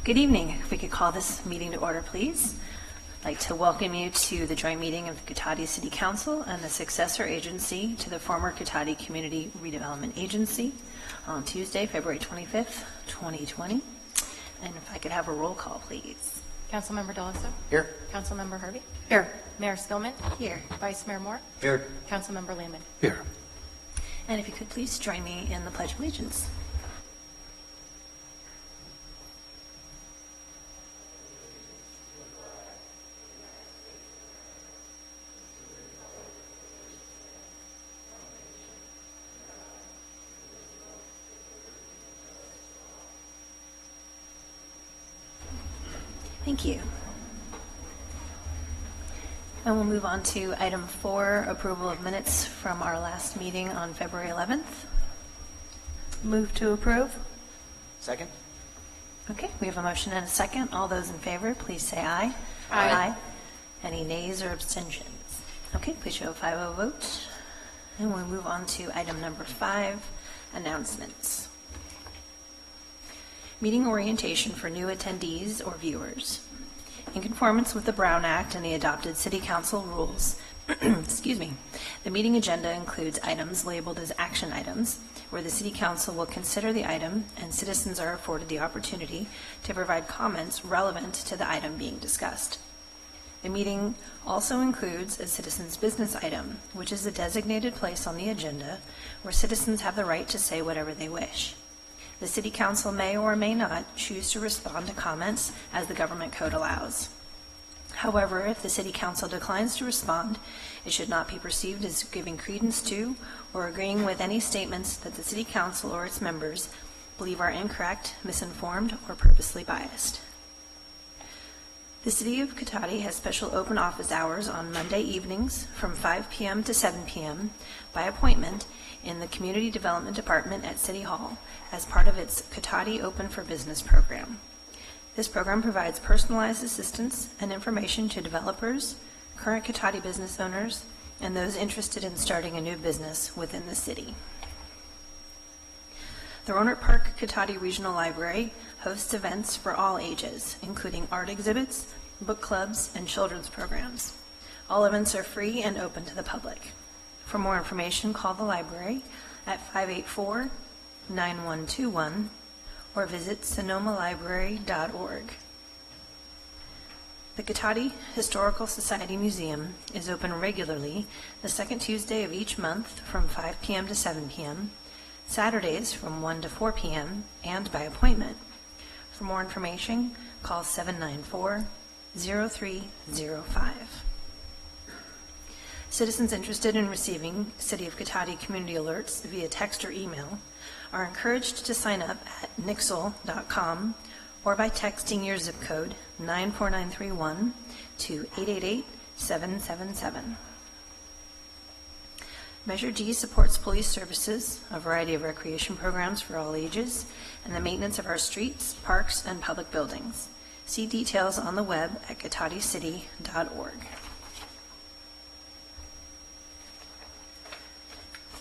Good evening. If we could call this meeting to order, please. I'd like to welcome you to the joint meeting of the Cotati City Council and the successor agency to the former Cotati Community Redevelopment Agency on Tuesday, February 25th, 2020. And if I could have a roll call, please. Councilmember Delasso? Here. Councilmember Harvey? Here. Mayor Stillman? Here. Vice Mayor Moore? Here. Councilmember Lehman? Here. And if you could please join me in the Pledge of Allegiance. Thank you. And we'll move on to item 4, approval of minutes from our last meeting on February 11th. Move to approve. Second. Okay, we have a motion and a second. All those in favor, please say aye. Aye. Any nays or abstentions? Okay, please show a 5-0 vote. And we'll move on to item number 5, announcements. Meeting orientation for new attendees or viewers. In conformance with the Brown Act and the adopted City Council rules, excuse me, the meeting agenda includes items labeled as action items, where the City Council will consider the item and citizens are afforded the opportunity to provide comments relevant to the item being discussed. The meeting also includes a citizens' business item, which is a designated place on the agenda where citizens have the right to say whatever they wish. The City Council may or may not choose to respond to comments as the government code allows. However, if the City Council declines to respond, it should not be perceived as giving credence to or agreeing with any statements that the City Council or its members believe are incorrect, misinformed, or purposely biased. The City of Cotati has special open office hours on Monday evenings from 5 p.m. to 7 p.m. by appointment in the Community Development Department at City Hall as part of its Cotati Open for Business program. This program provides personalized assistance and information to developers, current Cotati business owners, and those interested in starting a new business within the city. The Rohnert Park Cotati Regional Library hosts events for all ages, including art exhibits, book clubs, and children's programs. All events are free and open to the public. For more information, call the library at 584-9121 or visit sonomalibrary.org. The Cotati Historical Society Museum is open regularly the second Tuesday of each month from 5 p.m. to 7 p.m., Saturdays from 1 to 4 p.m., and by appointment. For more information, call 794-0305. Citizens interested in receiving City of Cotati community alerts via text or email are encouraged to sign up at nixle.com or by texting your zip code 94931 to 888-777. Measure G supports police services, a variety of recreation programs for all ages, and the maintenance of our streets, parks, and public buildings. See details on the web at cotaticity.org.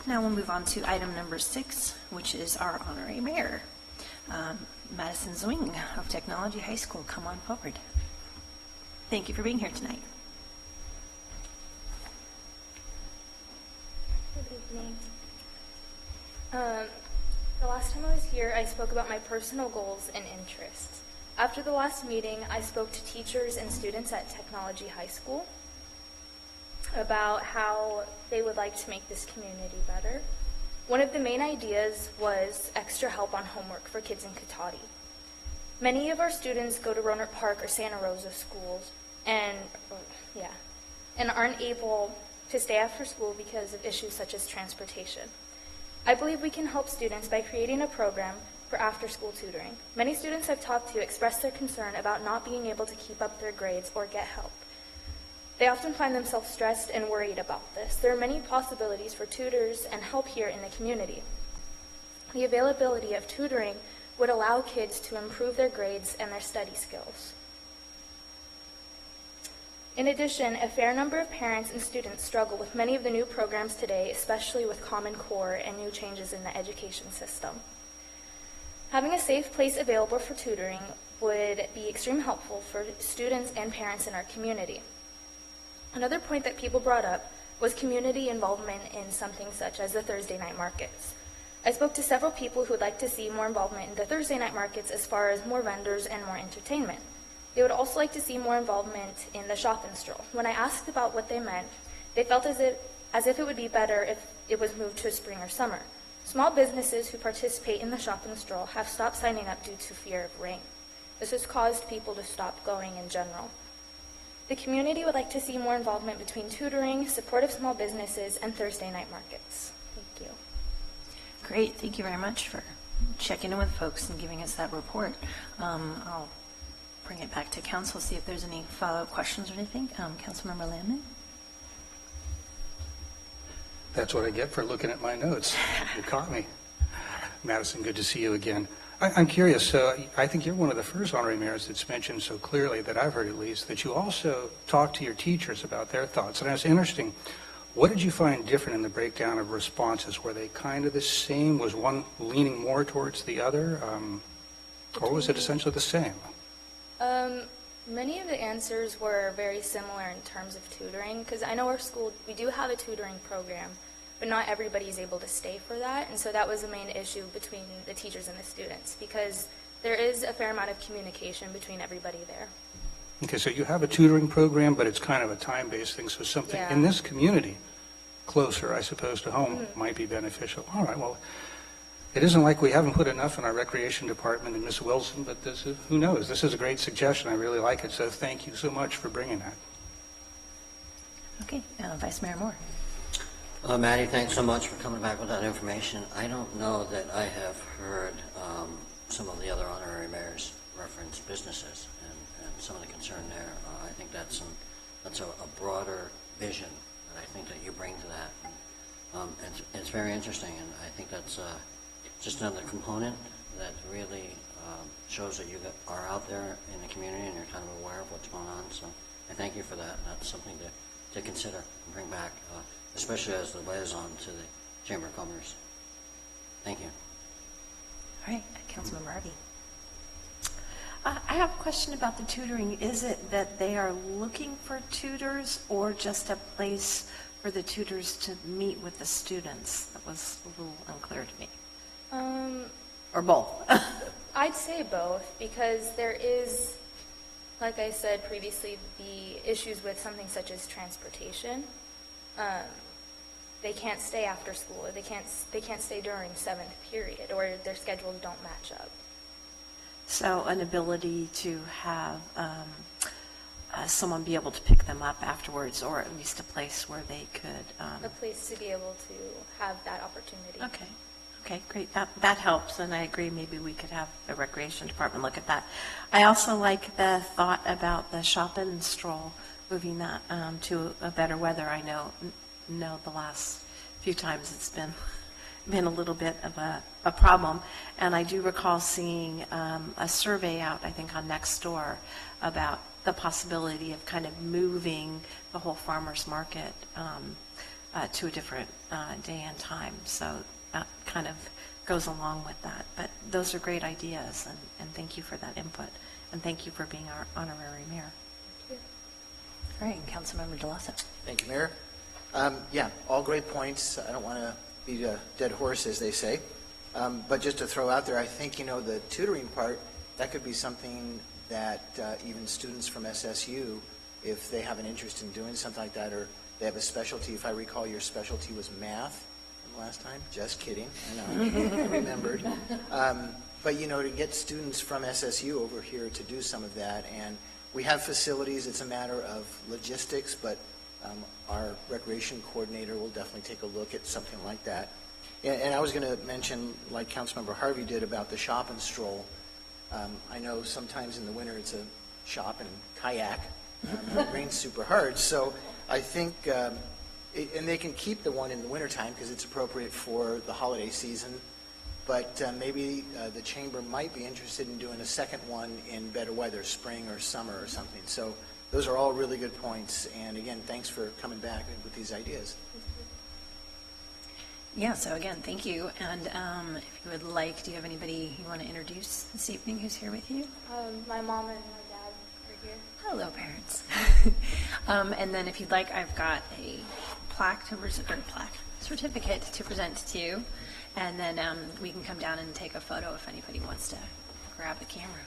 Now we'll move on to item number 6, which is our honorary mayor. Madison Zwing of Technology High School, come on forward. Thank you for being here tonight. Good evening. The last time I was here, I spoke about my personal goals and interests. After the last meeting, I spoke to teachers and students at Technology High School about how they would like to make this community better. One of the main ideas was extra help on homework for kids in Cotati. Many of our students go to Rohnert Park or Santa Rosa schools and aren't able to stay after school because of issues such as transportation. I believe we can help students by creating a program for after-school tutoring. Many students I've talked to express their concern about not being able to keep up their grades or get help. They often find themselves stressed and worried about this. There are many possibilities for tutors and help here in the community. The availability of tutoring would allow kids to improve their grades and their study skills. In addition, a fair number of parents and students struggle with many of the new programs today, especially with Common Core and new changes in the education system. Having a safe place available for tutoring would be extremely helpful for students and parents in our community. Another point that people brought up was community involvement in something such as the Thursday night markets. I spoke to several people who would like to see more involvement in the Thursday night markets as far as more vendors and more entertainment. They would also like to see more involvement in the shop and stroll. When I asked about what they meant, they felt as if it would be better if it was moved to spring or summer. Small businesses who participate in the shop and stroll have stopped signing up due to fear of rain. This has caused people to stop going in general. The community would like to see more involvement between tutoring, supportive small businesses, and Thursday night markets. Thank you. Great, thank you very much for checking in with folks and giving us that report. I'll bring it back to council, see if there's any follow-up questions or anything. Councilmember Landman? That's what I get for looking at my notes. You caught me. Madison, good to see you again. I'm curious, I think you're one of the first honorary mayors that's mentioned so clearly, that I've heard at least, that you also talk to your teachers about their thoughts. And that's interesting. What did you find different in the breakdown of responses? Were they kind of the same? Was one leaning more towards the other? Or was it essentially the same? Many of the answers were very similar in terms of tutoring, because I know our school, we do have a tutoring program, but not everybody is able to stay for that, and so that was the main issue between the teachers and the students, because there is a fair amount of communication between everybody there. Okay, so you have a tutoring program, but it's kind of a time-based thing, so something Yeah. in this community, closer, I suppose, to home, might be beneficial. All right, well, it isn't like we haven't put enough in our recreation department and Ms. Wilson, but this is, who knows? This is a great suggestion. I really like it, so thank you so much for bringing that. Okay, Vice Mayor Moore. Maddie, thanks so much for coming back with that information. I don't know that I have heard some of the other honorary mayors reference businesses and some of the concern there. I think that's a broader vision that I think that you bring to that. It's very interesting, and I think that's just another component that really shows that you are out there in the community and you're kind of aware of what's going on. So I thank you for that. That's something to consider and bring back, especially as the liaison to the Chamber of Commerce. Thank you. All right, Councilmember Harvey. I have a question about the tutoring. Is it that they are looking for tutors or just a place for the tutors to meet with the students? That was a little unclear to me. Or both? I'd say both, because there is, like I said previously, the issues with something such as transportation. They can't stay after school, or they can't stay during 7th period, or their schedules don't match up. So an ability to have someone be able to pick them up afterwards, or at least a place where they could... A place to be able to have that opportunity. Okay, great. That helps, and I agree. Maybe we could have the recreation department look at that. I also like the thought about the shop and stroll, moving that to a better weather. I know the last few times it's been a little bit of a problem, and I do recall seeing a survey out, I think, on Nextdoor about the possibility of kind of moving the whole farmers market to a different day and time. So that kind of goes along with that. But those are great ideas, and thank you for that input, and thank you for being our honorary mayor. All right, Councilmember DeLasso. Thank you, Mayor. Yeah, all great points. I don't want to beat a dead horse, as they say. But just to throw out there, I think, the tutoring part, that could be something that even students from SSU, if they have an interest in doing something like that, or they have a specialty. If I recall, your specialty was math from last time. Just kidding. I know. I remembered. But, to get students from SSU over here to do some of that, and we have facilities. It's a matter of logistics, but our recreation coordinator will definitely take a look at something like that. And I was going to mention, like Councilmember Harvey did, about the shop and stroll. I know sometimes in the winter it's a shop and kayak. It rains super hard. So I think, and they can keep the one in the wintertime because it's appropriate for the holiday season. But maybe the chamber might be interested in doing a second one in better weather, spring or summer or something. So those are all really good points. And again, thanks for coming back with these ideas. Yeah, so again, thank you. And if you would like, do you have anybody you want to introduce this evening who's here with you? My mom and my dad are here. Hello, parents. And then if you'd like, I've got a certificate to present to you. And then we can come down and take a photo if anybody wants to grab the camera.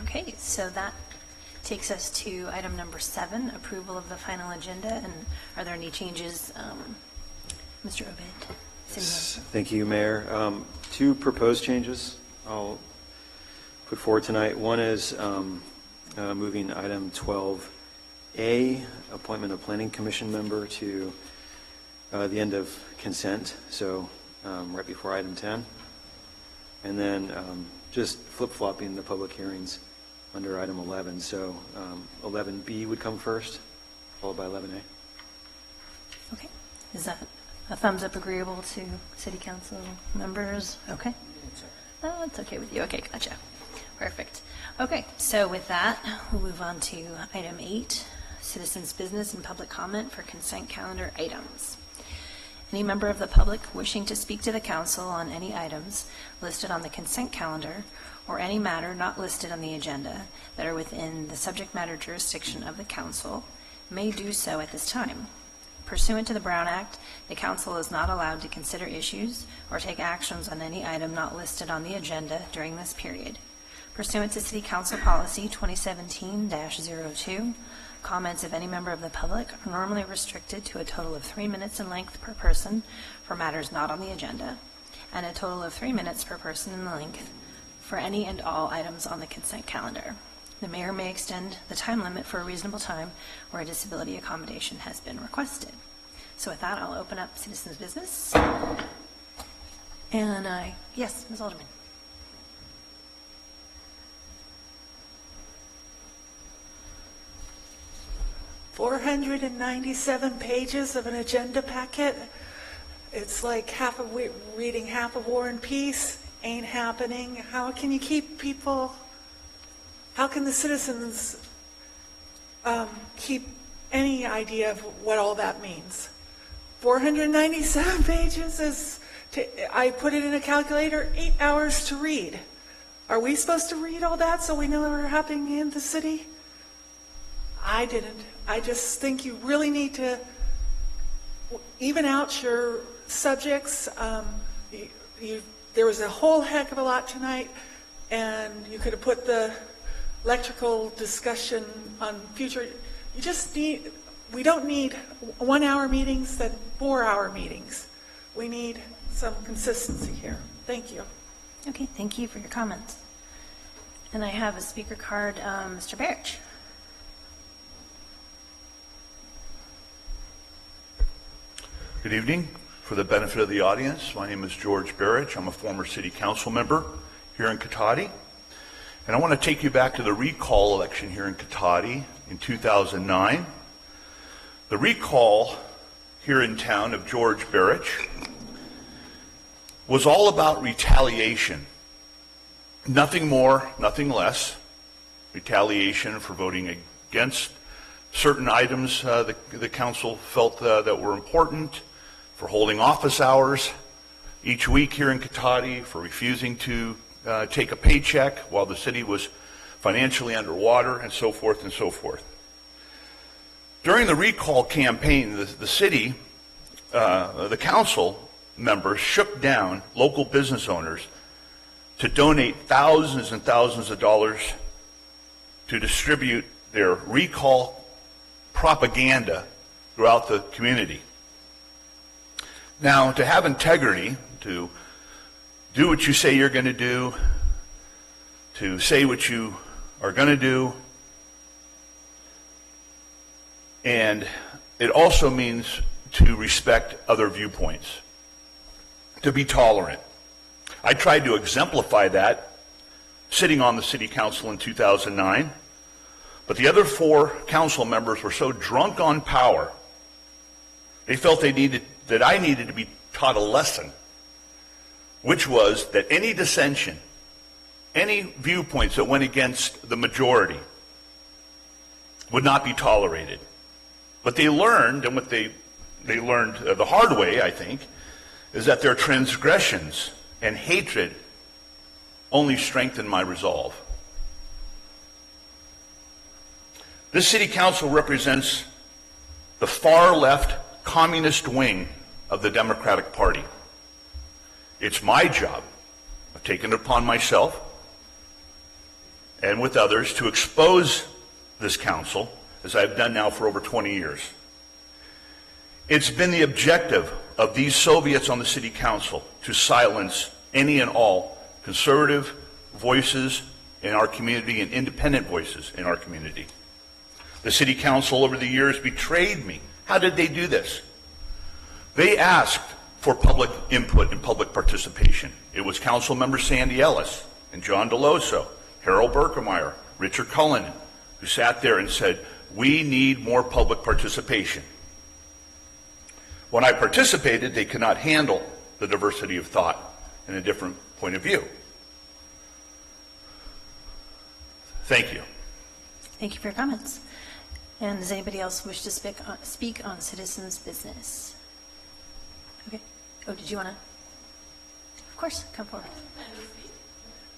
Okay, so that takes us to item number 7, approval of the final agenda. And are there any changes, Mr. Obed? Simeon? Thank you, Mayor. 2 proposed changes I'll put forward tonight. One is moving item 12A, appointment of Planning Commission member, to the end of consent, so right before item 10. And then just flip-flopping the public hearings under item 11. So 11B would come first, followed by 11A. Okay, is that a thumbs up agreeable to city council members? Okay. Oh, it's okay with you. Okay, gotcha. Perfect. Okay, so with that, we'll move on to item 8, citizens' business and public comment for consent calendar items. Any member of the public wishing to speak to the council on any items listed on the consent calendar or any matter not listed on the agenda that are within the subject matter jurisdiction of the council may do so at this time. Pursuant to the Brown Act, the council is not allowed to consider issues or take actions on any item not listed on the agenda during this period. Pursuant to City Council Policy 2017-02, comments of any member of the public are normally restricted to a total of 3 minutes in length per person for matters not on the agenda, and a total of 3 minutes per person in length for any and all items on the consent calendar. The mayor may extend the time limit for a reasonable time where a disability accommodation has been requested. So with that, I'll open up citizens' business. And yes, Ms. Alderman. $497 pages of an agenda packet. It's like reading half of War and Peace. Ain't happening. How can you keep people, how can the citizens keep any idea of what all that means? 497 pages I put it in a calculator, 8 hours to read. Are we supposed to read all that so we know what's happening in the city? I didn't. I just think you really need to even out your subjects. There was a whole heck of a lot tonight, and you could have put the electrical discussion on future. We don't need 1 hour meetings, then 4 hour meetings. We need some consistency here. Thank you. Okay, thank you for your comments. And I have a speaker card, Mr. Barrich. Good evening. For the benefit of the audience, my name is George Barrich. I'm a former city council member here in Cotati. And I want to take you back to the recall election here in Cotati in 2009. The recall here in town of George Barrich was all about retaliation. Nothing more, nothing less. Retaliation for voting against certain items the council felt that were important, for holding office hours each week here in Cotati, for refusing to take a paycheck while the city was financially underwater, and so forth and so forth. During the recall campaign, the city, the council members shook down local business owners to donate thousands and thousands of dollars to distribute their recall propaganda throughout the community. Now, to have integrity, to do what you say you're going to do, to say what you are going to do, and it also means to respect other viewpoints, to be tolerant. I tried to exemplify that sitting on the city council in 2009, but the other 4 council members were so drunk on power, they felt that I needed to be taught a lesson, which was that any dissension, any viewpoints that went against the majority would not be tolerated. What they learned, and what they learned the hard way, I think, is that their transgressions and hatred only strengthened my resolve. This city council represents the far left communist wing of the Democratic Party. It's my job, I've taken it upon myself and with others, to expose this council, as I've done now for over 20 years. It's been the objective of these Soviets on the city council to silence any and all conservative voices in our community and independent voices in our community. The city council over the years betrayed me. How did they do this? They asked for public input and public participation. It was Council Member Sandy Ellis and John DeLoso, Harold Berkemeyer, Richard Cullinan, who sat there and said, we need more public participation. When I participated, they could not handle the diversity of thought and a different point of view. Thank you. Thank you for your comments. And does anybody else wish to speak on citizens' business? Okay. Oh, did you want to? Of course, come forward.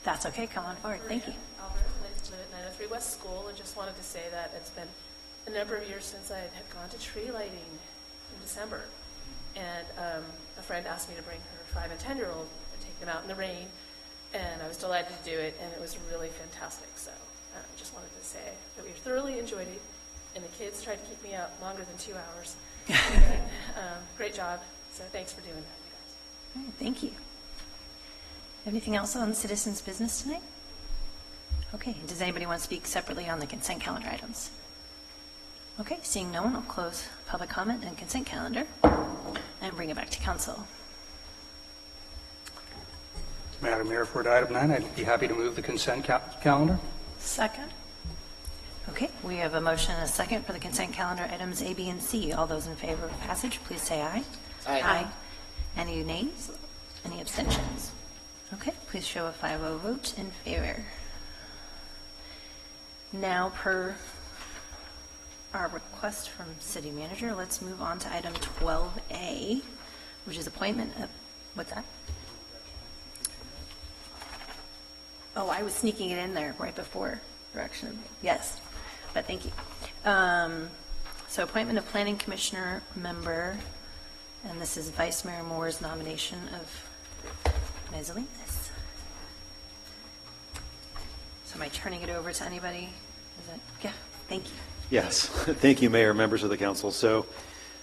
That's okay. Come on forward. Thank you. Albert, I live at 903 West School, and just wanted to say that it's been a number of years since I had gone to tree lighting in December. And a friend asked me to bring her 5 and 10-year-old and take them out in the rain, and I was delighted to do it, and it was really fantastic. So I just wanted to say that we thoroughly enjoyed it, and the kids tried to keep me out longer than 2 hours. Great job. So thanks for doing that, you guys. All right, thank you. Anything else on citizens' business tonight? Okay. Does anybody want to speak separately on the consent calendar items? Okay. Seeing no one, I'll close public comment and consent calendar and bring it back to council. Madam Mayor, for item 9, I'd be happy to move the consent calendar. Second? Okay. We have a motion and a second for the consent calendar items A, B, and C. All those in favor of passage, please say aye. Aye. Any nays? Any abstentions? Okay, please show a 5-0 vote in favor. Now, per our request from city manager, let's move on to item 12A, which is appointment of, what's that? Oh, I was sneaking it in there right before direction. Yes, but thank you. So appointment of planning commissioner member, and this is Vice Mayor Moore's nomination of Ms. Lemus. So am I turning it over to anybody? Is that, yeah, thank you. Yes, thank you, Mayor, members of the council. So,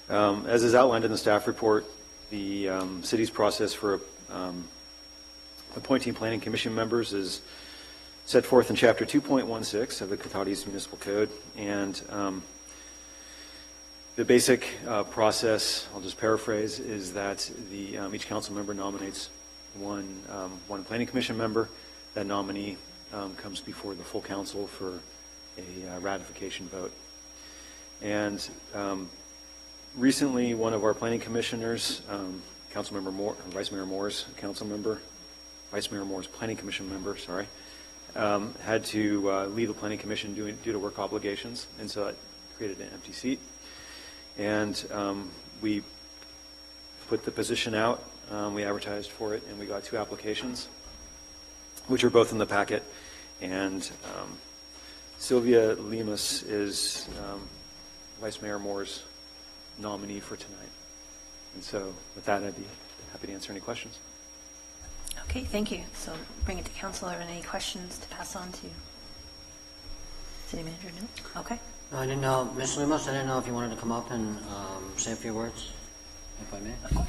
as is outlined in the staff report, the city's process for appointing planning commission members is set forth in Chapter 2.16 of the Cotati Municipal Code. And the basic process, I'll just paraphrase, is that each council member nominates one planning commission member. That nominee comes before the full council for a ratification vote. And recently, one of our planning commissioners, Councilmember Moore, Vice Mayor Moore's planning commission member, had to leave the planning commission due to work obligations, and so it created an empty seat. And we put the position out, we advertised for it, and we got 2 applications, which are both in the packet. And Sylvia Lemus is Vice Mayor Moore's nominee for tonight. And so with that, I'd be happy to answer any questions. Okay, thank you. So bring it to council. Are there any questions to pass on to city manager? No? Okay. I didn't know, Ms. Lumos, I didn't know if you wanted to come up and say a few words, if I may. Of course.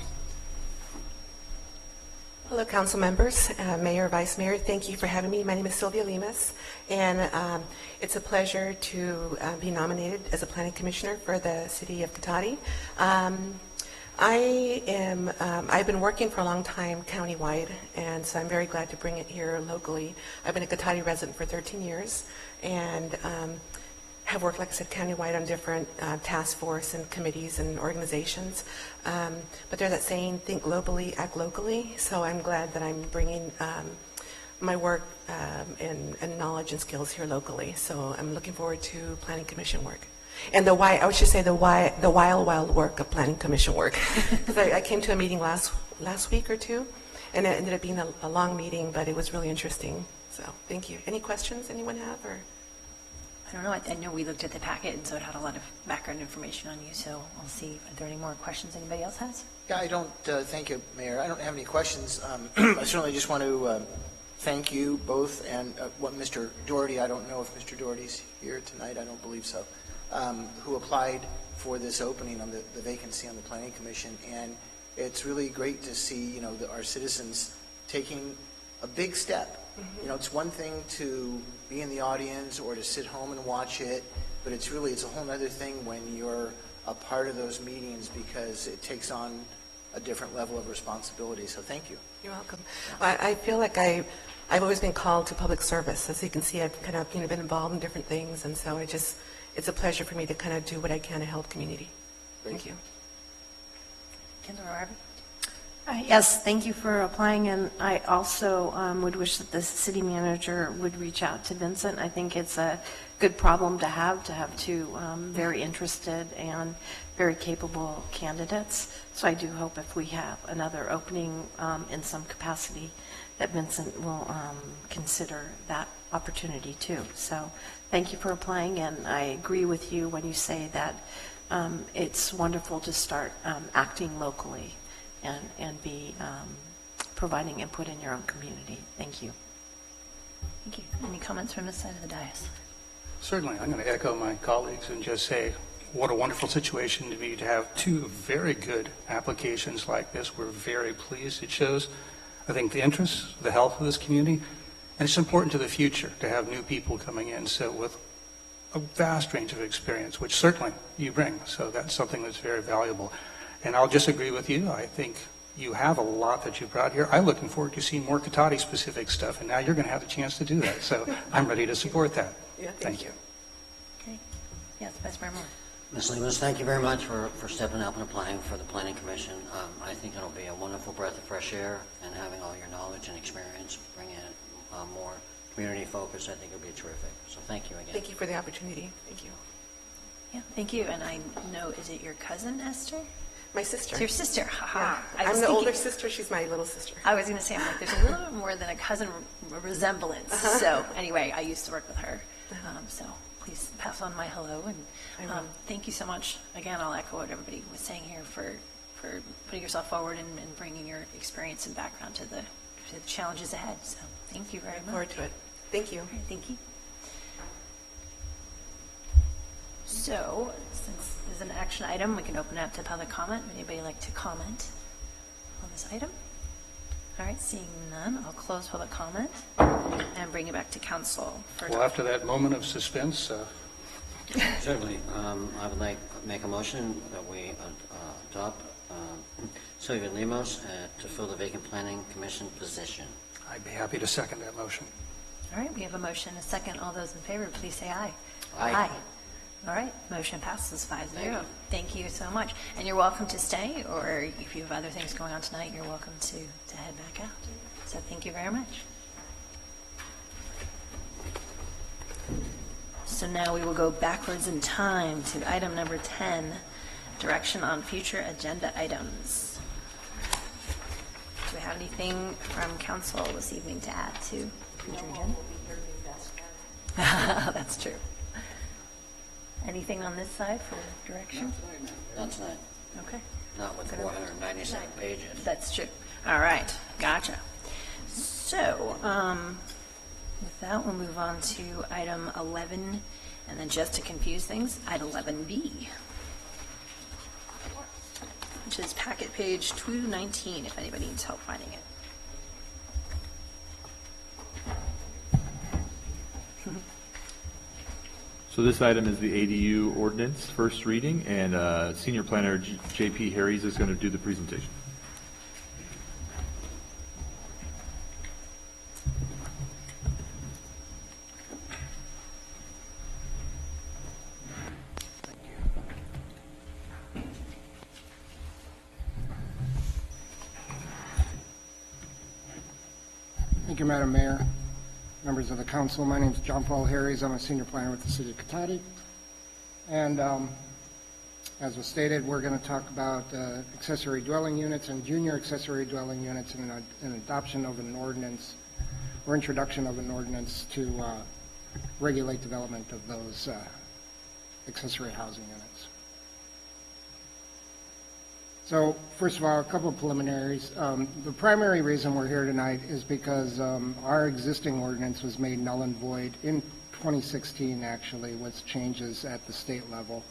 Hello, council members, Mayor, Vice Mayor. Thank you for having me. My name is Sylvia Lemus, and it's a pleasure to be nominated as a planning commissioner for the city of Cotati. I've been working for a long time countywide, and so I'm very glad to bring it here locally. I've been a Cotati resident for 13 years, and have worked, like I said, countywide on different task force and committees and organizations. But there's that saying, think globally, act locally. So I'm glad that I'm bringing my work and knowledge and skills here locally. So I'm looking forward to planning commission work. And I should say the wild work of planning commission work. Because I came to a meeting last week or two, and it ended up being a long meeting, but it was really interesting. So thank you. Any questions anyone have? Or I don't know. I know we looked at the packet, and so it had a lot of background information on you. So I'll see. Are there any more questions anybody else has? Yeah, I don't, thank you, Mayor. I don't have any questions. I certainly just want to thank you both and what Mr. Doherty, I don't know if Mr. Doherty's here tonight, I don't believe so, who applied for this opening on the vacancy on the Planning Commission. And it's really great to see, our citizens taking a big step. It's one thing to be in the audience or to sit home and watch it, but it's a whole other thing when you're a part of those meetings, because it takes on a different level of responsibility. So thank you. You're welcome. I feel like I've always been called to public service. As you can see, I've kind of been involved in different things, and so it's a pleasure for me to kind of do what I can to help community. Thank you. Councilor Harvey? Yes, thank you for applying, and I also would wish that the city manager would reach out to Vincent. I think it's a good problem to have two very interested and very capable candidates. So I do hope if we have another opening in some capacity that Vincent will consider that opportunity too. So thank you for applying, and I agree with you when you say that it's wonderful to start acting locally and be providing input in your own community. Thank you. Thank you. Any comments from this side of the dais? Certainly. I'm going to echo my colleagues and just say what a wonderful situation to be to have two very good applications like this. We're very pleased. It shows, I think, the interest, the health of this community, and it's important to the future to have new people coming in. So with a vast range of experience, which certainly you bring. So that's something that's very valuable. And I'll just agree with you. I think you have a lot that you brought here. I'm looking forward to seeing more Cotati-specific stuff, and now you're going to have the chance to do that. So I'm ready to support that. Yeah, Thank you. Okay. Yes, Vice Mayor Moore. Ms. Lemus, thank you very much for stepping up and applying for the Planning Commission. I think it'll be a wonderful breath of fresh air, and having all your knowledge and experience, bring in more community focus, I think it'll be terrific. So thank you again. Thank you for the opportunity. Thank you. Yeah, thank you. And I know, is it your cousin, Esther? My sister. It's your sister. Haha. Yeah. I was I'm the thinking- older sister. She's my little sister. I was going to say, I'm like, there's a little bit more than a cousin resemblance. So anyway, I used to work with her. So please pass on my hello. And thank you so much. Again, I'll echo what everybody was saying here for putting yourself forward and bringing your experience and background to the challenges ahead. So thank you very Look much. forward to it. Thank you. All right, thank you. So, since this is an action item, we can open it up to public comment. Would anybody like to comment on this item? All right, seeing none, I'll close public comment and bring it back to council for Well, after that moment of suspense, Certainly. I would like to make a motion that we adopt Sylvia Lemos to fill the vacant Planning Commission position. I'd be happy to second that motion. All right, we have a motion, a second. All those in favor, please say aye. Aye. All right, motion passes 5-0. Thank you. Thank you so much. And you're welcome to stay, or if you have other things going on tonight, you're welcome to head back out. So thank you very much. So now we will go backwards in time to item number 10, direction on future agenda items. Do we have anything from council this evening to add to future agenda? That's true. Anything on this side for direction? Not tonight, Okay, not with 497 pages. that's true. All right, gotcha. So, with that, we'll move on to item 11 And then just to confuse things, item 11B, which is packet page 219, if anybody needs help finding it. So this item is the ADU ordinance, first reading, and Senior Planner J.P. Harries is going to do the presentation. Thank you, Madam Mayor, members of the council. My name is John Paul Harries. I'm a senior planner with the city of Cotati. And as was stated, we're going to talk about accessory dwelling units and junior accessory dwelling units and an adoption of an ordinance or introduction of an ordinance to regulate development of those accessory housing units. So, first of all, a couple of preliminaries. The primary reason we're here tonight is because our existing ordinance was made null and void in 2016, actually, with changes at the state level.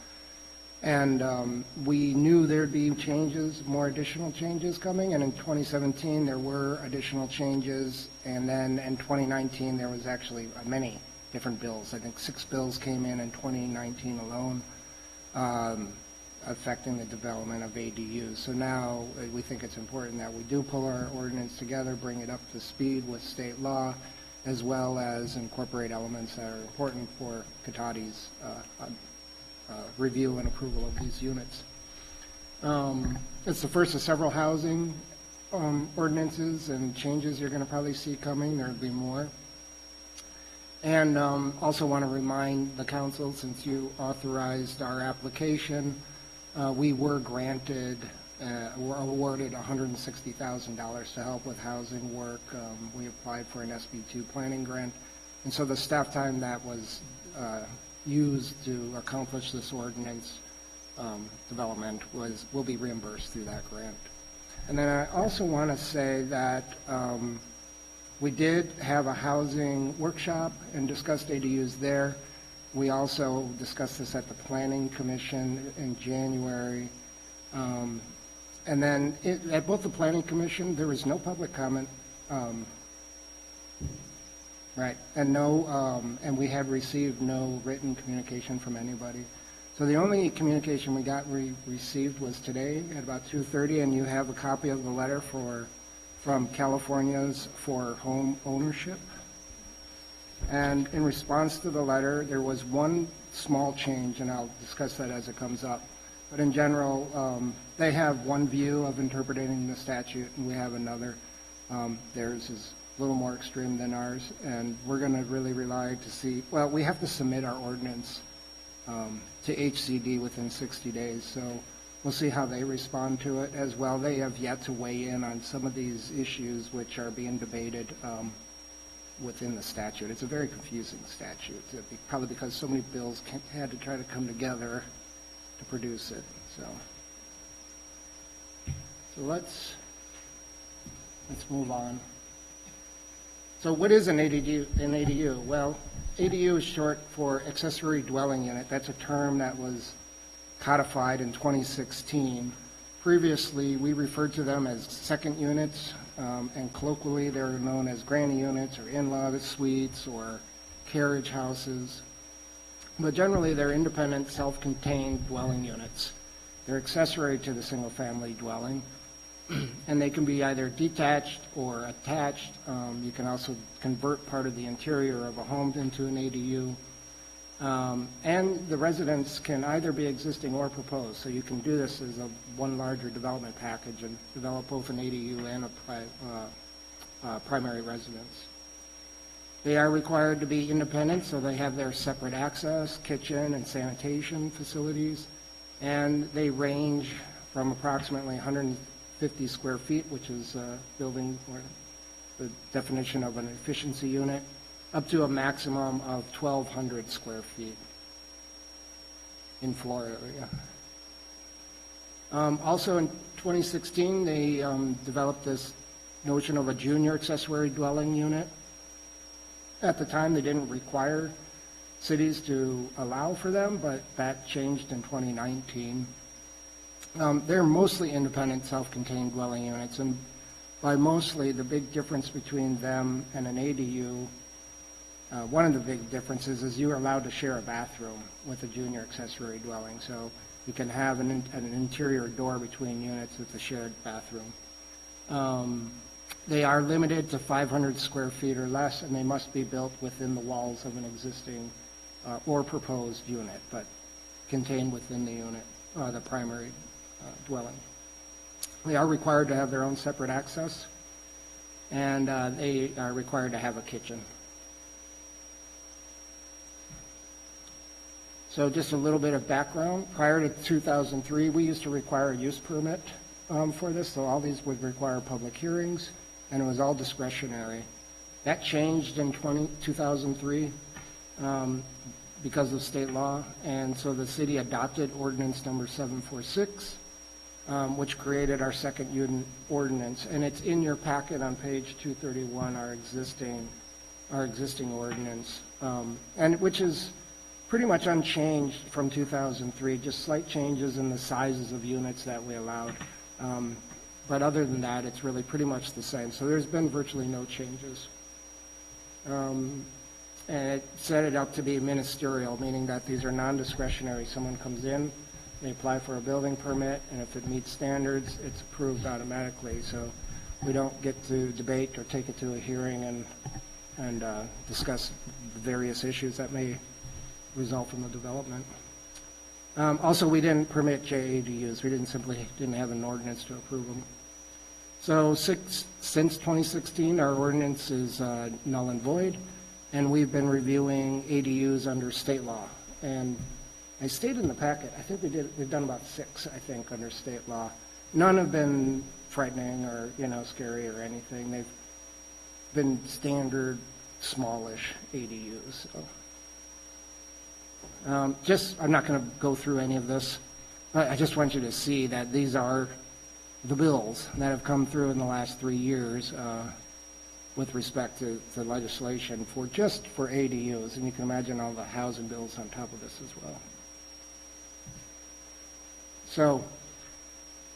And we knew there'd be changes, more additional changes coming, and in 2017 there were additional changes, and then in 2019 there was actually many different bills. I think 6 bills came in 2019 alone. Affecting the development of ADUs. So now we think it's important that we do pull our ordinance together, bring it up to speed with state law, as well as incorporate elements that are important for Cotati's review and approval of these units. It's the first of several housing ordinances and changes you're going to probably see coming. There'll be more. And also want to remind the council, since you authorized our application, we were granted, were awarded $160,000 to help with housing work. We applied for an SB2 planning grant. And so the staff time that was used to accomplish this ordinance development will be reimbursed through that grant. And then I also want to say that we did have a housing workshop and discussed ADUs there. We also discussed this at the Planning Commission in January. And then at both the Planning Commission, there was no public comment. Right, and and we had received no written communication from anybody. So the only communication we received was today at about 2:30, and you have a copy of the letter from California's for home ownership. And in response to the letter, there was one small change, and I'll discuss that as it comes up. But in general, they have one view of interpreting the statute, and we have another. Theirs is a little more extreme than ours, and we're going to really rely to see, well, we have to submit our ordinance to HCD within 60 days, so we'll see how they respond to it as well. They have yet to weigh in on some of these issues which are being debated within the statute. It's a very confusing statute, probably because so many bills had to try to come together to produce it. So let's move on. So what is an ADU? Well, ADU is short for accessory dwelling unit. That's a term that was codified in 2016. Previously, we referred to them as second units, and colloquially they were known as granny units or in-law suites or carriage houses. But generally, they're independent, self-contained dwelling units. They're accessory to the single-family dwelling, and they can be either detached or attached. You can also convert part of the interior of a home into an ADU. And the residence can either be existing or proposed, so you can do this as one larger development package and develop both an ADU and a primary residence. They are required to be independent, so they have their separate access, kitchen, and sanitation facilities, and they range from approximately 150 square feet, which is a building or the definition of an efficiency unit, up to a maximum of 1,200 square feet in floor area. Also in 2016, they developed this notion of a junior accessory dwelling unit. At the time, they didn't require cities to allow for them, but that changed in 2019. They're mostly independent, self-contained dwelling units, and by mostly, the big difference between them and an ADU, one of the big differences is you are allowed to share a bathroom with a junior accessory dwelling, so you can have an interior door between units with a shared bathroom. They are limited to 500 square feet or less, and they must be built within the walls of an existing or proposed unit, but contained within the unit, the primary dwelling. They are required to have their own separate access, and they are required to have a kitchen. So just a little bit of background. Prior to 2003, we used to require a use permit for this, so all these would require public hearings, and it was all discretionary. That changed in 2003 because of state law, and so the city adopted ordinance number 746, which created our second ordinance, and it's in your packet on page 231, our existing ordinance, and which is pretty much unchanged from 2003, just slight changes in the sizes of units that we allowed. But other than that, it's really pretty much the same. So there's been virtually no changes. And it set it up to be ministerial, meaning that these are non-discretionary. Someone comes in, they apply for a building permit, and if it meets standards, it's approved automatically. So we don't get to debate or take it to a hearing and discuss the various issues that may result from the development. Also, we didn't permit JADUs. We didn't have an ordinance to approve them. So since 2016, our ordinance is null and void, and we've been reviewing ADUs under state law. And I stated in the packet, I think we've done about 6, I think, under state law. None have been frightening or, scary or anything. They've been standard, smallish ADUs. So. I'm not going to go through any of this. I just want you to see that these are the bills that have come through in the last 3 years with respect to legislation for ADUs. And you can imagine all the housing bills on top of this as well. So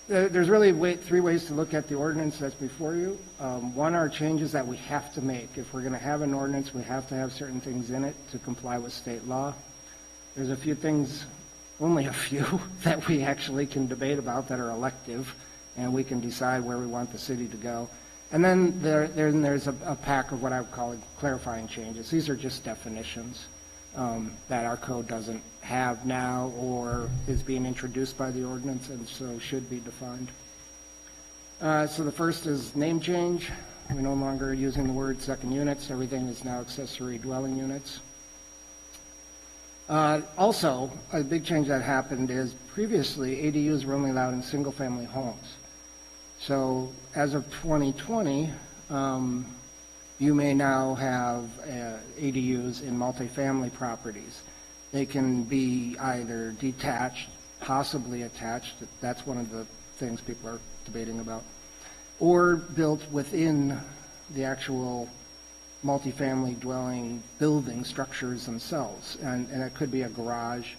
there's really 3 ways to look at the ordinance that's before you. One are changes that we have to make. If we're going to have an ordinance, we have to have certain things in it to comply with state law. There's a few things, only a few, that we actually can debate about that are elective, and we can decide where we want the city to go. And then there's a pack of what I would call clarifying changes. These are just definitions that our code doesn't have now or is being introduced by the ordinance and so should be defined. So the first is name change. We're no longer using the word second units. Everything is now accessory dwelling units. Also, a big change that happened is previously ADUs were only allowed in single-family homes. So as of 2020, you may now have ADUs in multifamily properties. They can be either detached, possibly attached, that's one of the things people are debating about, or built within the actual multifamily dwelling building structures themselves. And it could be a garage,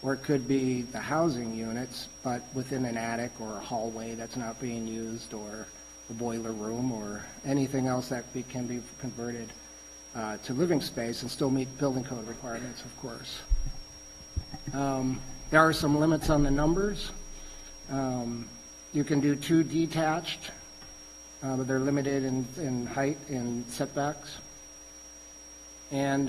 or it could be the housing units, but within an attic or a hallway that's not being used, or a boiler room, or anything else that can be converted to living space and still meet building code requirements, of course. There are some limits on the numbers. You can do 2 detached, but they're limited in height and setbacks. And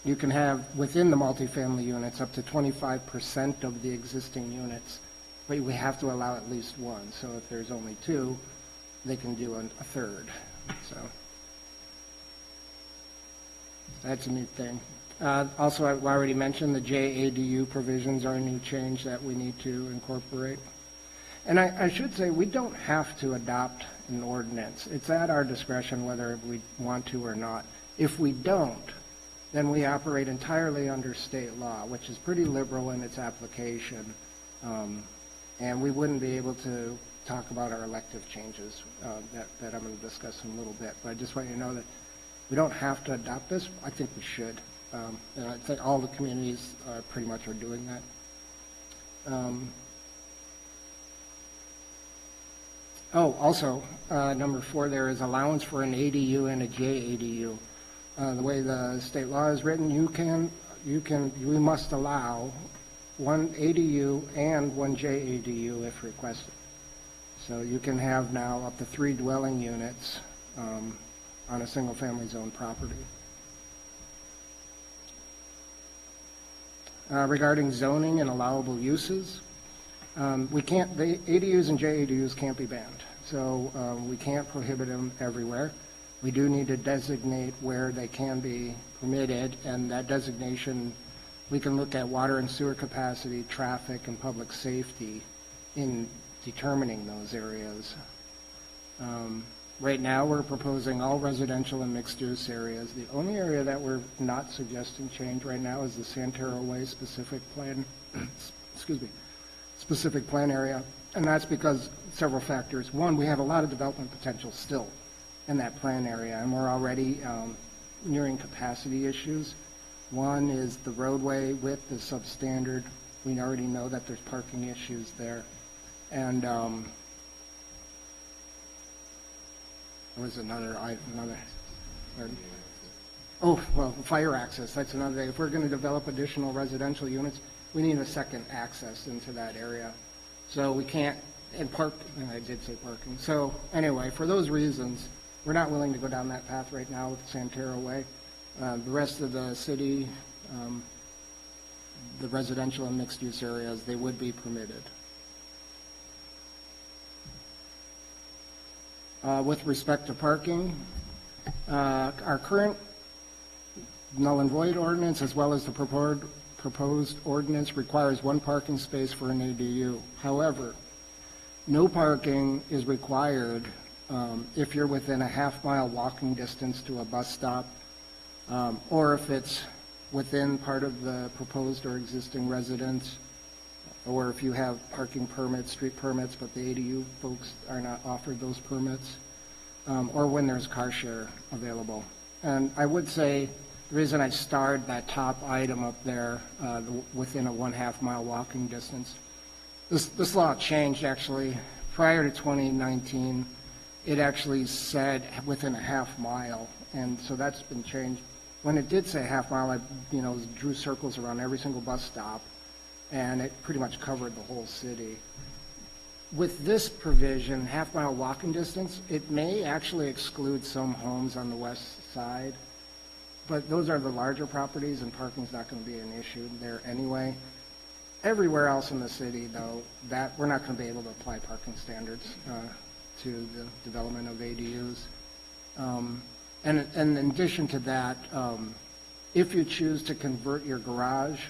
you can have, within the multifamily units, up to 25% of the existing units, but we have to allow at least 1. So if there's only 2, they can do a third. So that's a new thing. Also, I already mentioned the JADU provisions are a new change that we need to incorporate. And I should say, we don't have to adopt an ordinance. It's at our discretion whether we want to or not. If we don't, then we operate entirely under state law, which is pretty liberal in its application. And we wouldn't be able to talk about our elective changes that I'm going to discuss in a little bit. But I just want you to know that we don't have to adopt this. I think we should. And I think all the communities pretty much are doing that. Also, number 4 there is allowance for an ADU and a JADU. The way the state law is written, we must allow one ADU and one JADU if requested. So you can have now up to 3 dwelling units on a single-family zone property. Regarding zoning and allowable uses, the ADUs and JADUs can't be banned, so we can't prohibit them everywhere. We do need to designate where they can be permitted, and that designation, we can look at water and sewer capacity, traffic, and public safety in determining those areas. Right now, we're proposing all residential and mixed-use areas. The only area that we're not suggesting change right now is the Santero Way specific plan, specific plan area, and that's because several factors. One, we have a lot of development potential still in that plan area, and we're already nearing capacity issues. One is the roadway width is substandard. We already know that there's parking issues there. And there was another. Oh, well, fire access, that's another thing. If we're going to develop additional residential units, we need a second access into that area. So we can't, and I did say parking. So anyway, for those reasons, we're not willing to go down that path right now with Santero Way. The rest of the city, the residential and mixed-use areas, they would be permitted. With respect to parking, our current null and void ordinance, as well as the proposed ordinance, requires 1 parking space for an ADU. However, no parking is required if you're within a half-mile walking distance to a bus stop, or if it's within part of the proposed or existing residence, or if you have parking permits, street permits, but the ADU folks are not offered those permits, or when there's car share available. And I would say the reason I starred that top item up there within a 1/2 mile walking distance, this law changed actually prior to 2019. It actually said within a 1/2 mile, and so that's been changed. When it did say 1/2 mile, I drew circles around every single bus stop, and it pretty much covered the whole city. With this provision, 1/2 mile walking distance, it may actually exclude some homes on the west side, but those are the larger properties, and parking's not going to be an issue there anyway. Everywhere else in the city, though, that we're not going to be able to apply parking standards to the development of ADUs. And in addition to that, if you choose to convert your garage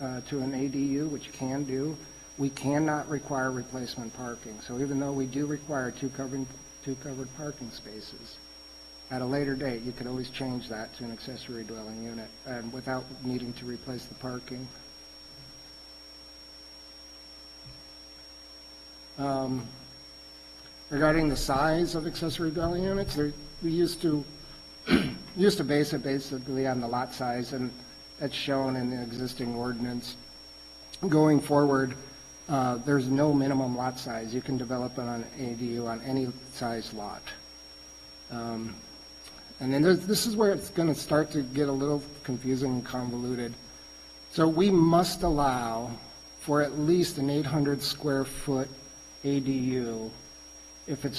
to an ADU, which you can do, we cannot require replacement parking. So even though we do require two covered parking spaces, at a later date, you could always change that to an accessory dwelling unit and without needing to replace the parking. Regarding the size of accessory dwelling units, we used to base it basically on the lot size, and that's shown in the existing ordinance. Going forward, there's no minimum lot size. You can develop it on an ADU on any size lot. And then this is where it's going to start to get a little confusing and convoluted. So we must allow for at least an 800 square foot ADU if it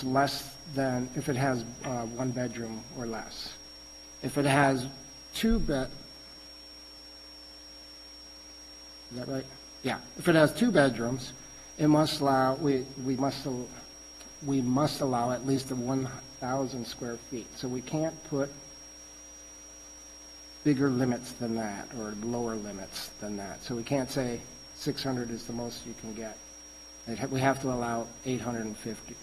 has 1 bedroom or less. If it has is that right? Yeah. If it has 2 bedrooms, it must allow, we must allow at least 1,000 square feet. So we can't put bigger limits than that or lower limits than that. So we can't say 600 is the most you can get. We have to allow 850.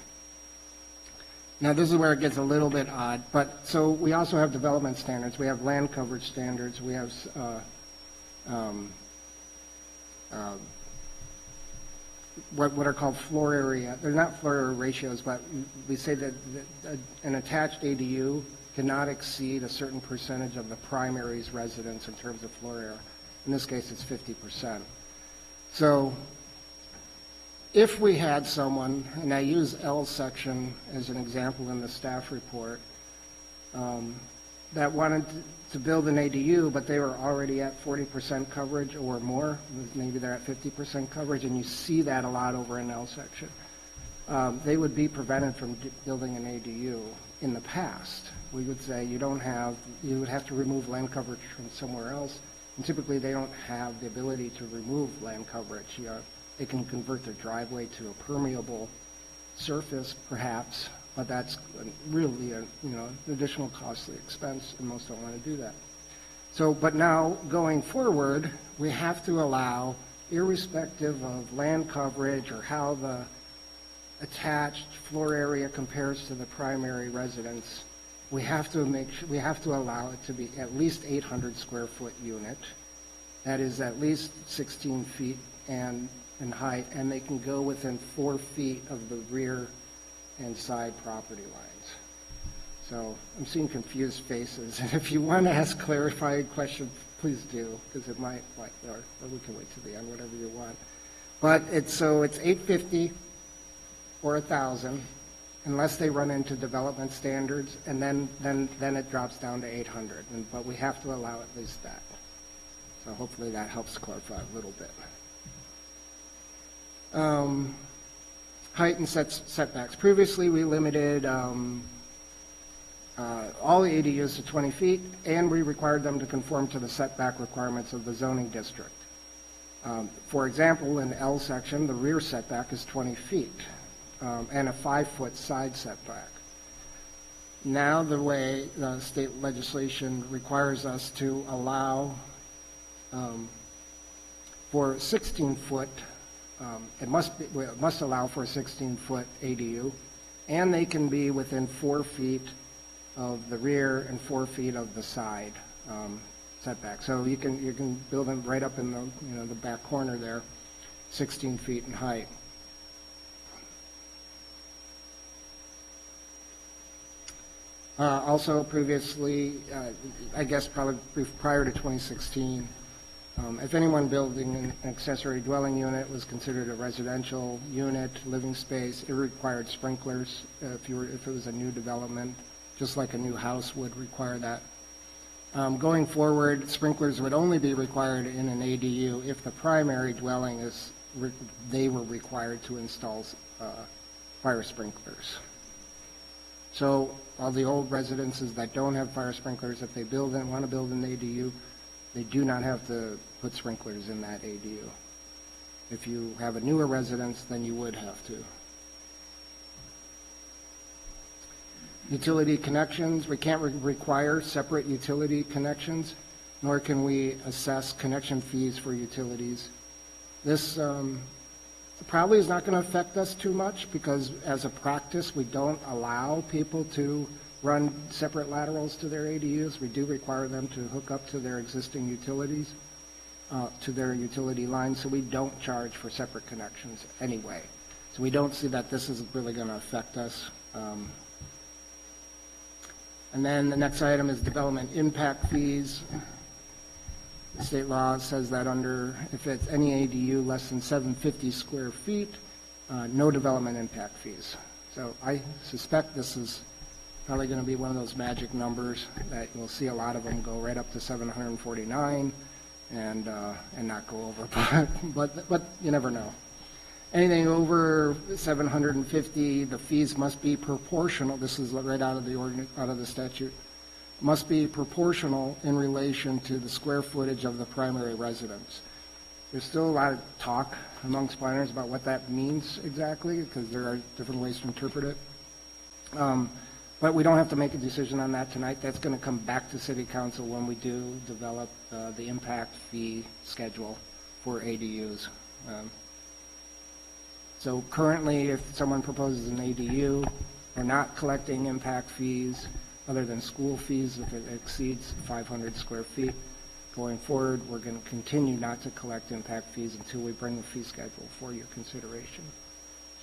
Now, this is where it gets a little bit odd, but so we also have development standards. We have land coverage standards. We have what are called floor area. They're not floor area ratios, but we say that an attached ADU cannot exceed a certain percentage of the primary's residence in terms of floor area. In this case, it's 50%. So if we had someone, and I use L section as an example in the staff report, that wanted to build an ADU, but they were already at 40% coverage or more, maybe they're at 50% coverage, and you see that a lot over in L section, they would be prevented from building an ADU. In the past, we would say you would have to remove land coverage from somewhere else, and typically they don't have the ability to remove land coverage. They can convert their driveway to a permeable surface, perhaps, but that's really an additional costly expense, and most don't want to do that. So, but now going forward, we have to allow, irrespective of land coverage or how the attached floor area compares to the primary residence, we have to allow it to be at least 800 square foot unit. That is at least 16 feet in height, and they can go within 4 feet of the rear and side property lines. So I'm seeing confused faces, and if you want to ask clarifying questions, please do, because it might, or we can wait till the end, whatever you want. But it's 850 or 1,000, unless they run into development standards, and then it drops down to 800. But we have to allow at least that. So hopefully that helps clarify a little bit. Height and setbacks. Previously, we limited all the ADUs to 20 feet, and we required them to conform to the setback requirements of the zoning district. For example, in L section, the rear setback is 20 feet. And a 5-foot side setback. Now the way the state legislation requires us to allow for 16-foot, it must allow for a 16-foot ADU, and they can be within 4 feet of the rear and 4 feet of the side setback. So you can build them right up in the back corner there, 16 feet in height. Also previously, I guess probably prior to 2016, if anyone building an accessory dwelling unit was considered a residential unit, living space, it required sprinklers if it was a new development, just like a new house would require that. Going forward, sprinklers would only be required in an ADU if the primary dwelling they were required to install fire sprinklers. So all the old residences that don't have fire sprinklers, if they want to build an ADU, they do not have to put sprinklers in that ADU. If you have a newer residence, then you would have to. Utility connections, we can't require separate utility connections, nor can we assess connection fees for utilities. This probably is not going to affect us too much because as a practice, we don't allow people to run separate laterals to their ADUs. We do require them to hook up to their existing utilities, to their utility lines, so we don't charge for separate connections anyway. So we don't see that this is really going to affect us. And then the next item is development impact fees. The state law says that if it's any ADU less than 750 square feet, no development impact fees. So I suspect this is probably going to be one of those magic numbers that you'll see a lot of them go right up to 749 and not go over, but you never know. Anything over 750, the fees must be proportional. This is right out of the statute. Must be proportional in relation to the square footage of the primary residence. There's still a lot of talk amongst planners about what that means exactly, because there are different ways to interpret it. But we don't have to make a decision on that tonight. That's going to come back to City Council when we do develop the impact fee schedule for ADUs. So currently, if someone proposes an ADU, we're not collecting impact fees other than school fees if it exceeds 500 square feet. Going forward, we're going to continue not to collect impact fees until we bring the fee schedule for your consideration.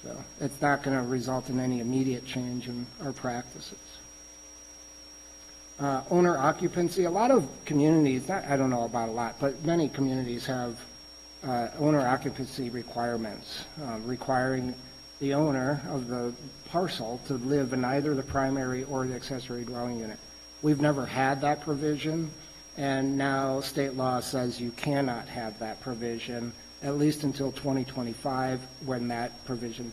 So it's not going to result in any immediate change in our practices. Owner occupancy, a lot of communities, I don't know about a lot, but many communities have owner occupancy requirements, requiring the owner of the parcel to live in either the primary or the accessory dwelling unit. We've never had that provision, and now state law says you cannot have that provision, at least until 2025, when that provision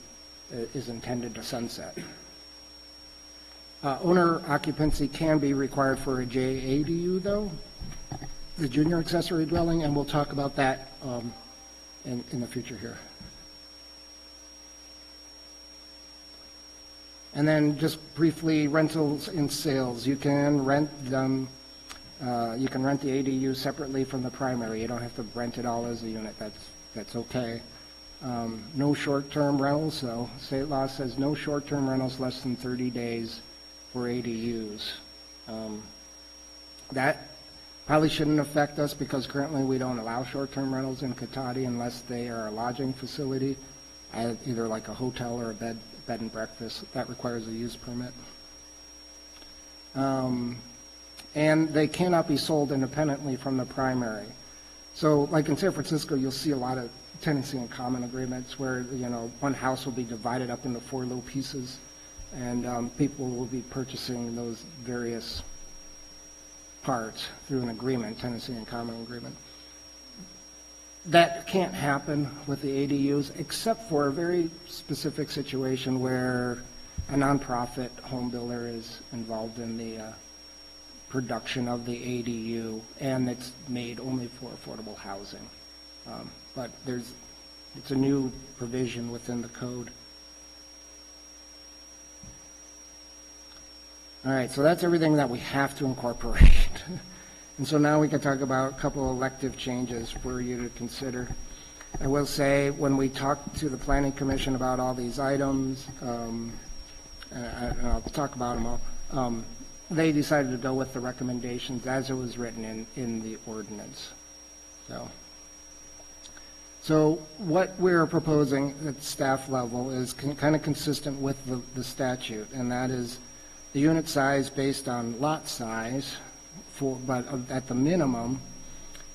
is intended to sunset. Owner occupancy can be required for a JADU, though, the junior accessory dwelling, and we'll talk about that in the future here. And then just briefly, rentals and sales. You can rent them, you can rent the ADU separately from the primary. You don't have to rent it all as a unit. That's okay. No short-term rentals, though. State law says no short-term rentals less than 30 days for ADUs. That probably shouldn't affect us because currently we don't allow short-term rentals in Cotati unless they are a lodging facility, either like a hotel or a bed and breakfast. That requires a use permit. And they cannot be sold independently from the primary. So like in San Francisco, you'll see a lot of tenancy in common agreements where, one house will be divided up into 4 little pieces, and people will be purchasing those various parts through an agreement, tenancy in common agreement. That can't happen with the ADUs, except for a very specific situation where a nonprofit home builder is involved in the production of the ADU, and it's made only for affordable housing. But it's a new provision within the code. All right, so that's everything that we have to incorporate. And so now we can talk about a couple of elective changes for you to consider. I will say, when we talked to the Planning Commission about all these items, and I'll talk about them all, they decided to go with the recommendations as it was written in the ordinance. So what we're proposing at staff level is kind of consistent with the statute, and that is the unit size based on lot size, but at the minimum,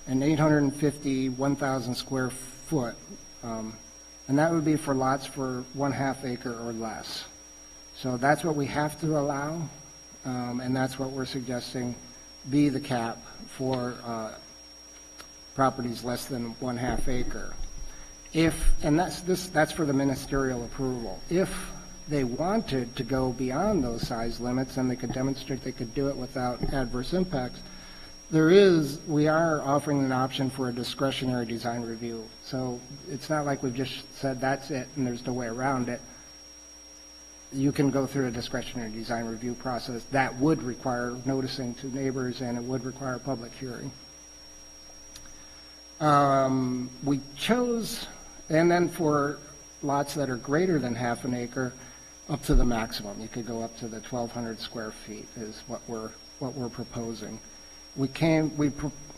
an 850 1,000 square foot, and that would be for lots for 1/2 acre or less. So that's what we have to allow, and that's what we're suggesting be the cap for properties less than 1/2 acre. And that's for the ministerial approval. If they wanted to go beyond those size limits and they could demonstrate they could do it without adverse impacts, we are offering an option for a discretionary design review. So it's not like we've just said that's it and there's no way around it. You can go through a discretionary design review process that would require noticing to neighbors, and it would require a public hearing. We chose, and then for lots that are greater than 1/2 acre, up to the maximum. You could go up to the 1,200 square feet is what we're proposing. We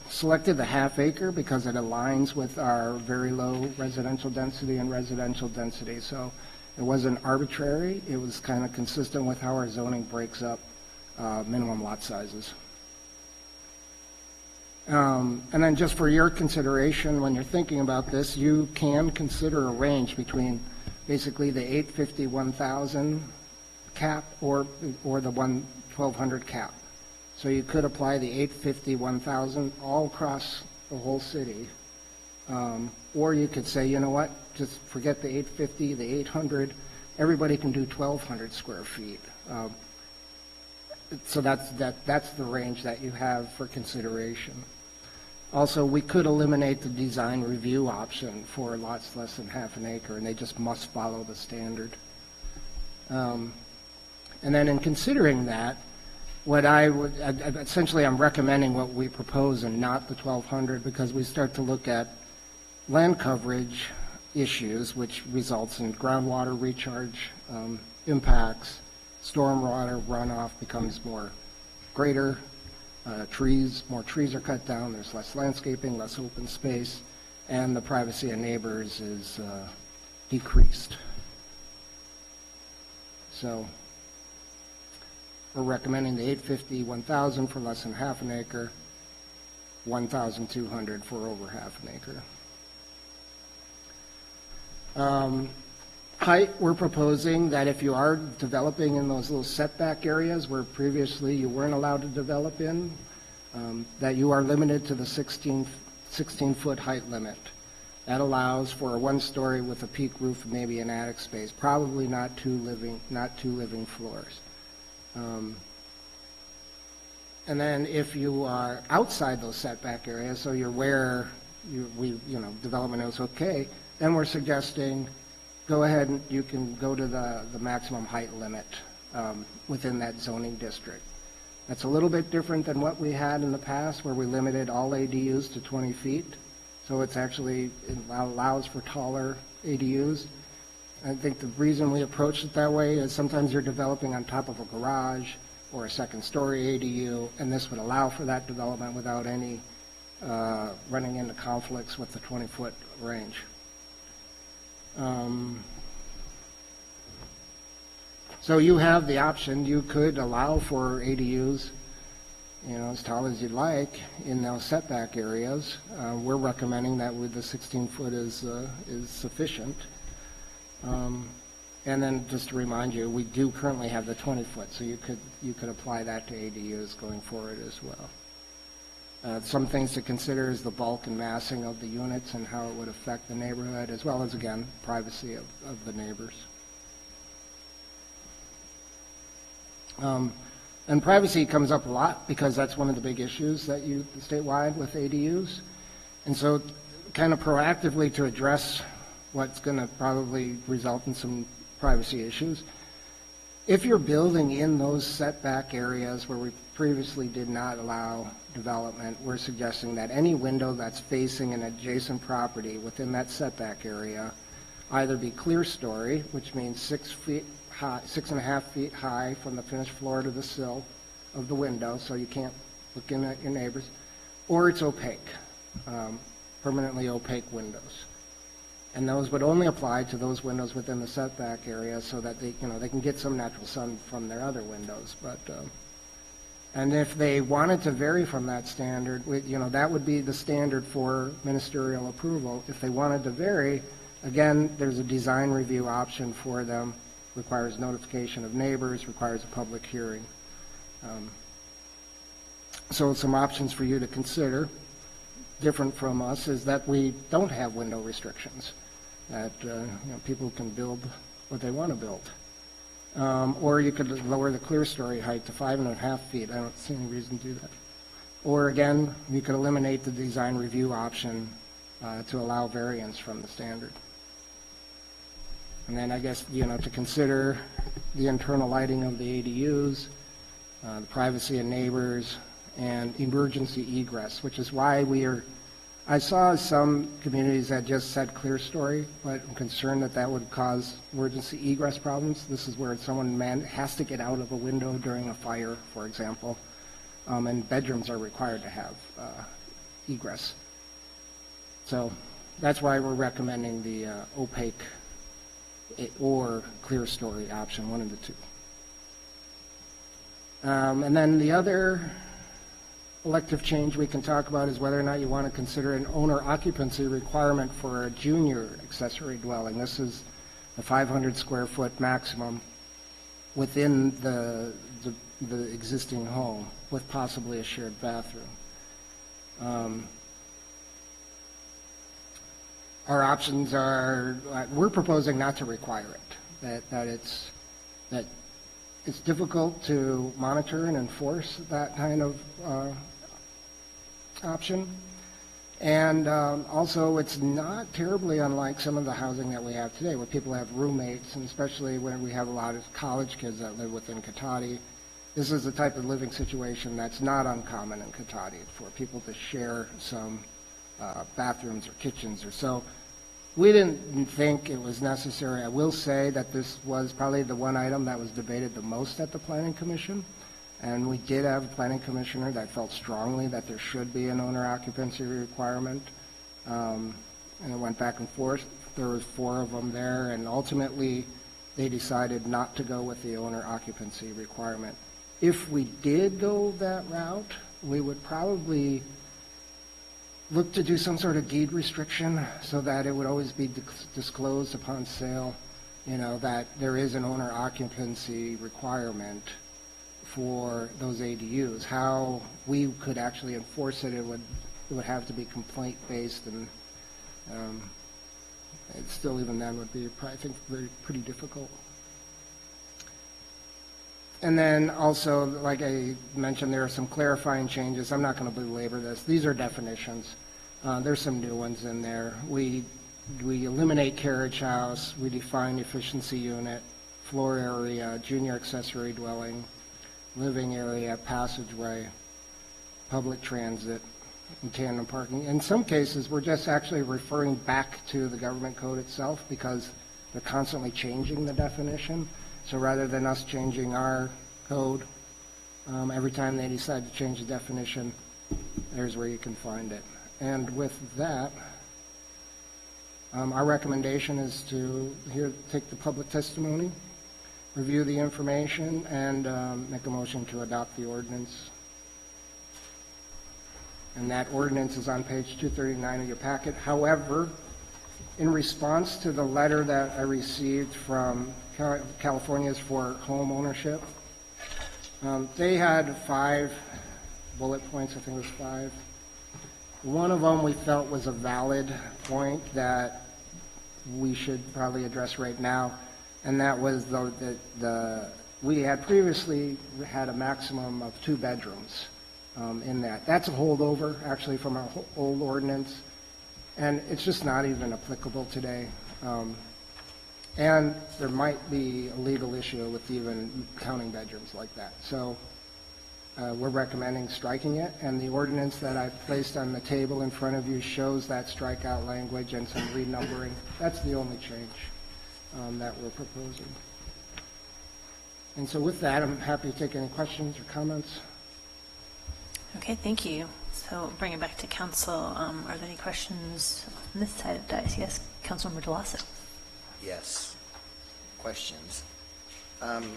selected the 1/2 acre because it aligns with our very low residential density and residential density. So it wasn't arbitrary. It was kind of consistent with how our zoning breaks up minimum lot sizes. And then just for your consideration, when you're thinking about this, you can consider a range between basically the 850 1,000 cap or the 1,200 cap. So you could apply the 850 1,000 all across the whole city, or you could say, you know what, just forget the 850, the 800. Everybody can do 1,200 square feet. So that's the range that you have for consideration. Also, we could eliminate the design review option for lots less than 1/2 acre, and they just must follow the standard. And then in considering that, essentially I'm recommending what we propose and not the 1,200, because we start to look at land coverage issues, which results in groundwater recharge impacts, stormwater runoff becomes greater, more trees are cut down, there's less landscaping, less open space, and the privacy of neighbors is decreased. So We're recommending the 850, 1,000 for less than half an acre, 1,200 for over half an acre. Height, we're proposing that if you are developing in those little setback areas where previously you weren't allowed to develop in, that you are limited to the 16-foot height limit. That allows for a one-story with a peak roof and maybe an attic space, probably not two living floors. And then if you are outside those setback areas, so you're where development is okay, then we're suggesting go ahead and you can go to the maximum height limit within that zoning district. That's a little bit different than what we had in the past where we limited all ADUs to 20 feet. So it allows for taller ADUs. I think the reason we approach it that way is sometimes you're developing on top of a garage or a second-story ADU, and this would allow for that development without any running into conflicts with the 20-foot range. So you have the option. You could allow for ADUs, as tall as you'd like in those setback areas. We're recommending that with the 16-foot is sufficient. And then just to remind you, we do currently have the 20-foot, so you could apply that to ADUs going forward as well. Some things to consider is the bulk and massing of the units and how it would affect the neighborhood, as well as, again, privacy of the neighbors. And privacy comes up a lot because that's one of the big issues that statewide with ADUs. And so kind of proactively to address what's going to probably result in some privacy issues, if you're building in those setback areas where we previously did not allow development, we're suggesting that any window that's facing an adjacent property within that setback area either be clear story, which means 6 feet high, 6.5 feet high from the finished floor to the sill of the window, so you can't look in at your neighbors, or it's opaque, permanently opaque windows. And those would only apply to those windows within the setback area so that they can get some natural sun from their other windows. But and if they wanted to vary from that standard, that would be the standard for ministerial approval. If they wanted to vary, again, there's a design review option for them. Requires notification of neighbors, requires a public hearing. So some options for you to consider, different from us, is that we don't have window restrictions, that people can build what they want to build. Or you could lower the clear story height to 5.5 feet. I don't see any reason to do that. Or again, you could eliminate the design review option to allow variance from the standard. And then I guess, to consider the internal lighting of the ADUs, the privacy of neighbors, and emergency egress, which is why I saw some communities that just said clear story, but I'm concerned that would cause emergency egress problems. This is where someone has to get out of a window during a fire, for example, and bedrooms are required to have egress. So that's why we're recommending the opaque or clear story option, one of the two. And then the other elective change we can talk about is whether or not you want to consider an owner occupancy requirement for a junior accessory dwelling. This is the 500 square foot maximum within the existing home with possibly a shared bathroom. Our options are, we're proposing not to require it, that it's difficult to monitor and enforce that kind of option. And also, it's not terribly unlike some of the housing that we have today, where people have roommates, and especially when we have a lot of college kids that live within Cotati. This is the type of living situation that's not uncommon in Cotati, for people to share some bathrooms or kitchens or so. We didn't think it was necessary. I will say that this was probably the one item that was debated the most at the Planning Commission. And we did have a planning commissioner that felt strongly that there should be an owner occupancy requirement. And it went back and forth. There was 4 of them there, and ultimately they decided not to go with the owner occupancy requirement. If we did go that route, we would probably look to do some sort of deed restriction so that it would always be disclosed upon sale, that there is an owner occupancy requirement for those ADUs. How we could actually enforce it, it would have to be complaint-based, and it still, even then, would be, I think, pretty difficult. And then also, like I mentioned, there are some clarifying changes. I'm not going to belabor this. These are definitions. There's some new ones in there. We eliminate carriage house. We define efficiency unit, floor area, junior accessory dwelling, living area, passageway, public transit, and tandem parking. In some cases, we're just actually referring back to the government code itself because they're constantly changing the definition. So rather than us changing our code, every time they decide to change the definition, there's where you can find it. And with that, our recommendation is to take the public testimony, review the information, and make a motion to adopt the ordinance. And that ordinance is on page 239 of your packet. However, in response to the letter that I received from Californians for Home Ownership, they had 5 bullet points, I think it was 5. One of them we felt was a valid point that we should probably address right now, and that was we had previously had a maximum of 2 bedrooms in that. That's a holdover, actually, from our old ordinance, and it's just not even applicable today. And there might be a legal issue with even counting bedrooms like that. So we're recommending striking it, and the ordinance that I placed on the table in front of you shows that strikeout language and some renumbering. That's the only change that we're proposing. And so with that, I'm happy to take any questions or comments. Okay, thank you. So bring it back to council. Are there any questions on this side of the dais? Yes, Councilmember DeLasso. Yes. Questions. I'm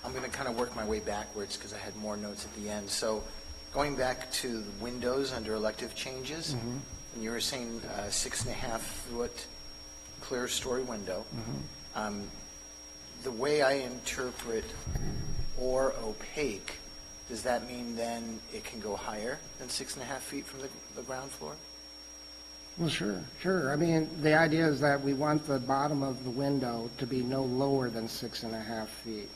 going to kind of work my way backwards because I had more notes at the end. So going back to the windows under elective changes, and you were saying 6.5-foot clear story window. The way I interpret or opaque, does that mean then it can go higher than 6.5 feet from the ground floor? Well, sure. I mean, the idea is that we want the bottom of the window to be no lower than 6.5 feet.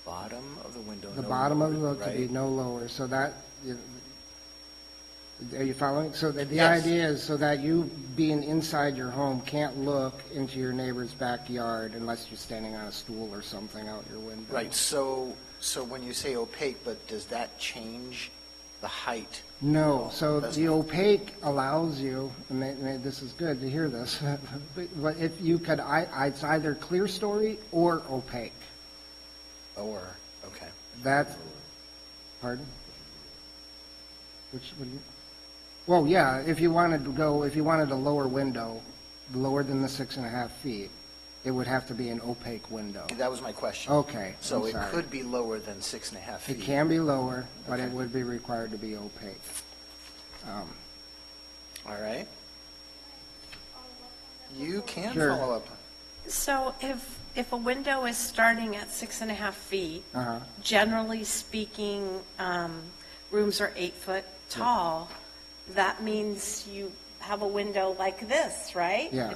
Bottom of the window. The no bottom lower, of the right? to be no lower. So that, are you following? So the Yes. idea is so that you, being inside your home, can't look into your neighbor's backyard unless you're standing on a stool or something out your window. Right. So when you say opaque, but does that change the height? No. So Doesn't the it? opaque allows you, and this is good to hear this, but if you could, it's either clear story or opaque. Or, okay. That's, pardon? What do you? Well, yeah, if you wanted a lower window, lower than the 6.5 feet, it would have to be an opaque window. That was my question. Okay, So I'm it sorry. could be lower than 6.5 feet. It can be lower, but it Okay. would be required to be opaque. All right. You can Sure. follow up. So if a window is starting at 6.5 feet, Uh-huh. generally speaking, rooms are 8 foot tall, that means you have a window like this, right? Yeah.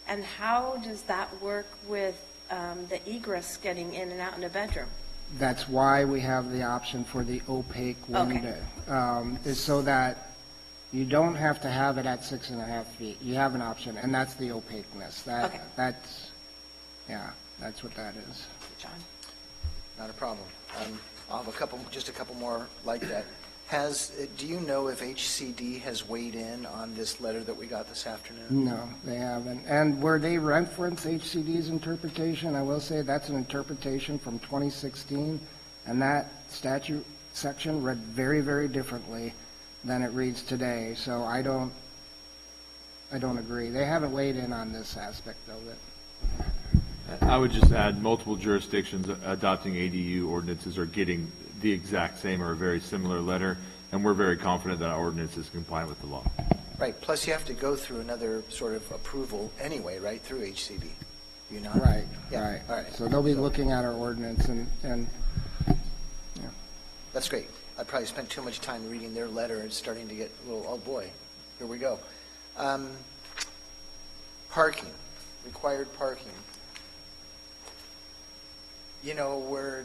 And how does that work with the egress getting in and out in a bedroom? That's why we have the option for the opaque window. Is so that you don't have to have it at 6.5 feet. You have an option, and that's the opaqueness. Okay. That's what that is. John? Not a problem. I'll have just a couple more like that. Do you know if HCD has weighed in on this letter that we got this afternoon? No, they haven't. And where they reference HCD's interpretation, I will say that's an interpretation from 2016, and that statute section read very, very differently than it reads today. So I don't agree. They haven't weighed in on this aspect of it. I would just add multiple jurisdictions adopting ADU ordinances are getting the exact same or a very similar letter, and we're very confident that our ordinance is compliant with the law. Right, plus you have to go through another sort of approval anyway, right, through HCB, do you not? Right, Yeah, right. all right. So they'll be looking at our ordinance and, yeah. That's great. I probably spent too much time reading their letter and starting to get a little, oh boy, here we go. Parking, required parking. You know, we're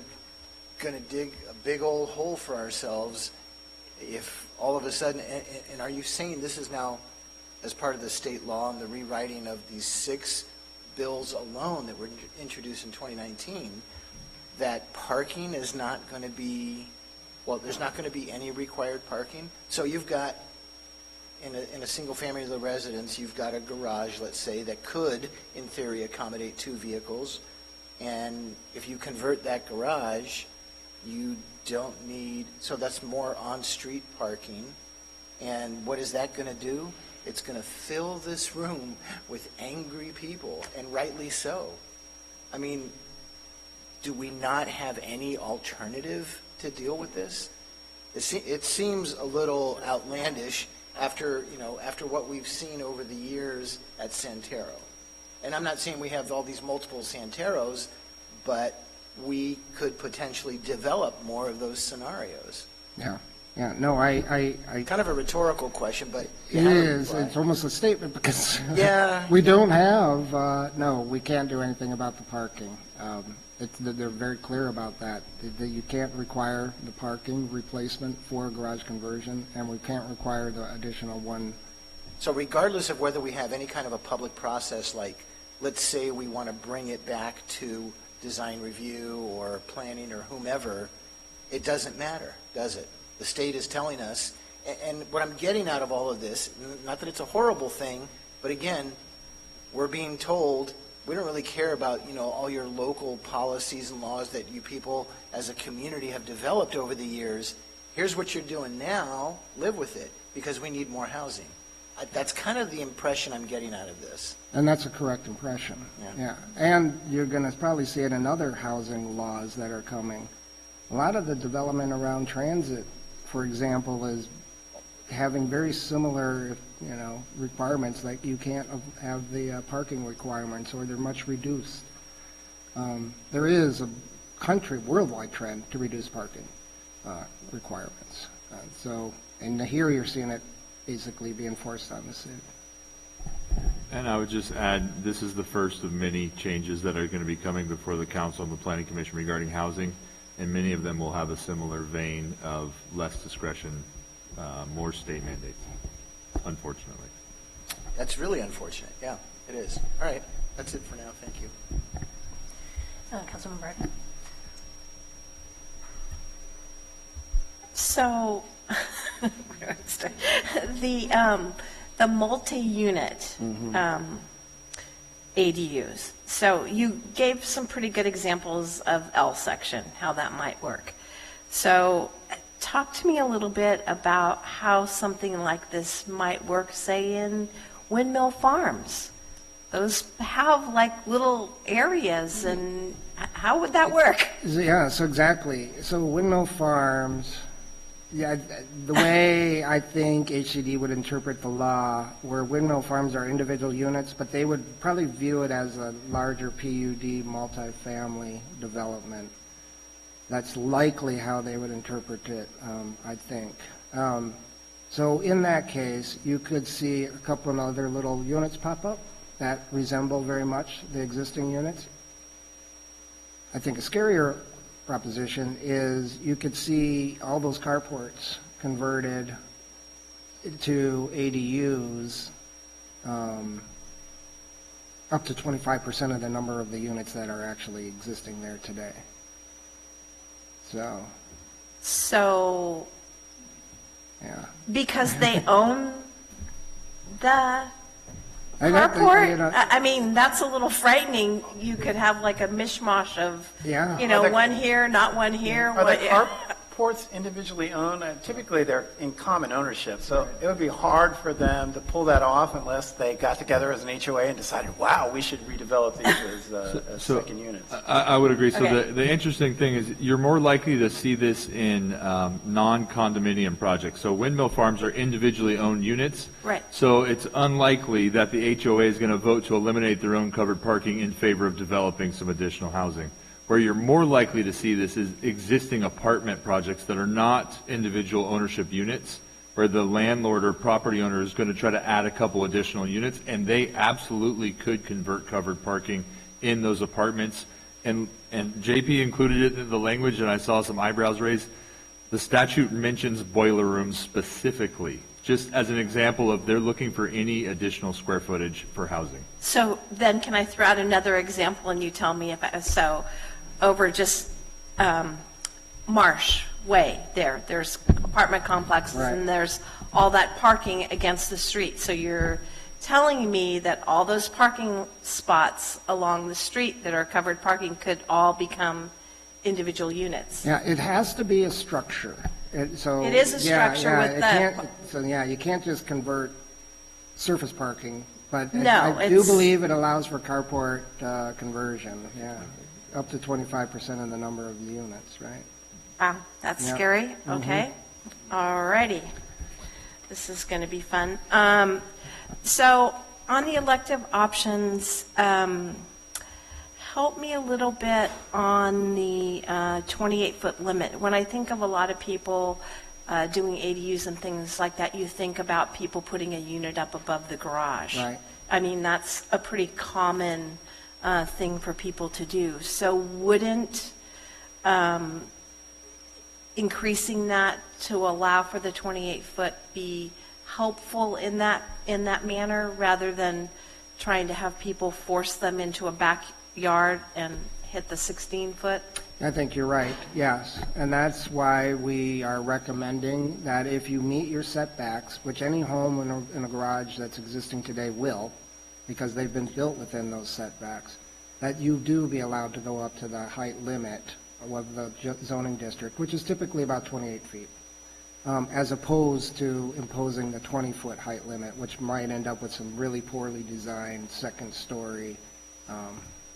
going to dig a big old hole for ourselves if all of a sudden, and are you saying this is now as part of the state law and the rewriting of these 6 bills alone that were introduced in 2019, that parking is not going to be, well, there's not going to be any required parking? So you've got, in a single family residence, you've got a garage, let's say, that could, in theory, accommodate 2 vehicles. And if you convert that garage, you don't need, so that's more on-street parking. And what is that going to do? It's going to fill this room with angry people, and rightly so. I mean, do we not have any alternative to deal with this? It seems a little outlandish after what we've seen over the years at Santero. And I'm not saying we have all these multiple Santeros, but we could potentially develop more of those scenarios. Yeah, no, I Kind of a rhetorical question, but it is, it's almost a statement because Yeah. we don't have, no, we can't do anything about the parking. They're very clear about that you can't require the parking replacement for a garage conversion, and we can't require the additional one. So regardless of whether we have any kind of a public process, like, let's say we want to bring it back to design review or planning or whomever, it doesn't matter, does it? The state is telling us, and what I'm getting out of all of this, not that it's a horrible thing, but again, we're being told, we don't really care about, all your local policies and laws that you people as a community have developed over the years. Here's what you're doing now, live with it, because we need more housing. That's kind of the impression I'm getting out of this. And that's a correct impression. Yeah. And you're going to probably see it in other housing laws that are coming. A lot of the development around transit, for example, is having very similar, requirements, like you can't have the parking requirements, or they're much reduced. There is a worldwide trend to reduce parking requirements. And here you're seeing it basically being forced on the city. And I would just add, this is the first of many changes that are going to be coming before the council and the planning commission regarding housing, and many of them will have a similar vein of less discretion, more state mandates, unfortunately. That's really unfortunate. Yeah, it is. All right, that's it for now. Thank you. Councilman Burke. So, the multi-unit ADUs. So you gave some pretty good examples of L section, how that might work. So talk to me a little bit about how something like this might work, say, in Windmill Farms. Those have like little areas, and how would that work? Yeah, so exactly. So Windmill Farms, yeah, the way I think HCD would interpret the law, where Windmill Farms are individual units, but they would probably view it as a larger PUD multifamily development. That's likely how they would interpret it, I think. So in that case, you could see a couple of other little units pop up that resemble very much the existing units. I think a scarier proposition is you could see all those carports converted to ADUs, up to 25% of the number of the units that are actually existing there today. So, yeah. Because they own the carport? I mean, that's a little frightening. You could have like a mishmash of, one here, not one here. carports individually owned? Typically, they're in common ownership, so it would be hard for them to pull that off unless they got together as an HOA and decided, wow, we should redevelop these as second units. I would agree. So Okay. the interesting thing is you're more likely to see this in non-condominium projects. So windmill farms are individually owned units. Right. So it's unlikely that the HOA is going to vote to eliminate their own covered parking in favor of developing some additional housing. Where you're more likely to see this is existing apartment projects that are not individual ownership units, where the landlord or property owner is going to try to add a couple additional units, and they absolutely could convert covered parking in those apartments. And JP included it in the language, and I saw some eyebrows raised. The statute mentions boiler rooms specifically, just as an example of they're looking for any additional square footage for housing. So then can I throw out another example and you tell me so over just Marsh Way there's apartment complexes Right. and there's all that parking against the street. So you're telling me that all those parking spots along the street that are covered parking could all become individual units? Yeah, it has to be a structure. So It is a structure with it the- can't- So, yeah, you can't just convert surface parking, but No, I do it's- believe it allows for carport conversion, yeah, up to 25% of the number of units, right? Wow, that's Yeah. scary. Okay. All righty. This is going to be fun. So on the elective options, help me a little bit on the 28-foot limit. When I think of a lot of people doing ADUs and things like that, you think about people putting a unit up above the garage. Right. I mean, that's a pretty common thing for people to do. So wouldn't increasing that to allow for the 28-foot be helpful in that manner, rather than trying to have people force them into a backyard and hit the 16-foot? I think you're right, yes. And that's why we are recommending that if you meet your setbacks, which any home in a garage that's existing today will, because they've been built within those setbacks, that you do be allowed to go up to the height limit of the zoning district, which is typically about 28 feet, as opposed to imposing the 20-foot height limit, which might end up with some really poorly designed second-story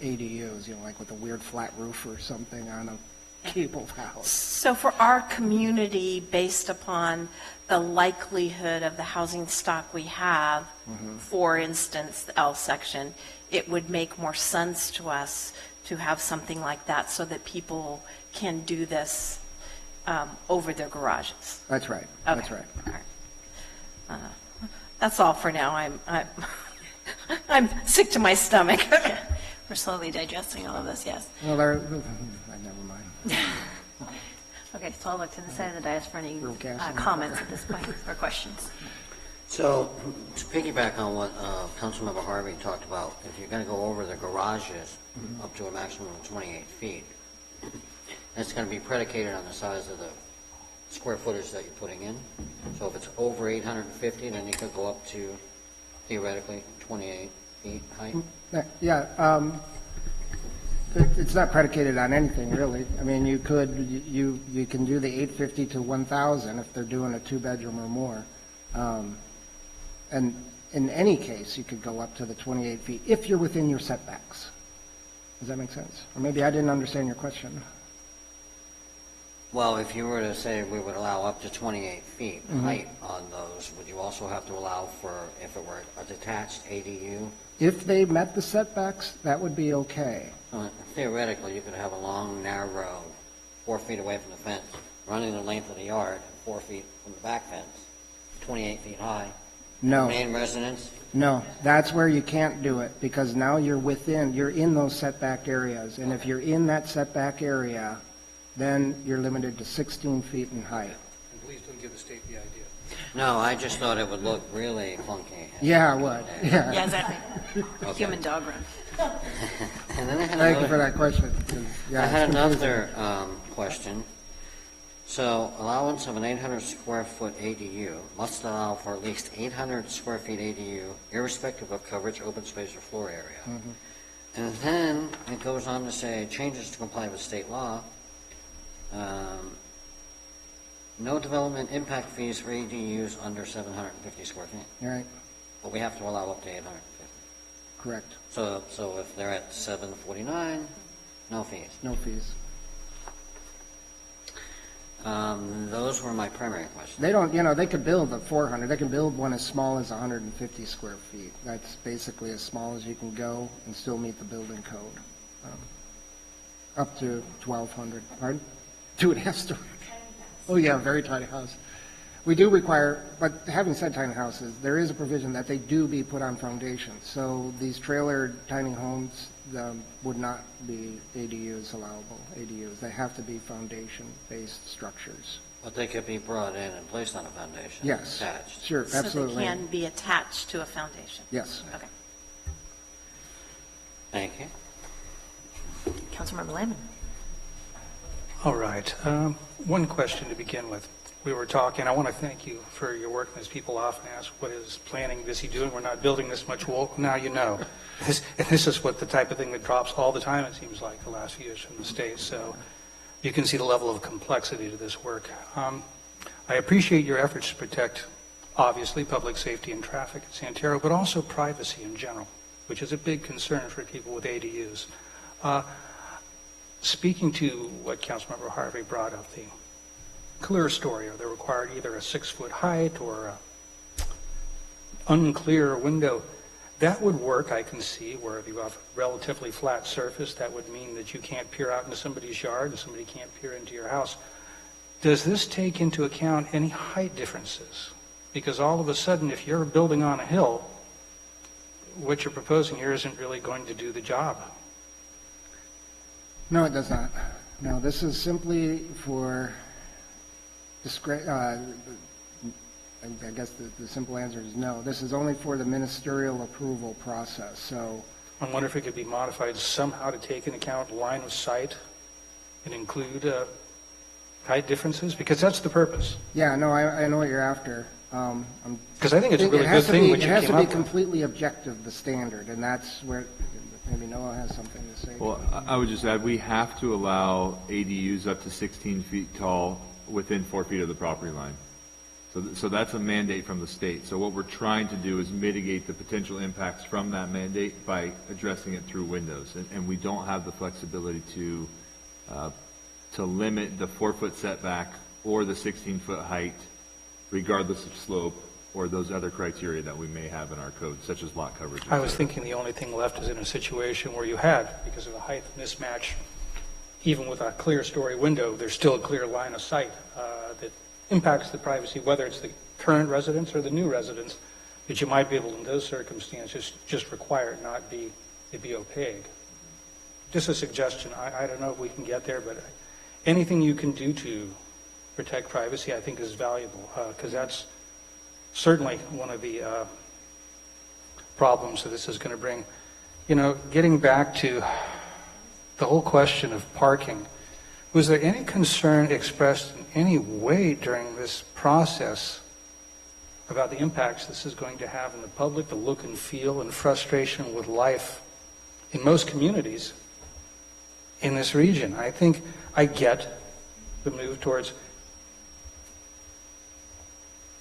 ADUs, like with a weird flat roof or something on a gabled house. So for our community, based upon the likelihood of the housing stock we have, for instance, the L section, it would make more sense to us to have something like that so that people can do this over their garages. That's right, Okay. that's right. All right. That's all for now. I'm sick to my stomach. We're slowly digesting all of this, yes. Well, never mind. Okay, so I'll look to the side of the dais for any Real gas in the comments at this point or questions. So, to piggyback on what Councilmember Harvey talked about, if you're going to go over the garages up to a maximum of 28 feet, it's going to be predicated on the size of the square footage that you're putting in. So if it's over 850, then you could go up to, theoretically, 28 feet height. Yeah, it's not predicated on anything, really. I mean, you can do the 850 to 1,000 if they're doing a two-bedroom or more. And in any case, you could go up to the 28 feet if you're within your setbacks. Does that make sense? Or maybe I didn't understand your question. Well, if you were to say we would allow up to 28 feet height on those, would you also have to allow for, if it were a detached ADU? If they met the setbacks, that would be okay. Theoretically, you could have a long, narrow, 4 feet away from the fence, running the length of the yard, 4 feet from the back fence, 28 feet high. No. Main residence? No, that's where you can't do it, because now you're in those setback areas. And if you're in that setback area, then you're limited to 16 feet in height. And please don't give the state the idea. No, I just thought it would look really funky. Yeah, it would, yeah. Yeah, exactly. Okay. Human dog run. And then I had Thank you for that question. 'cause, yeah, I it's had confusing. another question. So, allowance of an 800 square foot ADU must allow for at least 800 square feet ADU, irrespective of coverage, open space, or floor area. And then it goes on to say changes to comply with state law. No development impact fees for ADUs under 750 square feet, All right, but we have to allow up to 850. correct. So if they're at 749, no fees. No fees. Those were my primary questions. They don't, they could build a 400, they can build one as small as 150 square feet. That's basically as small as you can go and still meet the building code. Up to 1,200, pardon? 2.5 stories. Oh, yeah, very tiny house. We do require, but having said tiny houses, there is a provision that they do be put on foundations. So these trailer tiny homes would not be ADUs allowable, ADUs. They have to be foundation-based structures. But they could be brought in and placed on a foundation. Yes, Attached. sure, absolutely. So they can be attached to a foundation? Yes. Okay. Thank you. Councilmember Layman. All right. One question to begin with. We were talking, I want to thank you for your work, as people often ask, what is planning busy doing? We're not building this much wall. Now you know. This is what the type of thing that drops all the time, it seems like, the last few years from the state. So you can see the level of complexity to this work. I appreciate your efforts to protect, obviously, public safety and traffic at Santero, but also privacy in general, which is a big concern for people with ADUs. Speaking to what Councilmember Harvey brought up, the clear story, or they're required either a 6-foot height or a unclear window, that would work, I can see, where if you have a relatively flat surface, that would mean that you can't peer out into somebody's yard and somebody can't peer into your house. Does this take into account any height differences? Because all of a sudden, if you're building on a hill, what you're proposing here isn't really going to do the job. No, it does not. No, this is simply for I guess the simple answer is no. This is only for the ministerial approval process. So I wonder if it could be modified somehow to take into account line of sight and include height differences, because that's the purpose. yeah, no, I know what you're after. Because I think it's a really good thing what you It has came to up be with. completely objective, the standard, and that's where maybe Noah has something to say. Well, I would just add, we have to allow ADUs up to 16 feet tall within 4 feet of the property line. So that's a mandate from the state. So what we're trying to do is mitigate the potential impacts from that mandate by addressing it through windows. And we don't have the flexibility to limit the 4-foot setback or the 16-foot height, regardless of slope or those other criteria that we may have in our code, such as lot coverage. I was thinking the only thing left is in a situation where you had, because of a height mismatch, even with a clear story window, there's still a clear line of sight that impacts the privacy, whether it's the current residents or the new residents, that you might be able, in those circumstances, just require it not be opaque. Just a suggestion. I don't know if we can get there, but anything you can do to protect privacy, I think, is valuable, because that's certainly one of the problems that this is going to bring. You know, getting back to the whole question of parking, was there any concern expressed in any way during this process about the impacts this is going to have on the public, the look and feel and frustration with life in most communities in this region? I think I get the move towards,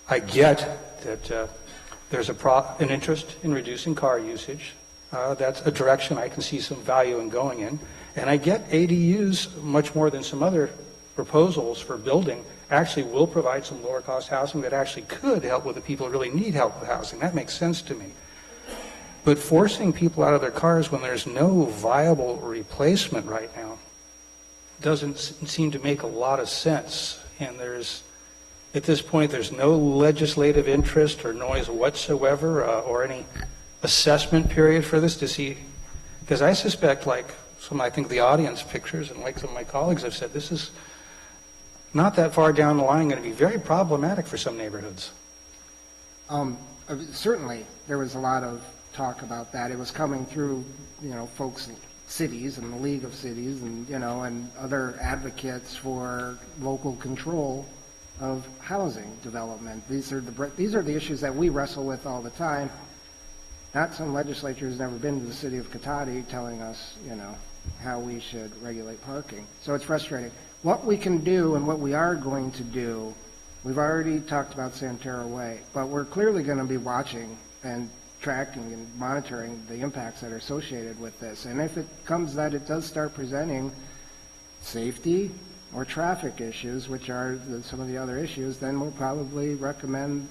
I get that there's an interest in reducing car usage. That's a direction I can see some value in going in. And I get ADUs, much more than some other proposals for building, actually will provide some lower cost housing that actually could help with the people who really need help with housing. That makes sense to me. But forcing people out of their cars when there's no viable replacement right now doesn't seem to make a lot of sense. And at this point, there's no legislative interest or noise whatsoever, or any assessment period for this to see, because I suspect, like I think the audience pictures and like some of my colleagues have said, this is not that far down the line going to be very problematic for some neighborhoods. Certainly, there was a lot of talk about that. It was coming through, folks in cities and the League of Cities and, and other advocates for local control of housing development. These are the issues that we wrestle with all the time. Not some legislature who's never been to the city of Cotati telling us, how we should regulate parking. So it's frustrating. What we can do and what we are going to do We've already talked about Santera Way, but we're clearly going to be watching and tracking and monitoring the impacts that are associated with this. And if it comes that it does start presenting safety or traffic issues, which are some of the other issues, then we'll probably recommend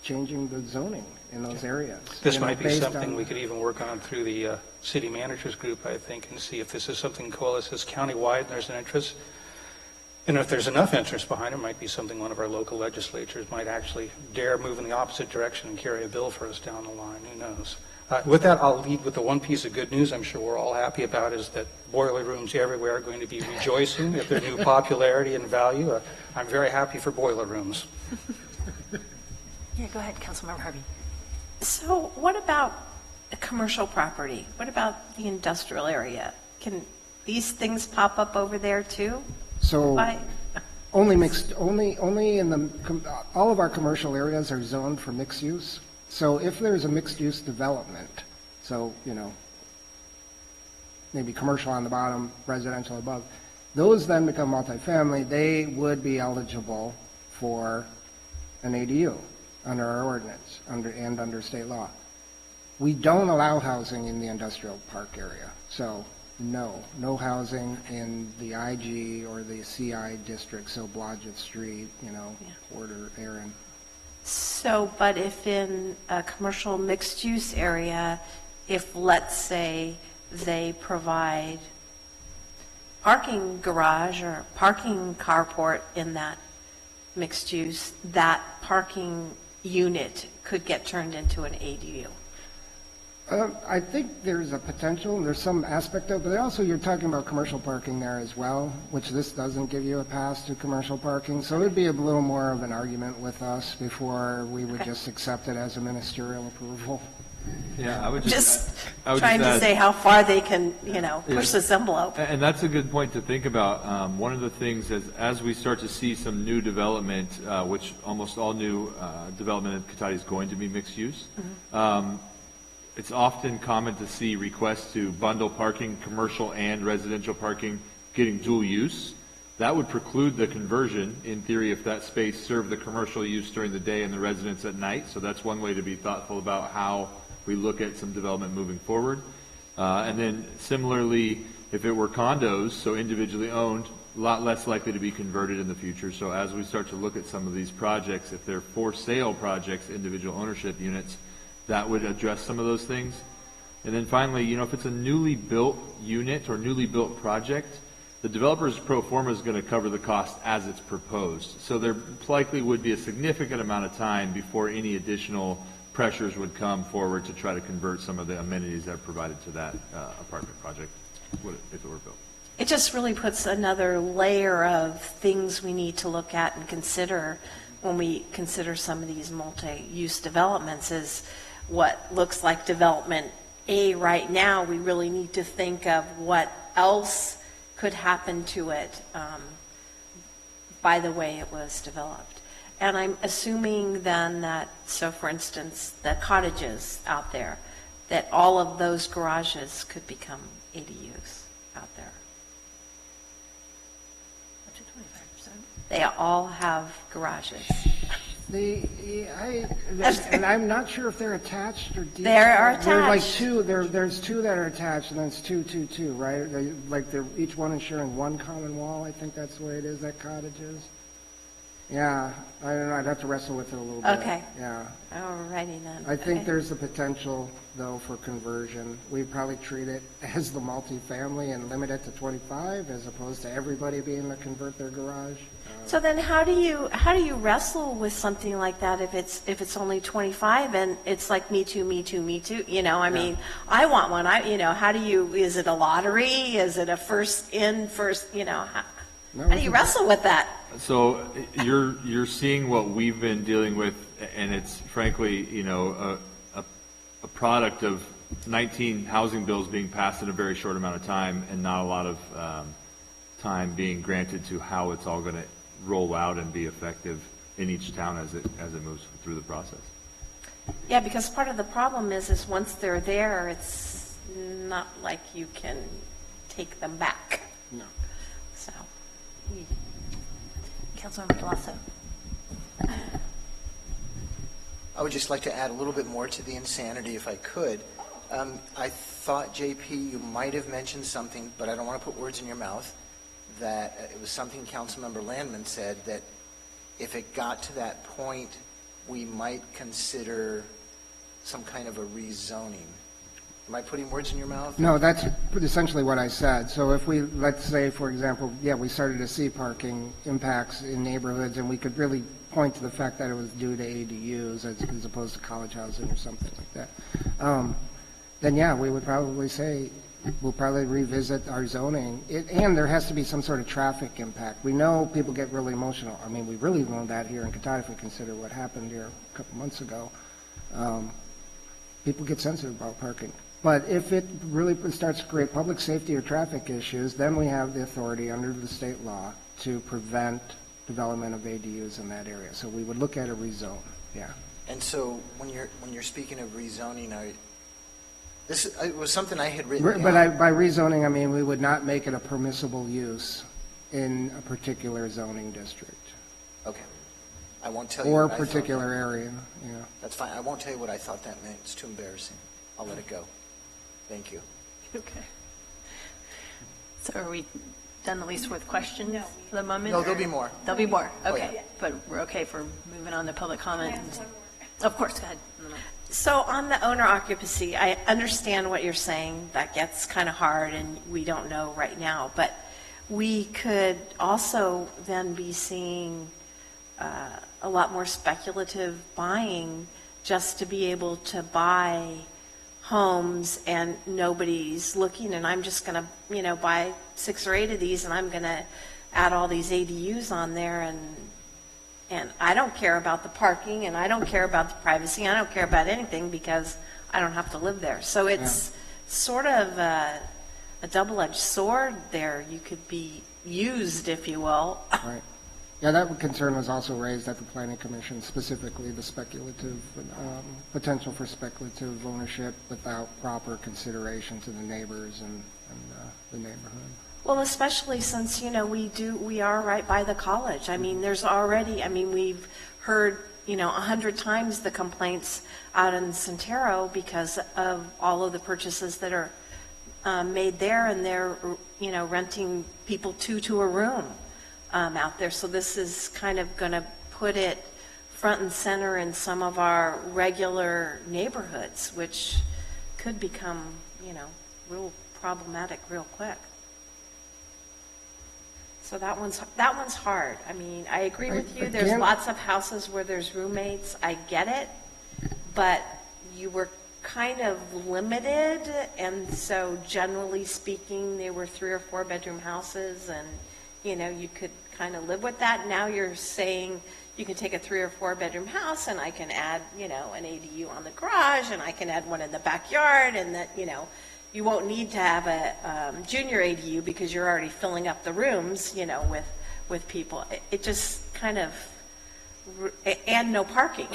changing the zoning in those areas. This might be based something on- we could even work on through the city managers group, I think, and see if this is something coalesces countywide and there's an interest. And if there's enough interest behind it, might be something one of our local legislatures might actually dare move in the opposite direction and carry a bill for us down the line. Who knows? With that, I'll lead with the one piece of good news I'm sure we're all happy about is that boiler rooms everywhere are going to be rejoicing at their new popularity and value. I'm very happy for boiler rooms. Yeah, go ahead, Councilmember Harvey. So what about a commercial property? What about the industrial area? Can these things pop up over there too? So Why? only in all of our commercial areas are zoned for mixed use. So if there's a mixed use development, so, maybe commercial on the bottom, residential above, those then become multifamily, they would be eligible for an ADU under our ordinance and under state law. We don't allow housing in the industrial park area, so no housing in the IG or the CI district, so Blodgett Street, Porter, Aaron. So, but if in a commercial mixed-use area, if, let's say, they provide parking garage or parking carport in that mixed use, that parking unit could get turned into an ADU. I think there's a potential, and there's some aspect of it, but also you're talking about commercial parking there as well, which this doesn't give you a pass to commercial parking, so it would be a little more of an argument with us before we would just accept it as a ministerial approval. Yeah, I would Just I would trying just to add- say how far they can, push this envelope. And that's a good point to think about. One of the things as we start to see some new development, which almost all new development in Cotati is going to be mixed use, it's often common to see requests to bundle parking, commercial and residential parking, getting dual use. That would preclude the conversion, in theory, if that space served the commercial use during the day and the residents at night. So that's one way to be thoughtful about how we look at some development moving forward. And then similarly, if it were condos, so individually owned, a lot less likely to be converted in the future. So as we start to look at some of these projects, if they're for sale projects, individual ownership units, that would address some of those things. And then finally, if it's a newly built unit or newly built project, the developer's pro forma is going to cover the cost as it's proposed. So there likely would be a significant amount of time before any additional pressures would come forward to try to convert some of the amenities that are provided to that apartment project if it were built. It just really puts another layer of things we need to look at and consider when we consider some of these multi-use developments is what looks like development A right now. We really need to think of what else could happen to it by the way it was developed. And I'm assuming then that, so for instance, the cottages out there, that all of those garages could become ADUs out there. Up to 25%. They all have garages. And I'm not sure if they're attached or detached. They are They're like attached. two, there's two that are attached, and then it's two, right? They're each one is sharing one common wall, I think that's the way it is, that cottage is. Yeah, I don't know, I'd have to wrestle with it a little bit. Okay. Yeah. All righty then. I think Okay. there's the potential, though, for conversion. We'd probably treat it as the multifamily and limit it to 25, as opposed to everybody being able to convert their garage. So then how do you wrestle with something like that if it's only 25 and it's like me too, I mean, I want one. How do you, is it a lottery? Is it a first in, first, how do you wrestle with that? So you're seeing what we've been dealing with, and it's frankly, a product of 19 housing bills being passed in a very short amount of time, and not a lot of time being granted to how it's all going to roll out and be effective in each town as it moves through the process. Yeah, because part of the problem is once they're there, it's not like you can take them back. No. So. Councilmember Delasso. I would just like to add a little bit more to the insanity if I could. I thought, JP, you might have mentioned something, but I don't want to put words in your mouth, that it was something Councilmember Landman said, that if it got to that point, we might consider some kind of a rezoning. Am I putting words in your mouth? No, that's essentially what I said. So if we, let's say, for example, we started to see parking impacts in neighborhoods, and we could really point to the fact that it was due to ADUs as opposed to college housing or something like that, then we would probably say, we'll probably revisit our zoning. And there has to be some sort of traffic impact. We know people get really emotional. I mean, we really know that here in Cotati if we consider what happened here a couple months ago. People get sensitive about parking. But if it really starts to create public safety or traffic issues, then we have the authority under the state law to prevent development of ADUs in that area. So we would look at a rezone, And so when you're speaking of rezoning, it was something I had written down. But by rezoning, I mean we would not make it a permissible use in a particular zoning district. Okay. I won't tell you. Or a what I thought particular that- area, That's fine. I won't tell you what I thought that meant. It's too embarrassing. I'll let it go. Thank you. Okay. So are we done at least with questions for the moment? No, there'll or- be more. There'll be more, Oh, okay. yeah. But we're okay for moving on to public comment? Of course, go ahead. So on the owner occupancy, I understand what you're saying. That gets kind of hard and we don't know right now. But we could also then be seeing a lot more speculative buying just to be able to buy homes and nobody's looking, and I'm just going to, buy 6 or 8 of these and I'm going to add all these ADUs on there, and I don't care about the parking and I don't care about the privacy. I don't care about anything because I don't have to live there. So it's sort of a double-edged sword there. You could be used, if you will. Right. Yeah, that concern was also raised at the Planning Commission, specifically the speculative, potential for speculative ownership without proper consideration to the neighbors and the neighborhood. Well, especially since, we are right by the college. I mean, we've heard, 100 times the complaints out in Santero because of all of the purchases that are made there, and they're, renting people to a room out there. So this is kind of going to put it front and center in some of our regular neighborhoods, which could become, real problematic real quick. So that one's hard. I mean, I agree with you. There's lots of houses where there's roommates. I get it. But you were kind of limited. And so generally speaking, they were 3 or 4 bedroom houses and, you could kind of live with that. Now you're saying you can take a 3 or 4 bedroom house and I can add, an ADU on the garage and I can add one in the backyard, and that, you won't need to have a junior ADU because you're already filling up the rooms, with people. It just kind of, and no parking.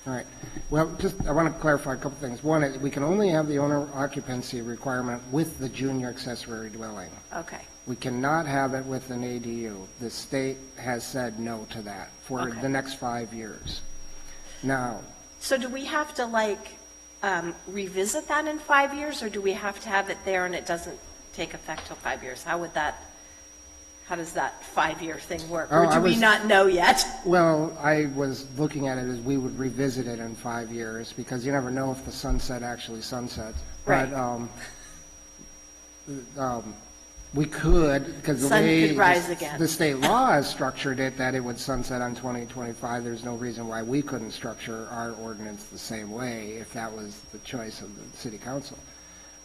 All right. Well, I want to clarify a couple things. One, we can only have the owner occupancy requirement with the junior accessory dwelling. Okay. We cannot have it with an ADU. The state has said no to that for the next 5 years. Now. So do we have to revisit that in 5 years, or do we have to have it there and it doesn't take effect till 5 years? How does that 5-year thing work? Or do we not know yet? Well, I was looking at it as we would revisit it in 5 years, because you never know if the sunset actually sunsets. Right. But we could, because the Sun way could rise again. the state law has structured it, that it would sunset on 2025, there's no reason why we couldn't structure our ordinance the same way if that was the choice of the city council.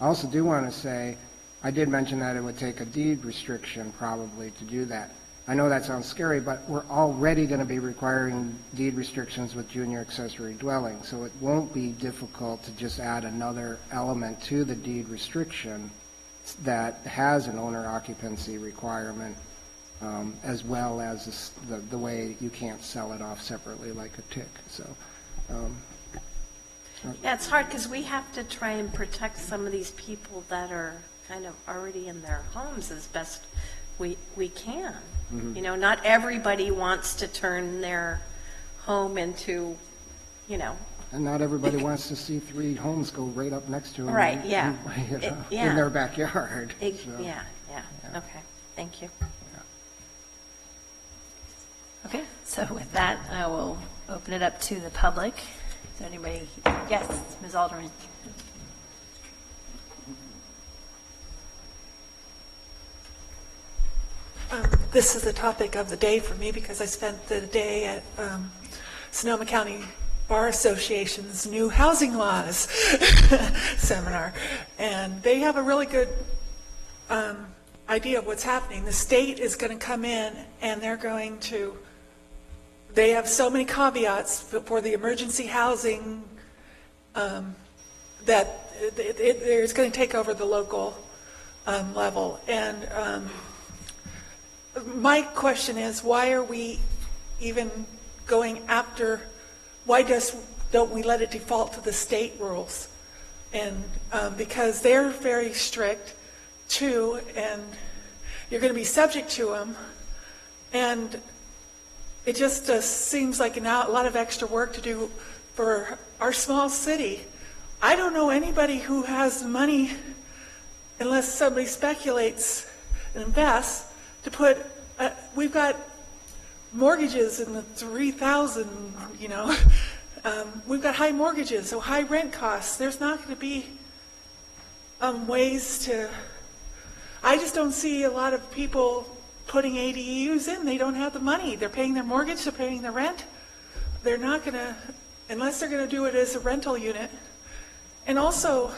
I also do want to say, I did mention that it would take a deed restriction probably to do that. I know that sounds scary, but we're already going to be requiring deed restrictions with junior accessory dwellings, so it won't be difficult to just add another element to the deed restriction that has an owner occupancy requirement, as well as the way you can't sell it off separately like a TIC. So, yeah, it's hard because we have to try and protect some of these people that are kind of already in their homes as best we can. Mm-hmm. Not everybody wants to turn their home into, And not everybody wants to see 3 homes go right up next to them. Right, yeah. Yeah. In their backyard. so. Yeah, okay, thank you. Okay, so with that, I will open it up to the public. Is there anybody? Yes, Ms. Alderman. This is the topic of the day for me because I spent the day at Sonoma County Bar Association's new housing laws seminar, and they have a really good idea of what's happening. The state is going to come in and they have so many caveats for the emergency housing that it's going to take over the local level. And my question is, why are we even going after, don't we let it default to the state rules? And because they're very strict too, and you're going to be subject to them, and it just seems like a lot of extra work to do for our small city. I don't know anybody who has money, unless somebody speculates and invests, to put, we've got mortgages in the 3,000, we've got high mortgages, so high rent costs. There's not going to be ways to, I just don't see a lot of people putting ADUs in. They don't have the money. They're paying their mortgage, they're paying their rent. They're not going to, unless they're going to do it as a rental unit. And also,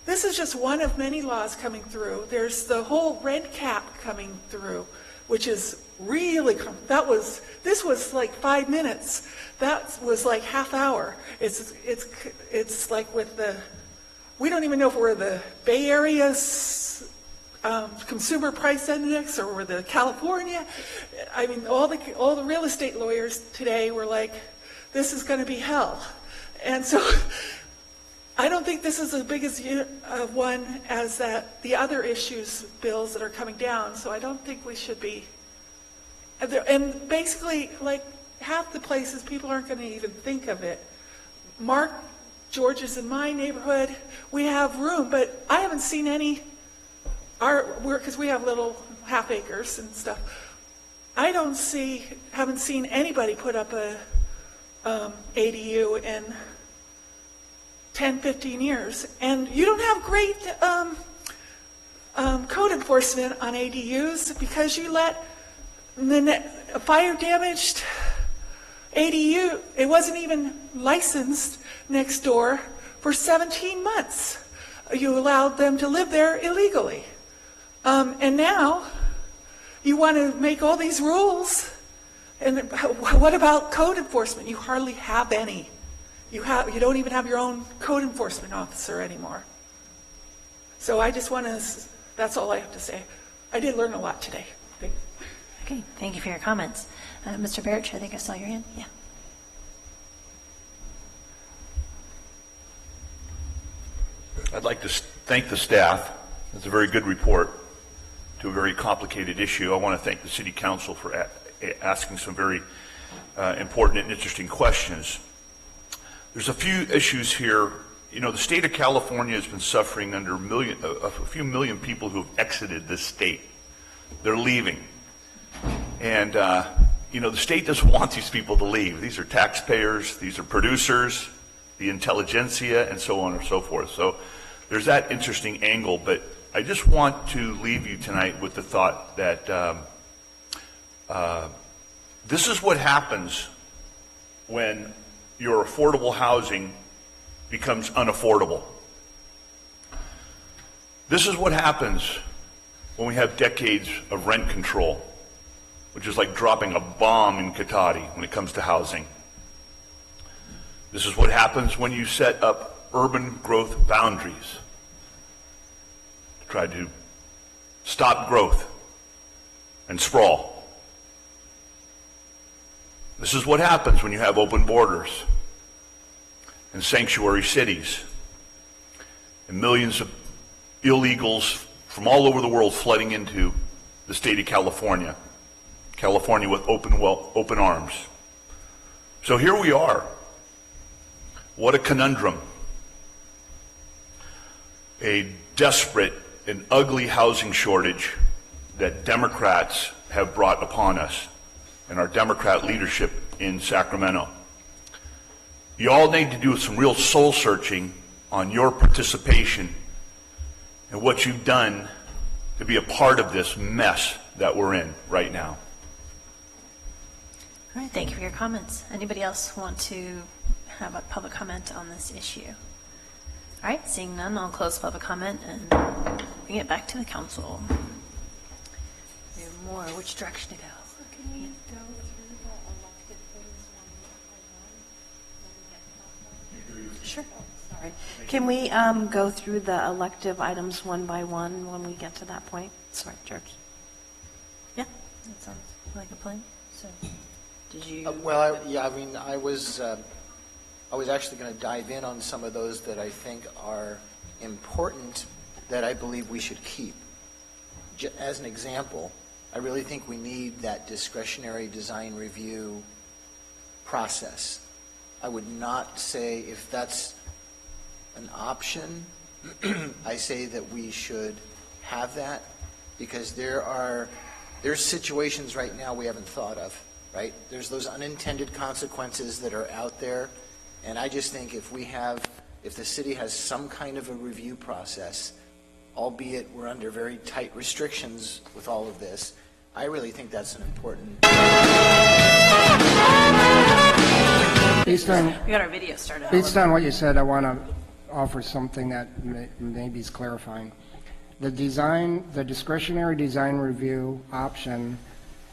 this is just one of many laws coming through. There's the whole rent cap coming through, which is really, this was like 5 minutes. That was like half hour. It's like with we don't even know if we're the Bay Area's consumer price index or we're the California. I mean, all the real estate lawyers today were like, this is going to be hell. And so I don't think this is as big as one as the other bills that are coming down. So I don't think we should be. And basically, like half the places, people aren't going to even think of it. Mark George's in my neighborhood, we have room, but I haven't seen any. Because we have little half acres and stuff. I haven't seen anybody put up a ADU in 10, 15 years. And you don't have great code enforcement on ADUs because you let a fire damaged ADU, it wasn't even licensed next door for 17 months. You allowed them to live there illegally. And now you want to make all these rules. And what about code enforcement? You hardly have any. You don't even have your own code enforcement officer anymore. So I just want to, that's all I have to say. I did learn a lot today. Okay, thank you for your comments. Mr. Barrett, I think I saw your hand. Yeah. I'd like to thank the staff. It's a very good report to a very complicated issue. I want to thank the City Council for asking some very important and interesting questions. There's a few issues here. The state of California has been suffering under a few million people who have exited this state. They're leaving. And, the state doesn't want these people to leave. These are taxpayers, these are producers, the intelligentsia, and so on and so forth. So there's that interesting angle, but I just want to leave you tonight with the thought that this is what happens when your affordable housing becomes unaffordable. This is what happens when we have decades of rent control, which is like dropping a bomb in Cotati when it comes to housing. This is what happens when you set up urban growth boundaries to try to stop growth and sprawl. This is what happens when you have open borders and sanctuary cities and millions of illegals from all over the world flooding into the state of California. California with open arms. So here we are. What a conundrum. A desperate and ugly housing shortage that Democrats have brought upon us and our Democrat leadership in Sacramento. You all need to do some real soul searching on your participation and what you've done to be a part of this mess that we're in right now. All right, thank you for your comments. Anybody else want to have a public comment on this issue? All right, seeing none, I'll close public comment and bring it back to the council. There more, which direction to go? Can we go through the elected things one by one? Sure. Sorry. Can we go through the elective items one by one when we get to that point? Sorry, George. Yeah, that sounds like a plan. So, did you? I was actually going to dive in on some of those that I think are important that I believe we should keep. As an example, I really think we need that discretionary design review process. I would not say if that's an option, I say that we should have that, because there's situations right now we haven't thought of, right? There's those unintended consequences that are out there, and I just think if the city has some kind of a review process, albeit we're under very tight restrictions with all of this, I really think that's an important. Based on, We got our video started. based on what you said, I want to offer something that maybe is clarifying. The discretionary design review option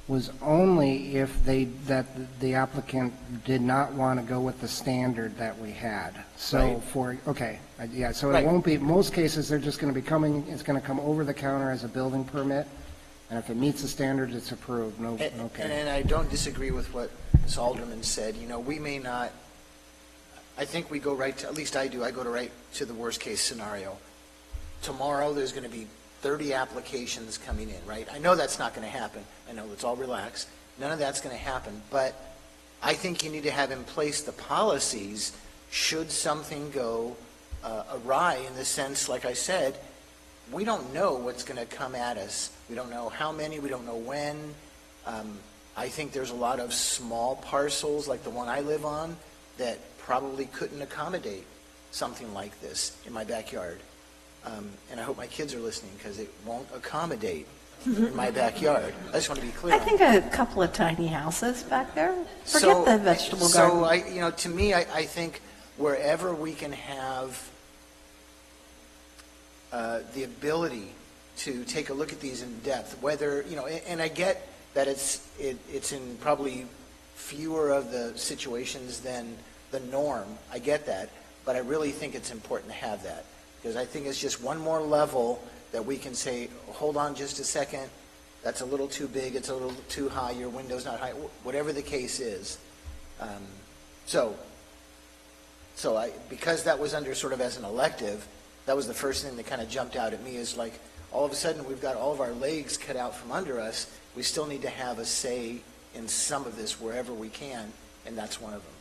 was only if that the applicant did not want to go with the standard that we had. So Right. So Right. it won't be, most cases, they're just going to be it's going to come over the counter as a building permit, and if it meets the standards, it's approved. And I don't disagree with what Ms. Alderman said. We may not, I think we go right to, at least I do, I go right to the worst case scenario. Tomorrow, there's going to be 30 applications coming in, right? I know that's not going to happen. I know, let's all relax. None of that's going to happen, but I think you need to have in place the policies should something go awry, in the sense, like I said, we don't know what's going to come at us. We don't know how many, we don't know when. I think there's a lot of small parcels, like the one I live on, that probably couldn't accommodate something like this in my backyard. And I hope my kids are listening, because it won't accommodate in my backyard. I just want to be clear. I think a couple of tiny houses back there. Forget the vegetable garden. So to me, I think wherever we can have the ability to take a look at these in depth, whether, and I get that it's in probably fewer of the situations than the norm. I get that, but I really think it's important to have that, because I think it's just one more level that we can say, hold on just a second, that's a little too big, it's a little too high, your window's not high, whatever the case is. Because that was under sort of as an elective, that was the first thing that kind of jumped out at me, is like, all of a sudden we've got all of our legs cut out from under us. We still need to have a say in some of this wherever we can, and that's one of them.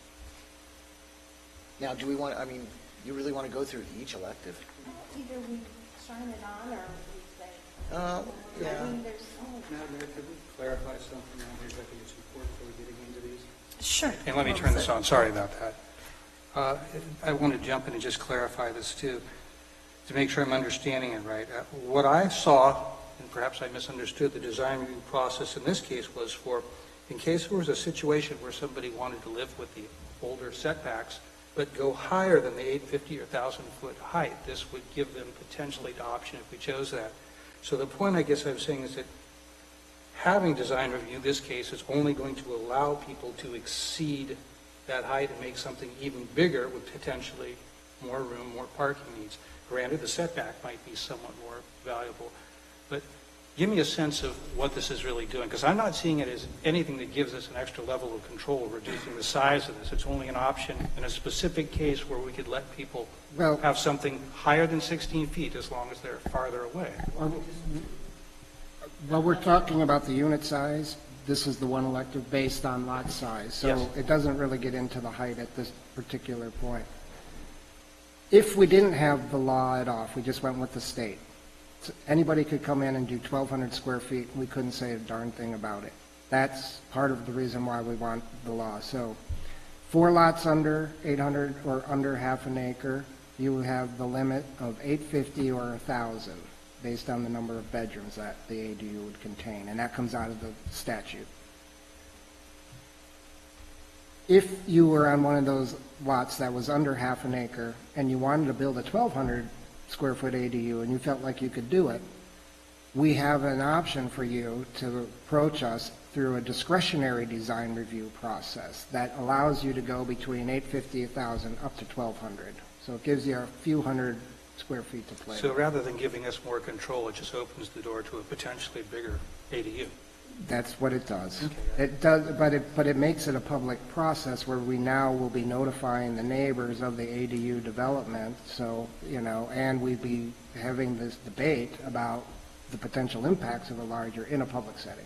Now, do we want, you really want to go through each elective? Either we sign it on or we say. Yeah. Madam Mayor, could we clarify something on here? I think it's important for getting into these. Sure. And let me turn this on. Sorry about that. I want to jump in and just clarify this too, to make sure I'm understanding it right. What I saw, and perhaps I misunderstood, the design review process in this case was for, in case there was a situation where somebody wanted to live with the older setbacks, but go higher than the 850 or 1,000-foot height, this would give them potentially the option if we chose that. So the point I guess I'm saying is that having design review in this case is only going to allow people to exceed that height and make something even bigger with potentially more room, more parking needs. Granted, the setback might be somewhat more valuable, but give me a sense of what this is really doing, because I'm not seeing it as anything that gives us an extra level of control, reducing the size of this. It's only an option in a specific case where we could let people have something higher than 16 feet as long as they're farther away. Well, we're talking about the unit size. this is the one elective based on lot size. So Yes. it doesn't really get into the height at this particular point. If we didn't have the law at all, if we just went with the state, anybody could come in and do 1,200 square feet, and we couldn't say a darn thing about it. That's part of the reason why we want the law. So 4 lots under 800 or under half an acre, you have the limit of 850 or 1,000, based on the number of bedrooms that the ADU would contain, and that comes out of the statute. If you were on one of those lots that was under half an acre, and you wanted to build a 1,200 square foot ADU, and you felt like you could do it, we have an option for you to approach us through a discretionary design review process that allows you to go between 850, 1,000, up to 1,200. So it gives you a few hundred square feet to play So with. rather than giving us more control, it just opens the door to a potentially bigger ADU. That's what it does. Okay. It does, but it makes it a public process where we now will be notifying the neighbors of the ADU development, so, and we'd be having this debate about the potential impacts of a larger in a public setting.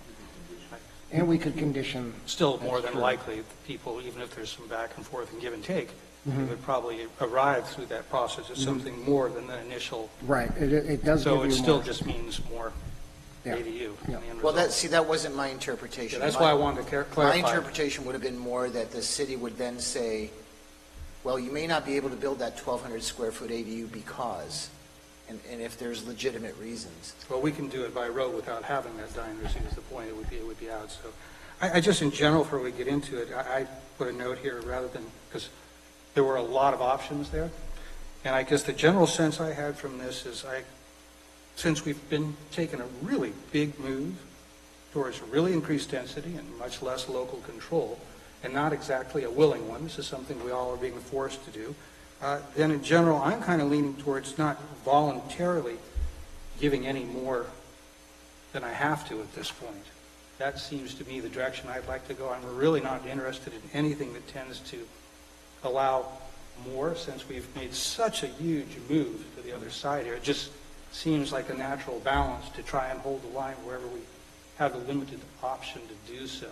And we could condition. Still, more than Sure. likely, people, even if there's some back and forth and give and take, Mhm. they would probably arrive through that process at something more than the initial. Right, it does give So you it still more. just means more Yeah. ADU. in the end Well, result. that wasn't my interpretation. Yeah, that's My- why I wanted to My clarify. interpretation would have been more that the city would then say, well, you may not be able to build that 1,200 square foot ADU because, and if there's legitimate reasons. Well, we can do it by road without having that diner, is the point, it would be out, so. I just, in general, before we get into it, I put a note here rather than, because there were a lot of options there, and I guess the general sense I had from this is since we've been taking a really big move towards really increased density and much less local control, and not exactly a willing one, this is something we all are being forced to do, then in general, I'm kind of leaning towards not voluntarily giving any more than I have to at this point. That seems to me the direction I'd like to go. I'm really not interested in anything that tends to allow more, since we've made such a huge move to the other side here. It just seems like a natural balance to try and hold the line wherever we have the limited option to do so.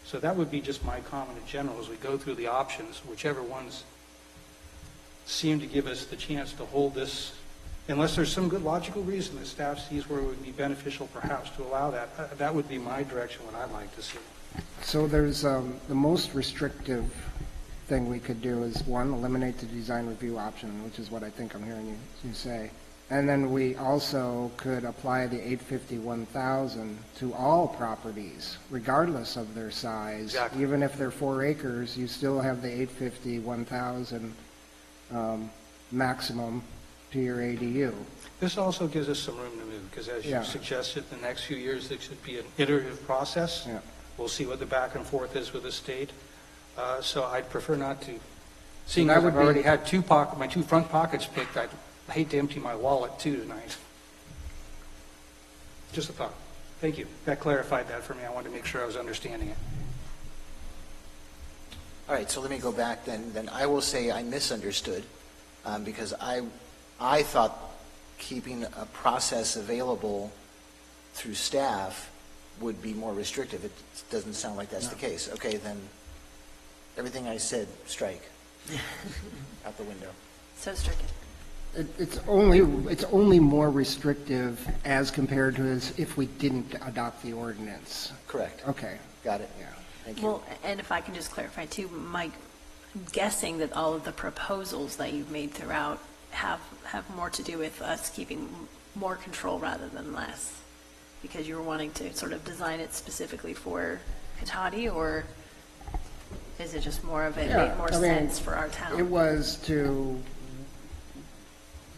So that would be just my comment in general as we go through the options, whichever ones seem to give us the chance to hold this, unless there's some good logical reason that staff sees where it would be beneficial perhaps to allow that. That would be my direction, what I'd like to see. So there's, the most restrictive thing we could do is, one, eliminate the design review option, which is what I think I'm hearing you say. And then we also could apply the 851,000 to all properties, regardless of their size. Exactly. Even if they're 4 acres, you still have the 851,000 maximum to your ADU. This also gives us some room to move, because as you Yeah. suggested, in the next few years, there should be an iterative process. Yeah. We'll see what the back and forth is with the state. So I'd prefer not to, seeing that as would I've already be- had my 2 front pockets picked, I'd hate to empty my wallet too tonight. Just a thought. Thank you. That clarified that for me. I wanted to make sure I was understanding it. All right, so let me go back then. Then I will say I misunderstood, because I thought keeping a process available through staff would be more restrictive. It doesn't sound like that's the case. Okay, then everything I said, strike. Out the window. So stricken. It's only more restrictive as compared to as if we didn't adopt the ordinance. Correct. Okay. Got it. Yeah. Thank you. Well, and if I can just clarify too, Mike, I'm guessing that all of the proposals that you've made throughout have more to do with us keeping more control rather than less, because you were wanting to sort of design it specifically for Cotati, or is it just more of it made more sense for our town? It was to,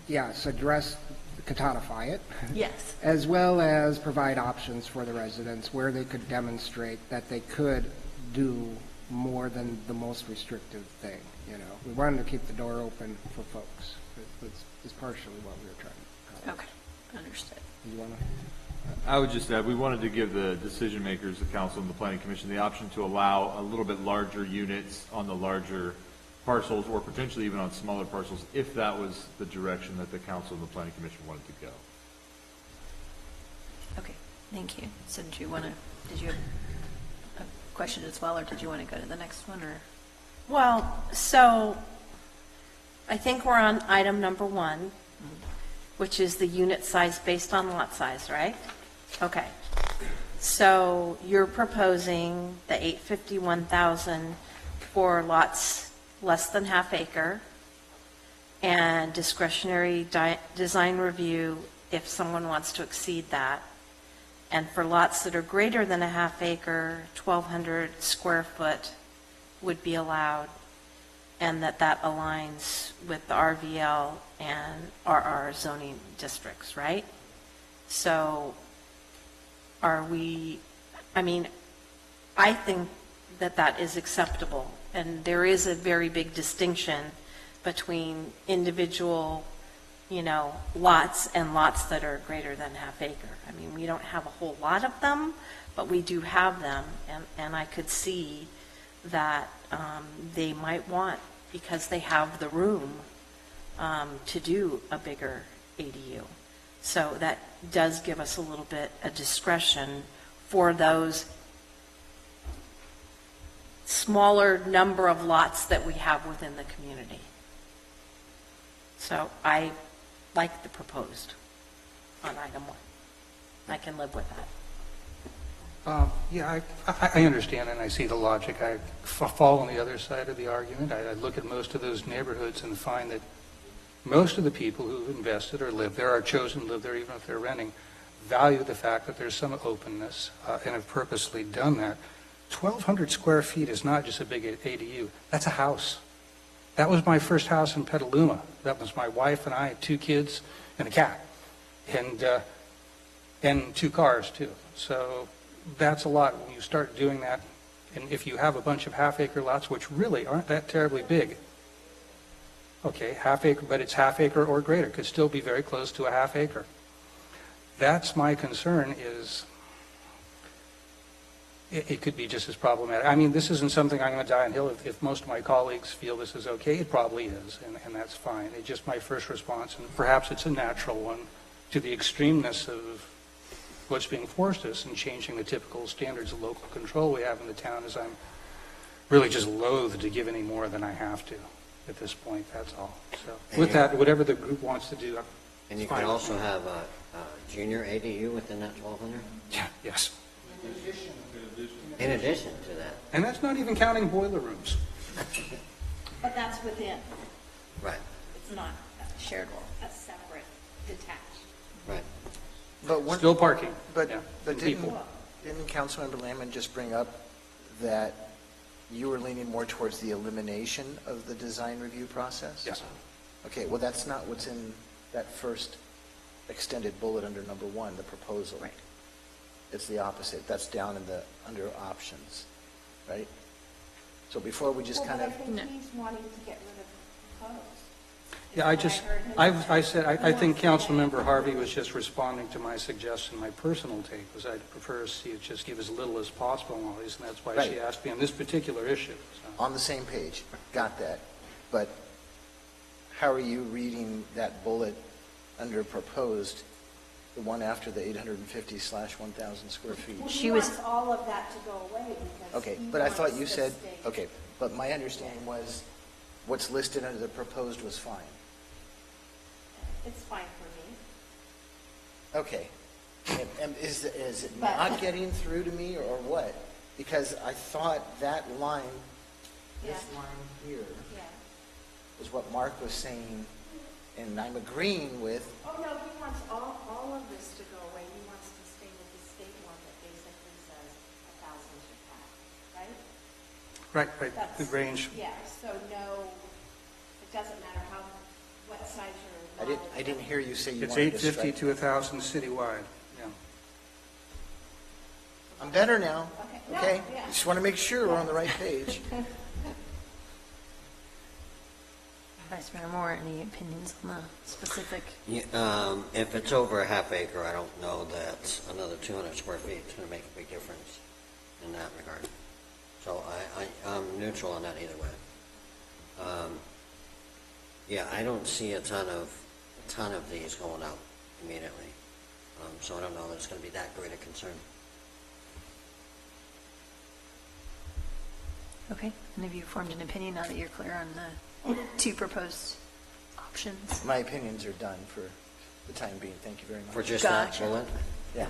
yes, address, Cotatify it. Yes. As well as provide options for the residents where they could demonstrate that they could do more than the most restrictive thing, We wanted to keep the door open for folks. It's partially what we were trying to. Okay, understood. You want to? I would just add, we wanted to give the decision makers, the council and the planning commission, the option to allow a little bit larger units on the larger parcels, or potentially even on smaller parcels, if that was the direction that the council and the planning commission wanted to go. Okay, thank you. So did you a question as well, or did you want to go to the next one, or? Well, so I think we're on item number 1, which is the unit size based on lot size, right? Okay. So you're proposing the 851,000 for lots less than half acre and discretionary design review if someone wants to exceed that. And for lots that are greater than a half acre, 1,200 square foot would be allowed, and that aligns with the RVL and RR zoning districts, right? So are we, I mean, I think that is acceptable, and there is a very big distinction between individual, lots and lots that are greater than half acre. I mean, we don't have a whole lot of them, but we do have them, and I could see that they might want, because they have the room to do a bigger ADU. So that does give us a little bit of discretion for those smaller number of lots that we have within the community. So I like the proposed on item 1. I can live with that. Yeah, I understand and I see the logic. I fall on the other side of the argument. I look at most of those neighborhoods and find that most of the people who've invested or live there, or chosen to live there even if they're renting, value the fact that there's some openness and have purposely done that. 1,200 square feet is not just a big ADU. That's a house. That was my first house in Petaluma. That was my wife and I, 2 kids and a cat, and 2 cars too. So that's a lot when you start doing that. And if you have a bunch of half-acre lots, which really aren't that terribly big, okay, half acre, but it's half acre or greater, could still be very close to a half acre. That's my concern, is it could be just as problematic. I mean, this isn't something I'm going to die on hill. If most of my colleagues feel this is okay, it probably is, and that's fine. It's just my first response, and perhaps it's a natural one, to the extremeness of what's being forced us and changing the typical standards of local control we have in the town, is I'm really just loath to give any more than I have to at this point, that's all. So with that, whatever the group wants to do, And you can also have a junior ADU within that 1,200? Yeah, yes. In addition to that. And that's not even counting boiler rooms. But that's within. Right. It's not a shared wall. That's separate, detached. Right. But Still parking. But, Yeah, but and didn't people. Councilmember Lamon just bring up that you were leaning more towards the elimination of the design review process? Yes. Okay, well, that's not what's in that first extended bullet under number 1, the proposal. Right. It's the opposite. That's down in the, under options, right? So before we just kind of, Well, but I think he's wanting to get rid of proposed. Yeah, I think Councilmember Harvey was just responding to my suggestion. My personal take was I'd prefer to see it just give as little as possible on all these, and that's why she Right. asked me on this particular issue. So. on the same page, got that. But how are you reading that bullet under proposed, the one after the 850/1,000 square feet? Well, She he was- wants all of that to go away because Okay, he but I thought wants you the said, state- okay, but my understanding was what's listed under the proposed was fine. It's fine for me. Okay. And is it But- not getting through to me or what? Because I thought that line, this Yeah. line here, Yeah. is what Mark was saying, and I'm agreeing with. Oh, no, he wants all of this to go away. He wants to stay with the state one that basically says 1,000 to cap, right? Right, That's- good range. Yeah, so no, it doesn't matter what size your lot is. I didn't hear you say you It's wanted to 850 strike. to 1,000 citywide, yeah. I'm better now, Okay. No, okay? yeah. Just want to make sure we're on the right page. Vice Mayor Moore, any opinions on the specific? Yeah, if it's over a half acre, I don't know that another 200 square feet is going to make a big difference in that regard. So I'm neutral on that either way. Yeah, I don't see a ton of these going out immediately. So I don't know that it's going to be that great a concern. Okay, and have you formed an opinion now that you're clear on the two proposed options? My opinions are done for the time being. Thank you very much. For just Gotcha. that bullet? Yeah.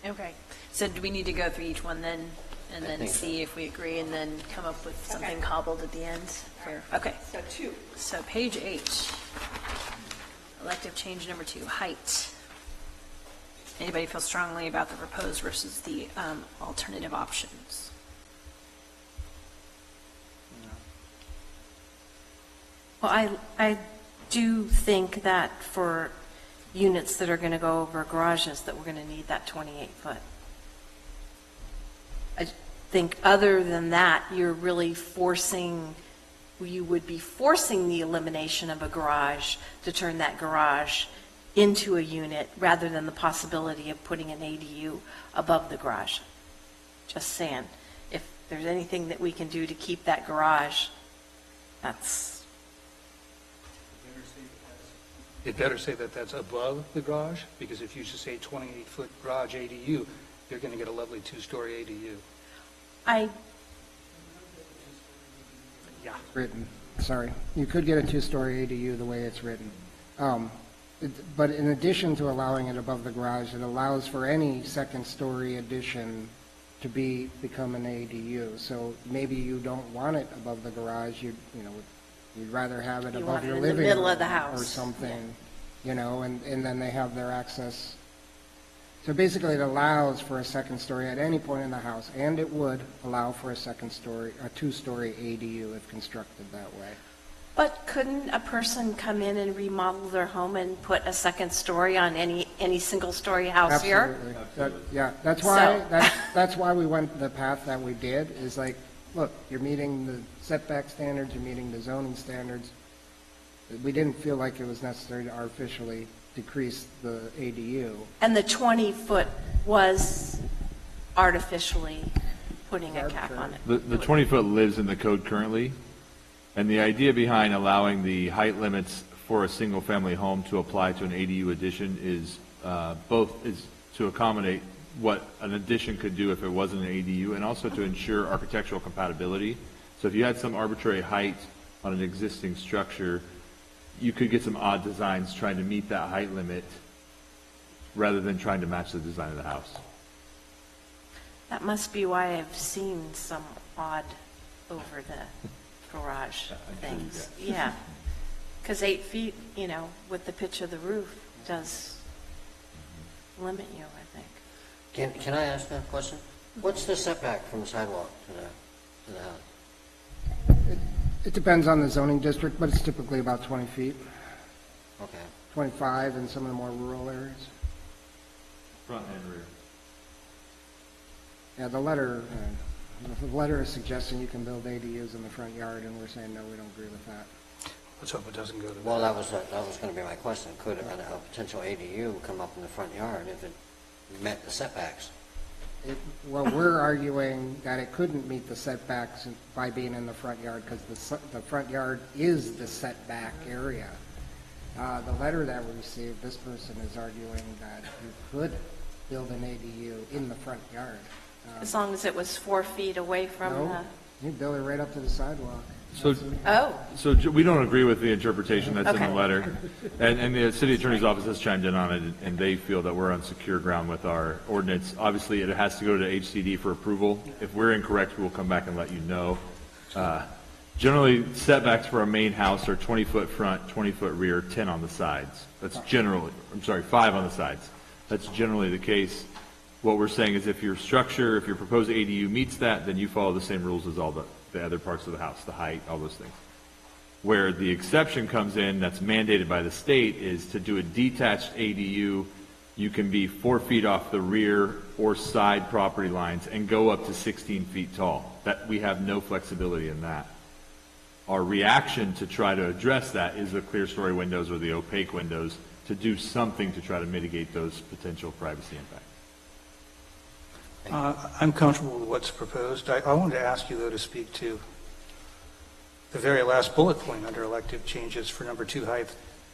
Okay, so do we need to go through each one then, and I then think so. see if we agree, and then come up with something cobbled at the end? Okay, So 2. so page 8, elective change number 2, height. Anybody feel strongly about the proposed versus the alternative options? Well, I do think that for units that are going to go over garages, that we're going to need that 28-foot. I think other than that, you're really you would be forcing the elimination of a garage to turn that garage into a unit rather than the possibility of putting an ADU above the garage. Just saying, if there's anything that we can do to keep that garage, that's, It better say that that's above the garage, because if you just say 28-foot garage ADU, you're going to get a lovely two-story ADU. Yeah. Written, sorry. You could get a two-story ADU the way it's written. But in addition to allowing it above the garage, it allows for any second-story addition to become an ADU. So maybe you don't want it above the garage, you'd rather have it You above want it your in the living middle room of the house. or something, and then they have their access. So basically, it allows for a second story at any point in the house, and it would allow for a two-story ADU if constructed that way. but couldn't a person come in and remodel their home and put a second story on any single-story house here? Absolutely. Yeah, that's why we went the path that we did, is like, look, you're meeting the setback standards, you're meeting the zoning standards. We didn't feel like it was necessary to artificially decrease the ADU. And the 20-foot was artificially putting a cap on it. The 20-foot lives in the code currently, and the idea behind allowing the height limits for a single-family home to apply to an ADU addition is is to accommodate what an addition could do if it wasn't an ADU, and also to ensure architectural compatibility. So if you had some arbitrary height on an existing structure, you could get some odd designs trying to meet that height limit rather than trying to match the design of the house. That must be why I've seen some odd over the garage things. Yeah. Because 8 feet, with the pitch of the roof does limit you, I think. Can I ask that question? What's the setback from the sidewalk to the house? It depends on the zoning district, but it's typically about 20 feet, Okay. 25 in some of the more rural areas. Front and rear. Yeah, the letter is suggesting you can build ADUs in the front yard, and we're saying, no, we don't agree with that. Let's hope it doesn't go to that. Well, that was going to be my question. Could a potential ADU come up in the front yard if it met the setbacks? Well, we're arguing that it couldn't meet the setbacks by being in the front yard, because the front yard is the setback area. The letter that we received, this person is arguing that you could build an ADU in the front yard. As long as it was 4 feet away from No, you build it right up to the sidewalk. So we don't agree with the interpretation that's in Okay. the letter. And the city attorney's office has chimed in on it, and they feel that we're on secure ground with our ordinance. Obviously, it has to go to HCD for approval. If we're incorrect, we'll come back and let you know. Generally, setbacks for a main house are 20-foot front, 20-foot rear, 10 on the sides. That's generally, 5 on the sides. That's generally the case. What we're saying is if your proposed ADU meets that, then you follow the same rules as all the other parts of the house, the height, all those things. Where the exception comes in, that's mandated by the state, is to do a detached ADU, you can be 4 feet off the rear or side property lines and go up to 16 feet tall. That we have no flexibility in that. Our reaction to try to address that is the clear story windows or the opaque windows to do something to try to mitigate those potential privacy impacts. I'm comfortable with what's proposed. I wanted to ask you, though, to speak to the very last bullet point under elective changes for number 2 height.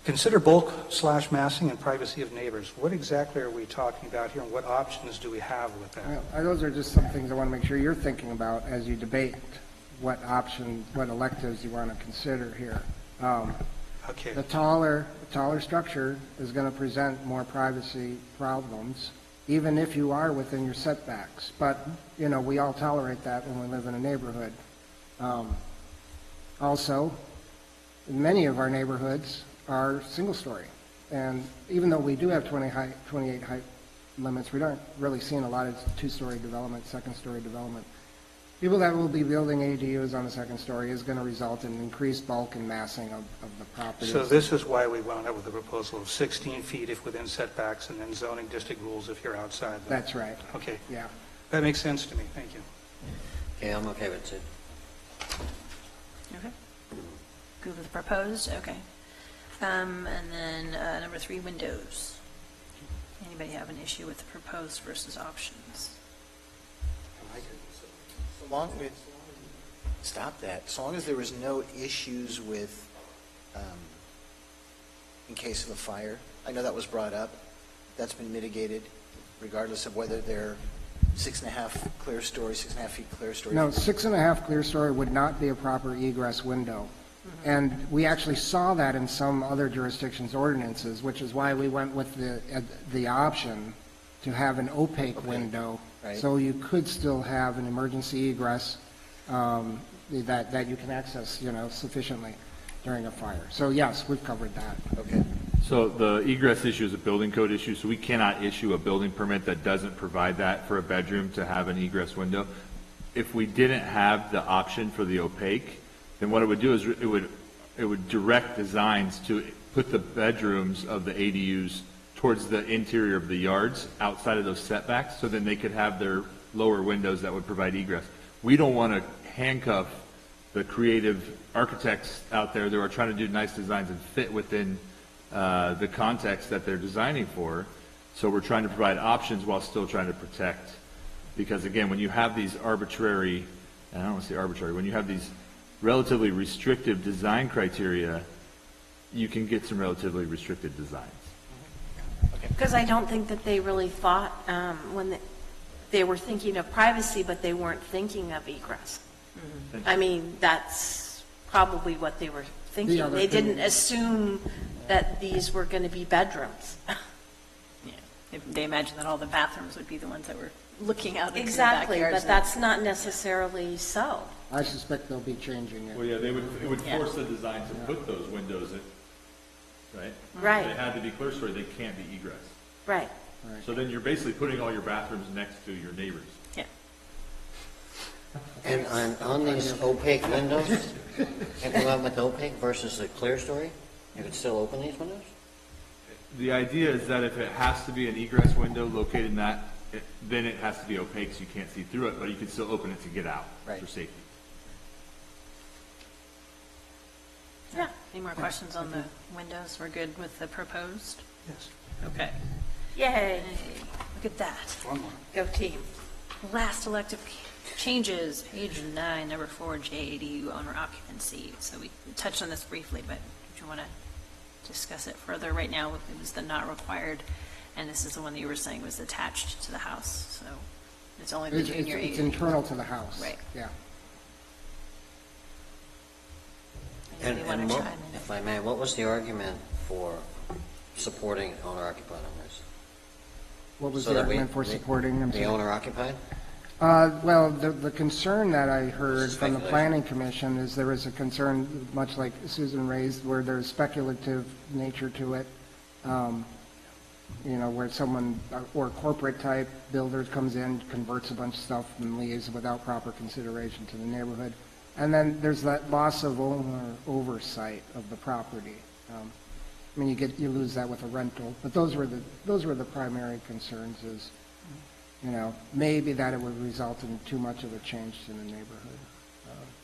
Consider bulk/massing and privacy of neighbors. What exactly are we talking about here, and what options do we have with that? Well, those are just some things I want to make sure you're thinking about as you debate what electives you want to consider here. Okay. The taller structure is going to present more privacy problems, even if you are within your setbacks. But, we all tolerate that when we live in a neighborhood. Also, many of our neighborhoods are single-story. And even though we do have 28 height limits, we aren't really seeing a lot of two-story development, second-story development. People that will be building ADUs on the second story is going to result in increased bulk and massing of the properties. So this is why we wound up with a proposal of 16 feet if within setbacks, and then zoning district rules if you're outside. That's right. Okay. Yeah. That makes sense to me. Thank you. Okay, I'm okay with it. Okay. Good with the proposed? Okay. And then number 3, windows. Anybody have an issue with the proposed versus options? Stop that. So long as there was no issues with, in case of a fire. I know that was brought up. That's been mitigated, regardless of whether they're 6.5 clear story, 6.5 feet clear story. No, 6.5 clear story would not be a proper egress window. And we actually saw that in some other jurisdictions' ordinances, which is why we went with the option to have an opaque window. Right. So you could still have an emergency egress that you can access, sufficiently during a fire. So yes, we've covered that. Okay. So the egress issue is a building code issue, so we cannot issue a building permit that doesn't provide that for a bedroom to have an egress window. If we didn't have the option for the opaque, then what it would do is it would direct designs to put the bedrooms of the ADUs towards the interior of the yards outside of those setbacks, so then they could have their lower windows that would provide egress. We don't want to handcuff the creative architects out there that are trying to do nice designs and fit within the context that they're designing for. So we're trying to provide options while still trying to protect. Because again, when you have these arbitrary, and I don't want to say arbitrary, when you have these relatively restrictive design criteria, you can get some relatively restricted designs. Because I don't think that they really thought, when they were thinking of privacy, but they weren't thinking of egress. I mean, that's probably what they were thinking. They didn't assume that these were going to be bedrooms. Yeah. They imagined that all the bathrooms would be the ones that were looking out into Exactly, the backyards. but that's not necessarily so. I suspect they'll be changing it. Well, yeah, it would force the design to put those windows in, right? Right. If they had to be clear story, they can't be egress. Right. So then you're basically putting all your bathrooms next to your neighbors. Yeah. And on these opaque windows, and come out with opaque versus the clear story, you could still open these windows? The idea is that if it has to be an egress window located in that, then it has to be opaque so you can't see through it, but you can still open it to get out Right. for safety. Yeah. Any more questions on the windows? We're good with the proposed? Yes. Okay. Yay. Hey, look at that. One more. Go team. Last elective changes, page 9, number 4, JADU owner occupancy. So we touched on this briefly, but do you want to discuss it further? Right now, it was the not required, and this is the one that you were saying was attached to the house, so it's only the junior It's ADU. internal to the house. Right. Yeah. Anybody want to what- chime in? if I may, what was the argument for supporting owner-occupied on this? What was So the that we- argument for supporting them? The owner-occupied? Well, the concern that I heard from the Speculation. Planning Commission is there is a concern, much like Susan raised, where there's speculative nature to it. Where someone, or corporate type builders comes in, converts a bunch of stuff and leaves without proper consideration to the neighborhood. And then there's that loss of owner oversight of the property. You lose that with a rental, but those were the primary concerns is, maybe that it would result in too much of a change to the neighborhood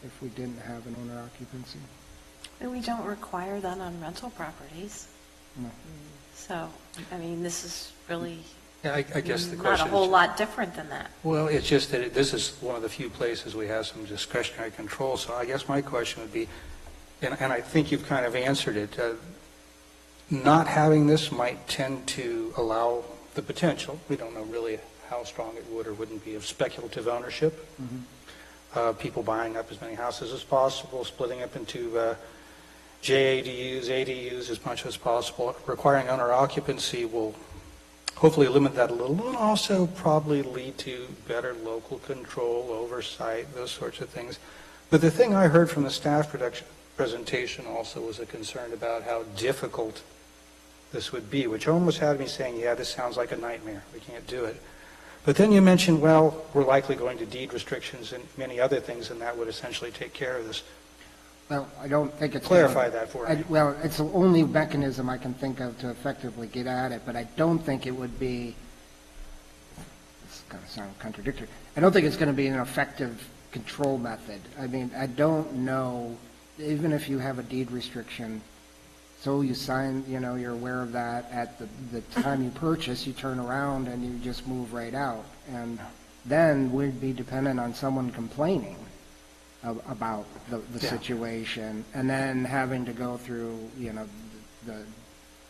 if we didn't have an owner occupancy. And we don't require that on rental properties. No. So, this is really Yeah, I guess the not question a whole is, lot different than that. well, it's just that this is one of the few places we have some discretionary control. So I guess my question would be, and I think you've kind of answered it, not having this might tend to allow the potential, we don't know really how strong it would or wouldn't be, of speculative ownership. People buying up as many houses as possible, splitting up into JADUs, ADUs as much as possible. Requiring owner occupancy will hopefully limit that a little, and also probably lead to better local control, oversight, those sorts of things. But the thing I heard from the staff presentation also was a concern about how difficult this would be, which almost had me saying, yeah, this sounds like a nightmare. We can't do it. But then you mentioned, well, we're likely going to deed restrictions and many other things, and that would essentially take care of this. Well, I don't think it's... Clarify that for me. Well, it's the only mechanism I can think of to effectively get at it, but I don't think it would be, it's going to sound contradictory, I don't think it's going to be an effective control method. I mean, I don't know, even if you have a deed restriction, so you sign, you're aware of that at the time you purchase, you turn around and you just move right out. And then we'd be dependent on someone complaining about the situation, and then having to go through, the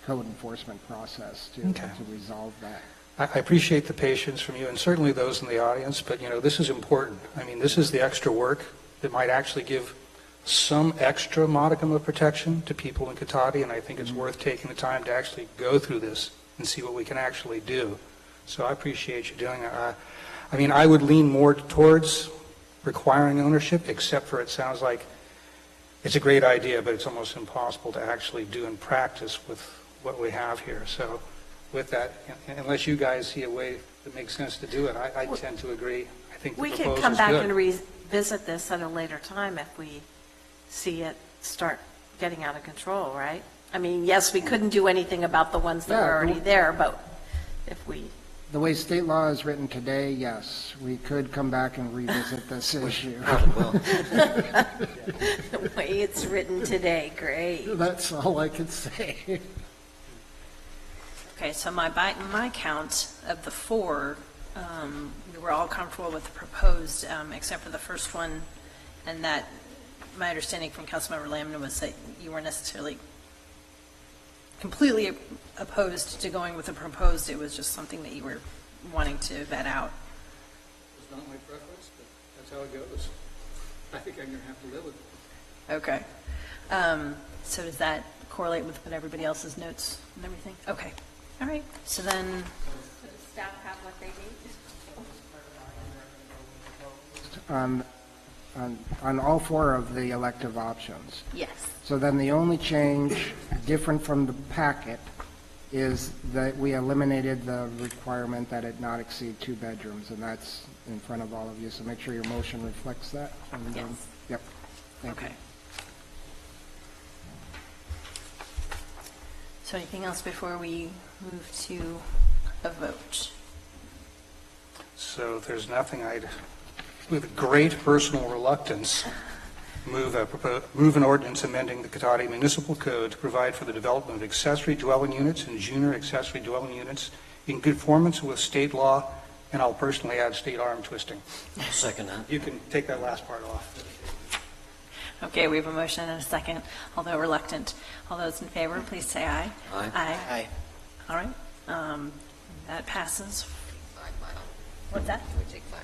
code enforcement process to resolve that. I appreciate the patience from you, and certainly those in the audience, but, this is important. I mean, this is the extra work that might actually give some extra modicum of protection to people in Cotati, and I think it's worth taking the time to actually go through this and see what we can actually do. So I appreciate you doing that. I mean, I would lean more towards requiring ownership, except for it sounds like it's a great idea, but it's almost impossible to actually do in practice with what we have here. So with that, unless you guys see a way that makes sense to do it, I tend to agree. I think the We proposal could come is back good. and revisit this at a later time if we see it start getting out of control, right? I mean, yes, we couldn't do anything about the ones that Yeah, were already there, but if we... The way state law is written today, yes, we could come back and revisit this issue. The way it's written today, great. That's all I can say. Okay, so my count of the four, we were all comfortable with the proposed, except for the first one, and that, my understanding from Councilmember Lamb was that you weren't necessarily completely opposed to going with the proposed. It was just something that you were wanting to vet out. It's not my preference, but that's how it goes. I think I'm going to have to live with it. Okay. So does that correlate with what everybody else's notes and everything? Okay. All right. So then... Does staff have what they need? On all four of the elective options. Yes. So then the only change different from the packet is that we eliminated the requirement that it not exceed 2 bedrooms, and that's in front of all of you, so make sure your motion reflects that. And, Yes. Yep. Thank you. Okay. So anything else before we move to a vote? So if there's nothing, I'd, with great personal reluctance, move an ordinance amending the Cotati Municipal Code to provide for the development of accessory dwelling units and junior accessory dwelling units in conformance with state law, and I'll personally add state arm twisting. Second that. You can take that last part off. Okay, we have a motion and a second, although reluctant. All those in favor, please say aye. Aye. Aye. All right. That passes. What's that? Can we take 5?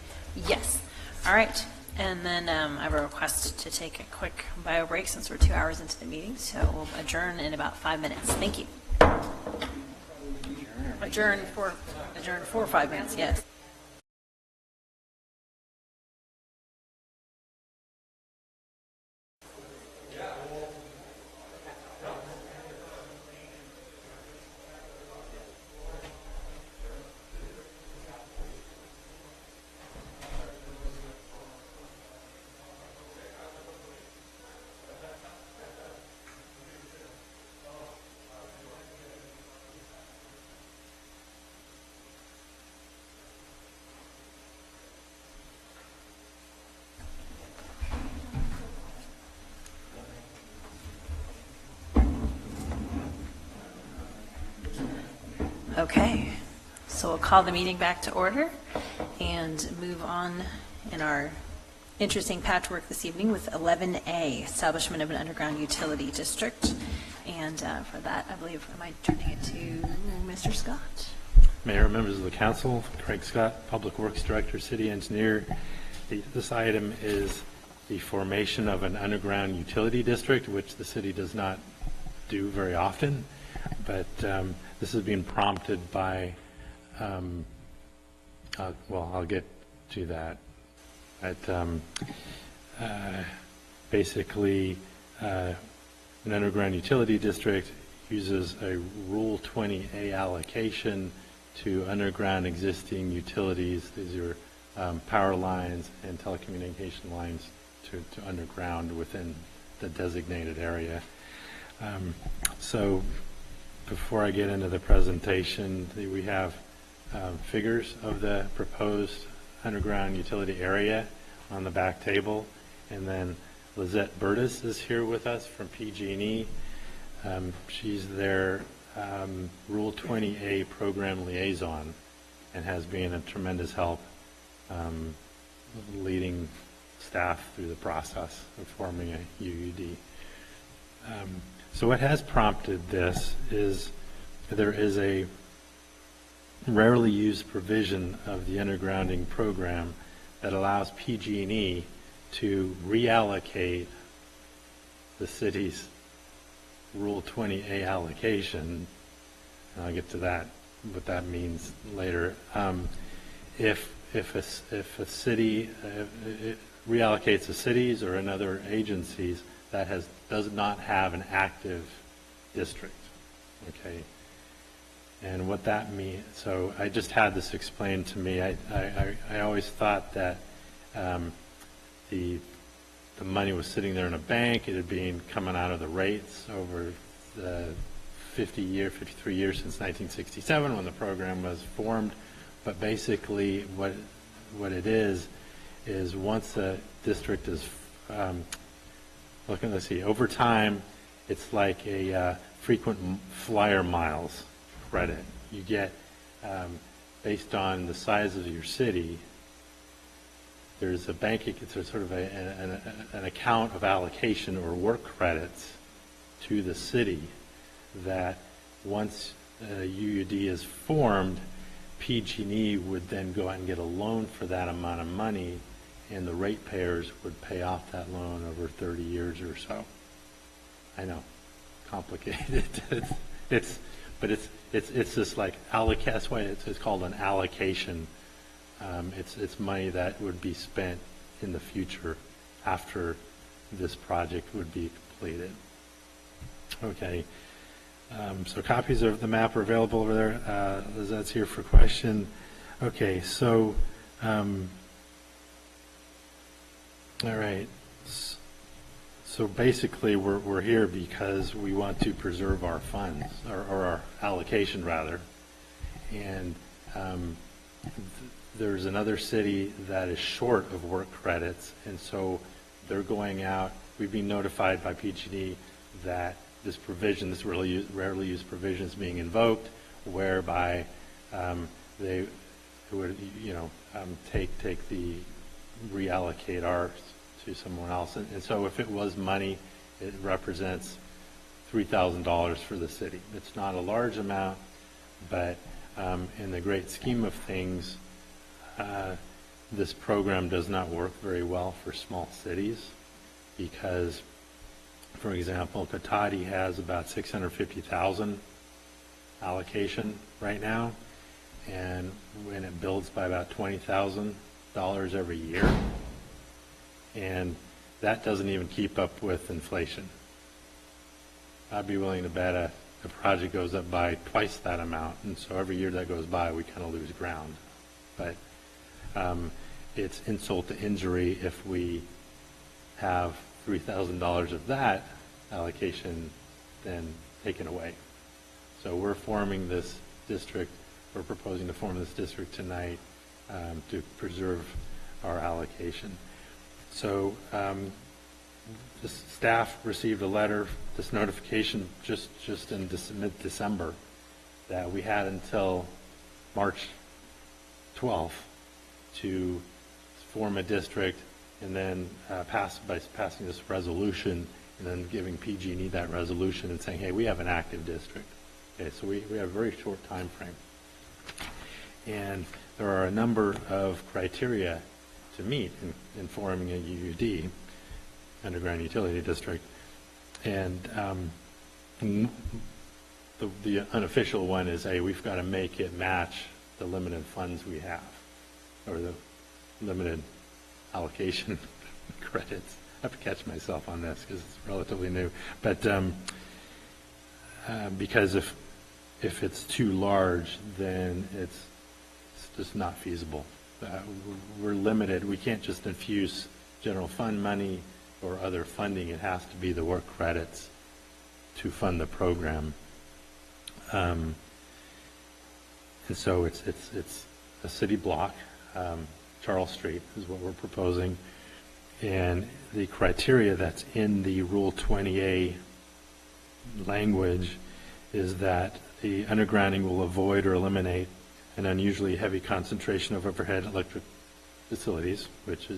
Yes. All right. And then I have a request to take a quick bio break since we're 2 hours into the meeting, so we'll adjourn in about 5 minutes. Thank you. Adjourn for 5 minutes, yes. Okay, so we'll call the meeting back to order and move on in our interesting patchwork this evening with 11A, Establishment of an Underground Utility District. And for that, I believe, am I turning it to Mr. Scott? Mayor, members of the council, Craig Scott, Public Works Director, City Engineer. This item is the formation of an underground utility district, which the city does not do very often, but this is being prompted by, I'll get to that. Basically, an underground utility district uses a Rule 20A allocation to underground existing utilities. These are power lines and telecommunication lines to underground within the designated area. So before I get into the presentation, we have figures of the proposed underground utility area on the back table, and then Lizette Burtis is here with us from PG&E. She's their Rule 20A program liaison and has been a tremendous help leading staff through the process of forming a UUD. So what has prompted this is there is a rarely used provision of the undergrounding program that allows PG&E to reallocate the city's Rule 20A allocation. And I'll get to that, what that means later. If a city reallocates the cities or another agencies that does not have an active district, okay? And what that means, so I just had this explained to me. I always thought that the money was sitting there in a bank. It had been coming out of the rates over the 53 years since 1967 when the program was formed. But basically what it is once a district is, let's see, over time, it's like a frequent flyer miles credit. You get, based on the size of your city, there's a bank, it's sort of an account of allocation or work credits to the city that once UUD is formed, PG&E would then go out and get a loan for that amount of money, and the ratepayers would pay off that loan over 30 years or so. I know, complicated. But it's just like that's why it's called an allocation. It's money that would be spent in the future after this project would be completed. Okay. So copies of the map are available over there. Lizette's here for question. Okay, so, all right. So basically, we're here because we want to preserve our funds, or our allocation, rather. And there's another city that is short of work credits, and so they're going out. We've been notified by PG&E that this provision, this rarely used provision, is being invoked, whereby they would, take the reallocate ours to someone else. And so if it was money, it represents $3,000 for the city. It's not a large amount, but in the great scheme of things, this program does not work very well for small cities because, for example, Cotati has about $650,000 allocation right now, and when it builds by about $20,000 every year, and that doesn't even keep up with inflation. I'd be willing to bet a project goes up by twice that amount, and so every year that goes by, we kind of lose ground. But it's insult to injury if we have $3,000 of that allocation then taken away. So we're forming this district, we're proposing to form this district tonight to preserve our allocation. So the staff received a letter, this notification just in mid-December, that we had until March 12th to form a district, and then by passing this resolution and then giving PG&E that resolution and saying, hey, we have an active district. Okay, so we have a very short time frame. And there are a number of criteria to meet in forming a UUD, underground utility district. And the unofficial one is, hey, we've got to make it match the limited funds we have, or the limited allocation credits. I have to catch myself on this because it's relatively new. But because if it's too large, then it's just not feasible. We're limited. We can't just infuse general fund money or other funding. It has to be the work credits to fund the program. And so it's a city block. Charles Street is what we're proposing. And the criteria that's in the Rule 20A language is that the undergrounding will avoid or eliminate an unusually heavy concentration of overhead electric facilities, which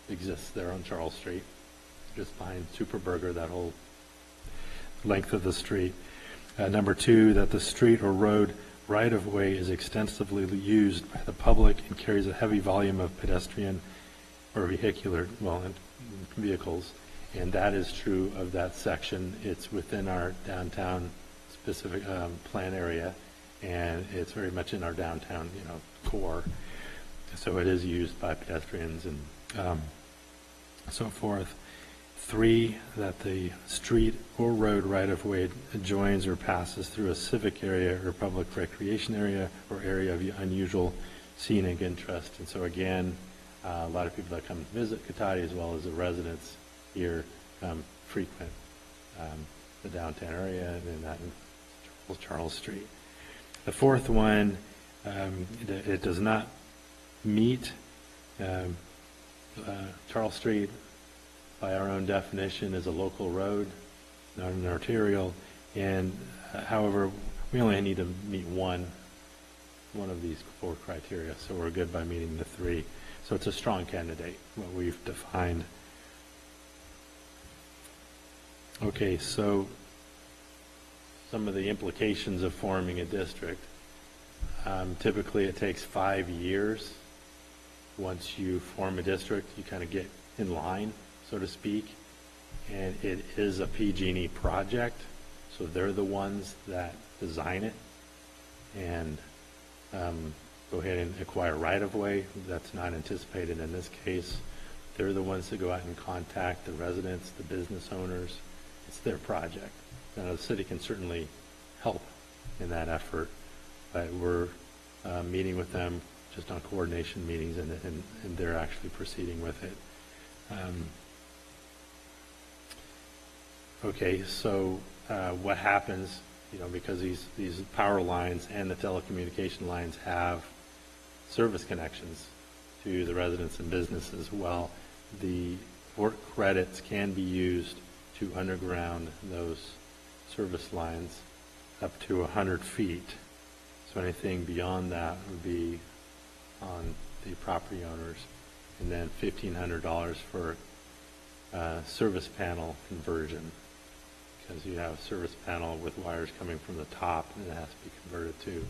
exists there on Charles Street, just behind Super Burger, that whole length of the street. Number two, that the street or road right-of-way is extensively used by the public and carries a heavy volume of pedestrian or vehicular, vehicles. And that is true of that section. It's within our downtown specific plan area, and it's very much in our downtown, core. So it is used by pedestrians and so forth. Three, that the street or road right-of-way adjoins or passes through a civic area or public recreation area or area of unusual scenic interest. And so again, a lot of people that come visit Cotati, as well as the residents here, frequent the downtown area and that Charles Street. The fourth one, it does not meet Charles Street. By our own definition, is a local road, not an arterial, and however, we only need to meet one of these four criteria, so we're good by meeting the three. So it's a strong candidate, what we've defined. Okay, so some of the implications of forming a district. Typically, it takes 5 years. Once you form a district, you kind of get in line, so to speak, and it is a PG&E project, so they're the ones that design it and go ahead and acquire right-of-way. That's not anticipated in this case. They're the ones that go out and contact the residents, the business owners. It's their project. Now, the city can certainly help in that effort, but we're meeting with them just on coordination meetings, and they're actually proceeding with it. Okay, so what happens, because these power lines and the telecommunication lines have service connections to the residents and businesses, well, the work credits can be used to underground those service lines up to 100 feet. So anything beyond that would be on the property owners. And then $1,500 for service panel conversion, because you have a service panel with wires coming from the top, and it has to be converted to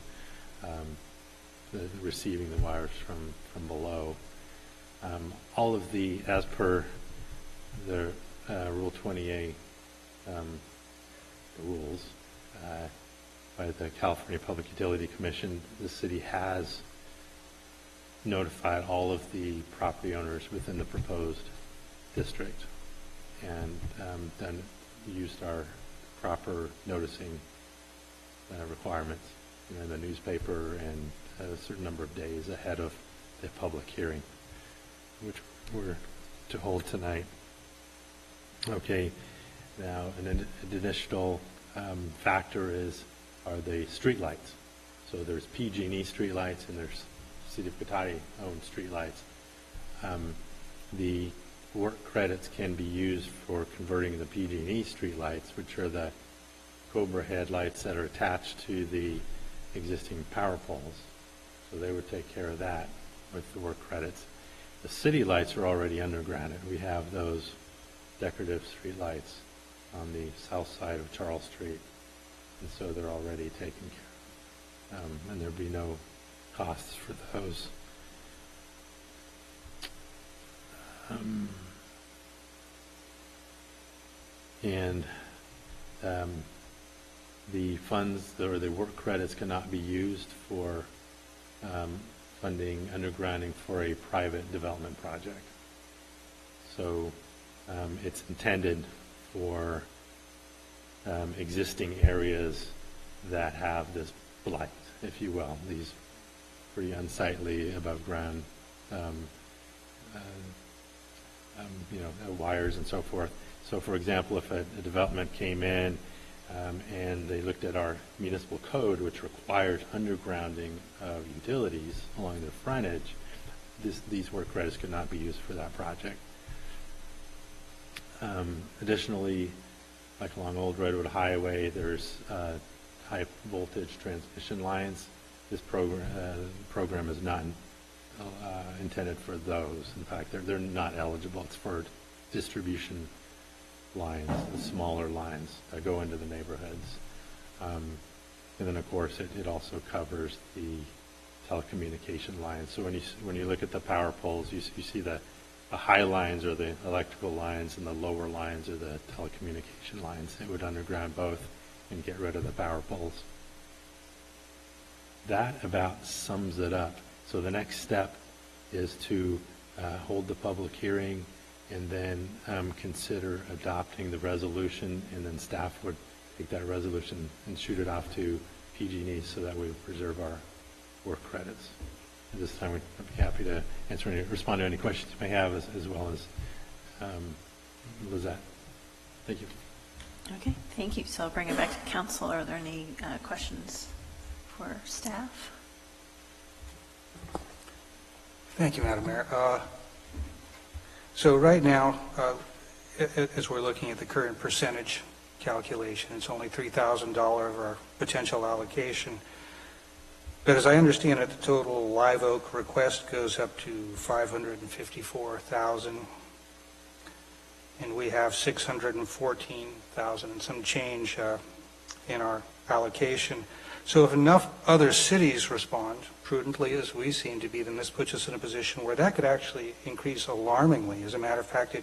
receiving the wires from below. All of the, as per the Rule 20A rules by the California Public Utility Commission, the city has notified all of the property owners within the proposed district, and then used our proper noticing requirements in the newspaper and a certain number of days ahead of the public hearing, which we're to hold tonight. Okay, now an additional factor are the street lights. So there's PG&E street lights and there's City of Cotati owned street lights. The work credits can be used for converting the PG&E street lights, which are the Cobra headlights that are attached to the existing power poles. So they would take care of that with the work credits. The city lights are already undergrounded. We have those decorative street lights on the south side of Charles Street, and so they're already taken care of. And there'd be no costs for those. And the funds or the work credits cannot be used for funding undergrounding for a private development project. So it's intended for existing areas that have this blight, if you will, these pretty unsightly above ground wires and so forth. So for example, if a development came in and they looked at our municipal code, which requires undergrounding of utilities along the frontage, these work credits could not be used for that project. Additionally, like along Old Redwood Highway, there's high voltage transmission lines. This program is not intended for those. In fact, they're not eligible. It's for distribution lines, the smaller lines that go into the neighborhoods. And then, of course, it also covers the telecommunication lines. So when you look at the power poles, you see the high lines are the electrical lines, and the lower lines are the telecommunication lines. It would underground both and get rid of the power poles. That about sums it up. So the next step is to hold the public hearing and then consider adopting the resolution, and then staff would take that resolution and shoot it off to PG&E so that we preserve our work credits. At this time, I'd be happy to respond to any questions you may have, as well as Lizette. Thank you. Okay, thank you. So I'll bring it back to council. Are there any questions for staff? Thank you, Madam Mayor. So right now, as we're looking at the current percentage calculation, it's only $3,000 of our potential allocation. But as I understand it, the total Live Oak request goes up to $554,000, and we have $614,000 and some change in our allocation. So if enough other cities respond prudently, as we seem to be, then this puts us in a position where that could actually increase alarmingly. As a matter of fact,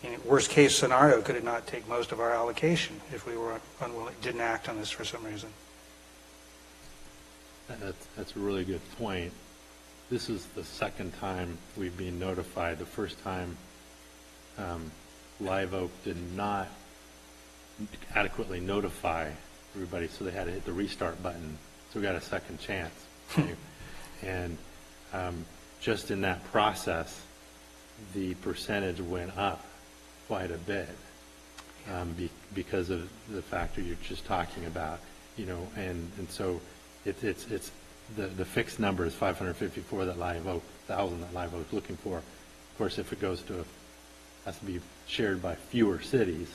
in worst case scenario, could it not take most of our allocation if we were unwilling, didn't act on this for some reason? That's a really good point. This is the second time we've been notified. The first time, Live Oak did not adequately notify everybody, so they had to hit the restart button. So we got a second chance. And just in that process, the percentage went up quite a bit because of the factor you're just talking about, and so it's the fixed number is 554 that Live Oak, 1,000 that Live Oak's looking for. Of course, if it goes to has to be shared by fewer cities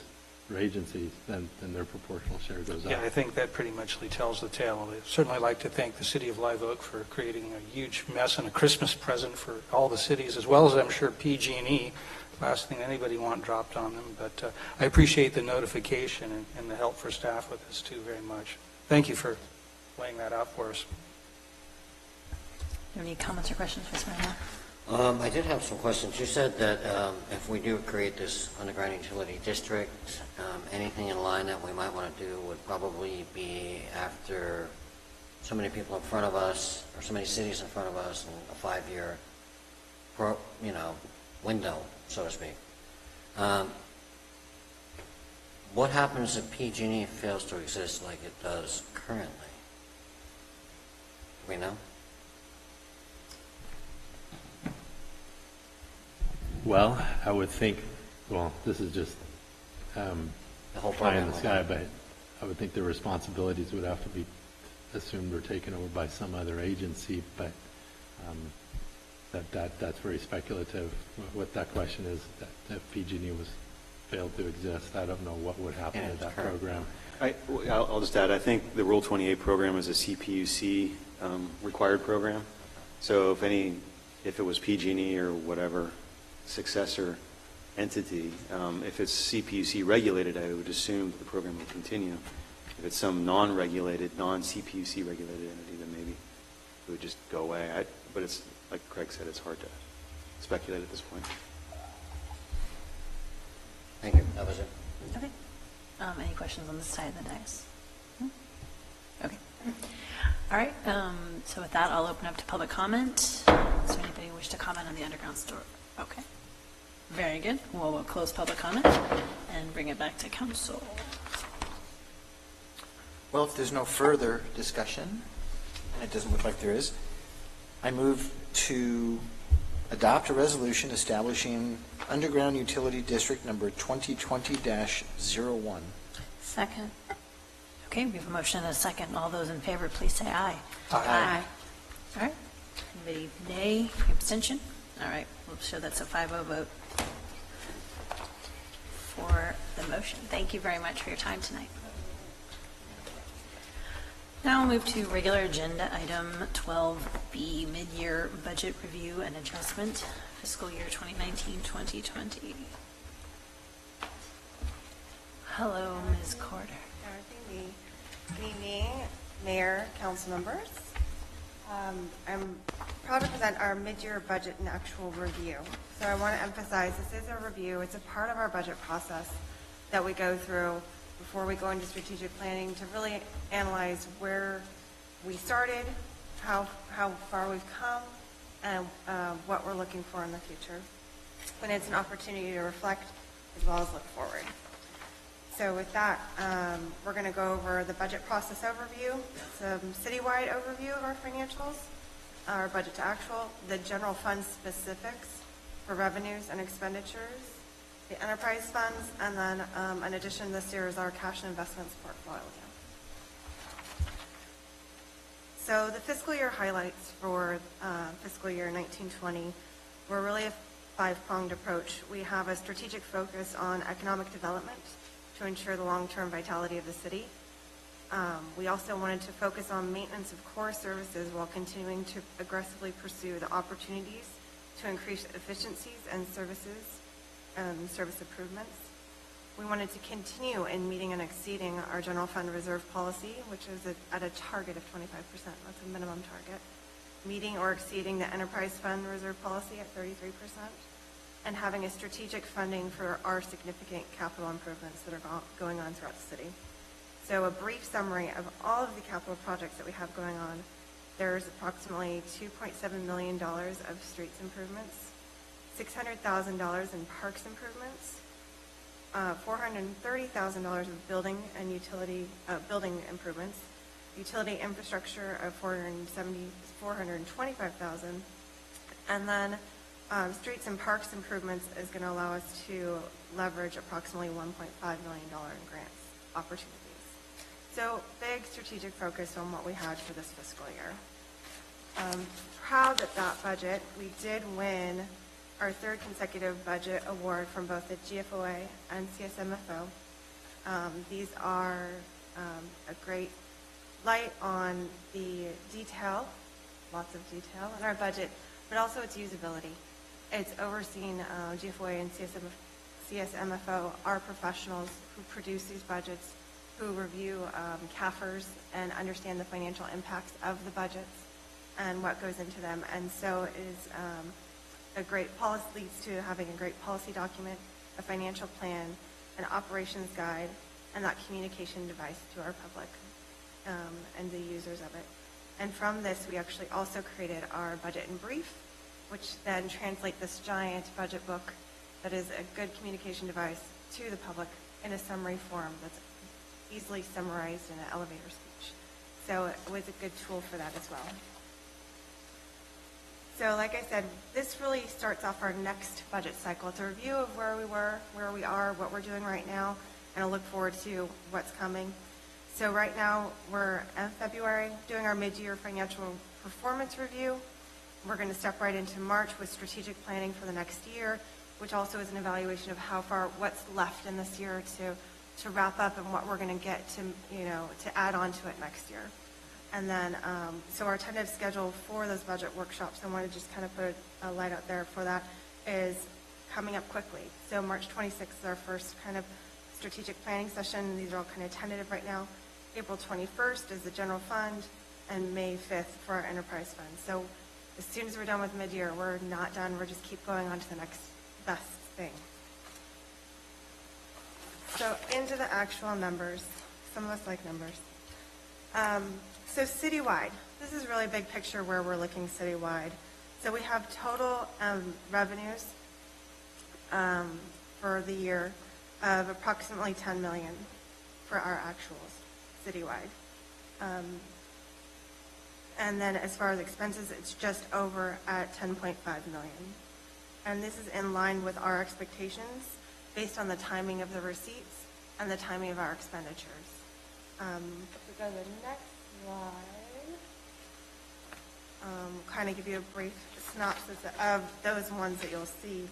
or agencies, then their proportional share goes up. Yeah, I think that pretty much tells the tale. I'd certainly like to thank the city of Live Oak for creating a huge mess and a Christmas present for all the cities, as well as I'm sure PG&E. Last thing anybody want dropped on them. But I appreciate the notification and the help for staff with this too very much. Thank you for laying that out for us. Any comments or questions, Ms. Mayor? I did have some questions. You said that if we do create this underground utility district, anything in line that we might want to do would probably be after so many people in front of us, or so many cities in front of us, in a 5-year, window, so to speak. What happens if PG&E fails to exist like it does currently? Do we know? Well, I would think, this is just The whole pie in program. the sky, but I would think the responsibilities would have to be assumed or taken over by some other agency, but that's very speculative. What that question is, that if PG&E failed to exist, I don't know what would happen to that program. I'll just add, I think the Rule 28 program is a CPUC required program. So if it was PG&E or whatever successor entity. If it's CPUC regulated, I would assume that the program will continue. If it's some non-regulated, non-CPUC regulated entity, then maybe it would just go away. But it's, like Craig said, it's hard to speculate at this point. Thank you. That was it. Okay. Any questions on this side of the dais? Hmm? Okay. All right. So with that, I'll open up to public comment. Is there anybody who wish to comment on the underground store? Okay. Very good. Well, we'll close public comment and bring it back to council. Well, if there's no further discussion, and it doesn't look like there is, I move to adopt a resolution establishing underground utility district number 2020-01. Second. Okay, we have a motion and a second. All those in favor, please say aye. Aye. All right. Anybody nay, abstention? All right, we'll show that's a 5-0 vote for the motion. Thank you very much for your time tonight. Now we'll move to regular agenda item 12B, mid-year budget review and adjustment, fiscal year 2019-2020. Hello, Ms. Corder. Good evening, Mayor, council members. I'm proud to present our mid-year budget and actual review. So I want to emphasize this is a review. It's a part of our budget process that we go through before we go into strategic planning to really analyze where we started, how far we've come, and what we're looking for in the future. And it's an opportunity to reflect as well as look forward. So with that, we're going to go over the budget process overview, some citywide overview of our financials, our budget to actual, the general fund specifics for revenues and expenditures, the enterprise funds, and then in addition this year is our cash and investments portfolio. So the fiscal year highlights for fiscal year 1920 were really a five-pronged approach. We have a strategic focus on economic development to ensure the long-term vitality of the city. We also wanted to focus on maintenance of core services while continuing to aggressively pursue the opportunities to increase efficiencies and service improvements. We wanted to continue in meeting and exceeding our general fund reserve policy, which is at a target of 25%. That's a minimum target. Meeting or exceeding the enterprise fund reserve policy at 33%. And having a strategic funding for our significant capital improvements that are going on throughout the city. So a brief summary of all of the capital projects that we have going on. There's approximately $2.7 million of streets improvements, $600,000 in parks improvements, $430,000 of building and utility building improvements, utility infrastructure of $425,000, and then streets and parks improvements is going to allow us to leverage approximately $1.5 million in grants opportunities. So big strategic focus on what we had for this fiscal year. Proud that budget, we did win our third consecutive budget award from both the GFOA and CSMFO. These are a great light on the detail, lots of detail in our budget, but also its usability. It's overseen GFOA and CSMFO are professionals who produce these budgets, who review CAFRs and understand the financial impacts of the budgets and what goes into them. And so it is a great policy, leads to having a great policy document, a financial plan, an operations guide, and that communication device to our public and the users of it. And from this, we actually also created our budget in brief, which then translate this giant budget book that is a good communication device to the public in a summary form that's easily summarized in an elevator speech. So it was a good tool for that as well. So like I said, this really starts off our next budget cycle. It's a review of where we were, where we are, what we're doing right now, and I look forward to what's coming. So right now, we're in February doing our mid-year financial performance review. We're going to step right into March with strategic planning for the next year, which also is an evaluation of how far, what's left in this year to wrap up and what we're going to get to add on to it next year. And then, so our tentative schedule for those budget workshops, I want to just kind of put a light out there for that, is coming up quickly. So March 26th is our first kind of strategic planning session. These are all kind of tentative right now. April 21st is the general fund, and May 5th for our enterprise fund. So as soon as we're done with mid-year, we're not done. We're just keep going on to the next best thing. So into the actual numbers. Some of us like numbers. So citywide, this is really a big picture where we're looking citywide. So we have total revenues for the year of approximately 10 million for our actuals citywide. And then as far as expenses, it's just over at 10.5 million. And this is in line with our expectations based on the timing of the receipts and the timing of our expenditures. If we go to the next slide, kind of give you a brief synopsis of those ones that you'll see.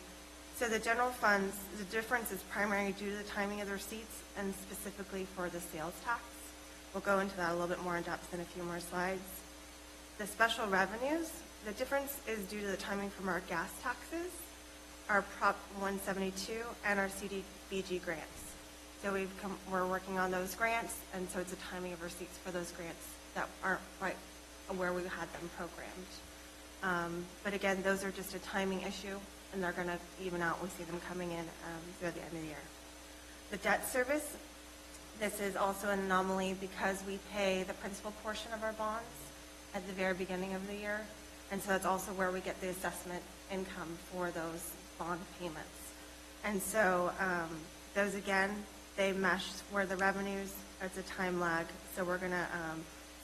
So the general funds, the difference is primarily due to the timing of the receipts and specifically for the sales tax. We'll go into that a little bit more in depth in a few more slides. The special revenues, the difference is due to the timing from our gas taxes, our Prop 172, and our CDBG grants. So we're working on those grants, and so it's a timing of receipts for those grants that aren't quite where we had them programmed. But again, those are just a timing issue, and they're going to even out. We see them coming in through the end of the year. The debt service, this is also an anomaly because we pay the principal portion of our bonds at the very beginning of the year, and so that's also where we get the assessment income for those bond payments. And so those, again, they mesh where the revenues, it's a time lag, so we're going to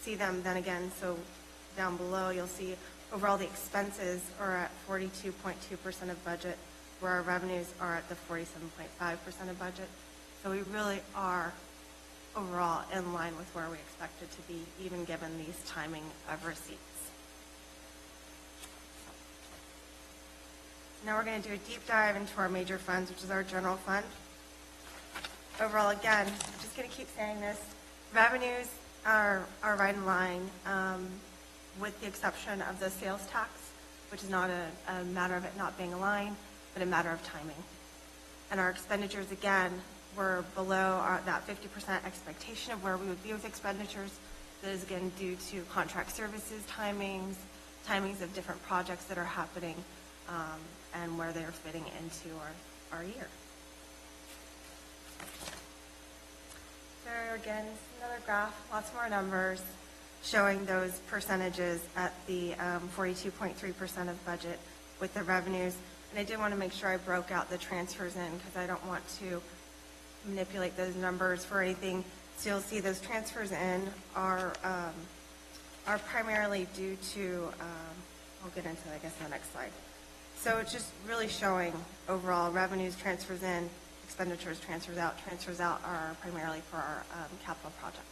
see them then again. So down below, you'll see overall the expenses are at 42.2% of budget, where our revenues are at the 47.5% of budget. So we really are overall in line with where we expected to be, even given these timing of receipts. Now we're going to do a deep dive into our major funds, which is our general fund. Overall, again, I'm just going to keep saying this, revenues are right in line, with the exception of the sales tax, which is not a matter of it not being aligned, but a matter of timing. And our expenditures, again, were below that 50% expectation of where we would be with expenditures. That is, again, due to contract services timings of different projects that are happening, and where they're fitting into our year. So again, another graph, lots more numbers showing those percentages at the 42.3% of budget with the revenues. And I did want to make sure I broke out the transfers in because I don't want to manipulate those numbers for anything. So you'll see those transfers in are primarily due to, I'll get into that, I guess, on the next slide. So it's just really showing overall revenues, transfers in, expenditures, transfers out are primarily for our capital projects.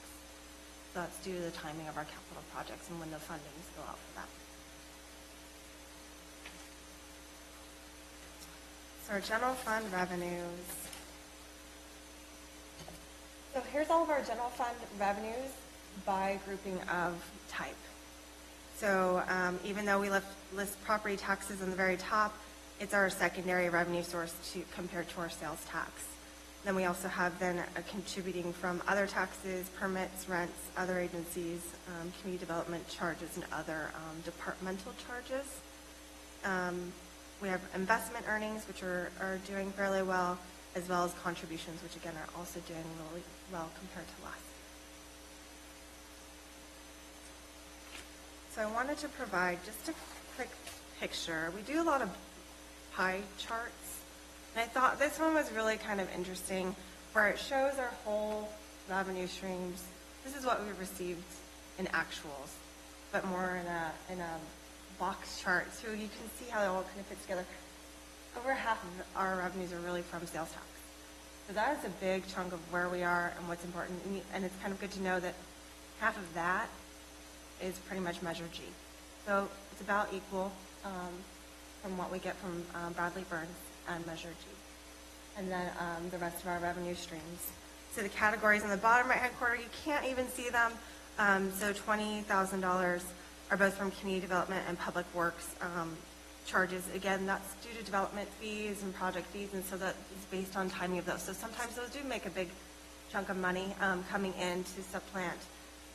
So that's due to the timing of our capital projects and when the fundings go out for that. So our general fund revenues. So here's all of our general fund revenues by grouping of type. So even though we list property taxes on the very top, it's our secondary revenue source compared to our sales tax. Then we also have then contributing from other taxes, permits, rents, other agencies, community development charges, and other departmental charges. We have investment earnings, which are doing fairly well, as well as contributions, which again are also doing really well compared to last year. So I wanted to provide just a quick picture. We do a lot of pie charts, and I thought this one was really kind of interesting, where it shows our whole revenue streams. This is what we received in actuals, but more in a box chart, so you can see how it all kind of fits together. Over half of our revenues are really from sales tax. So that is a big chunk of where we are and what's important, and it's kind of good to know that half of that is pretty much Measure G. So it's about equal from what we get from Bradley Burns and Measure G. And then the rest of our revenue streams. So the categories in the bottom right-hand corner, you can't even see them. So $20,000 are both from community development and public works. charges. Again, that's due to development fees and project fees, and so that is based on timing of those. So sometimes those do make a big chunk of money coming in to supplant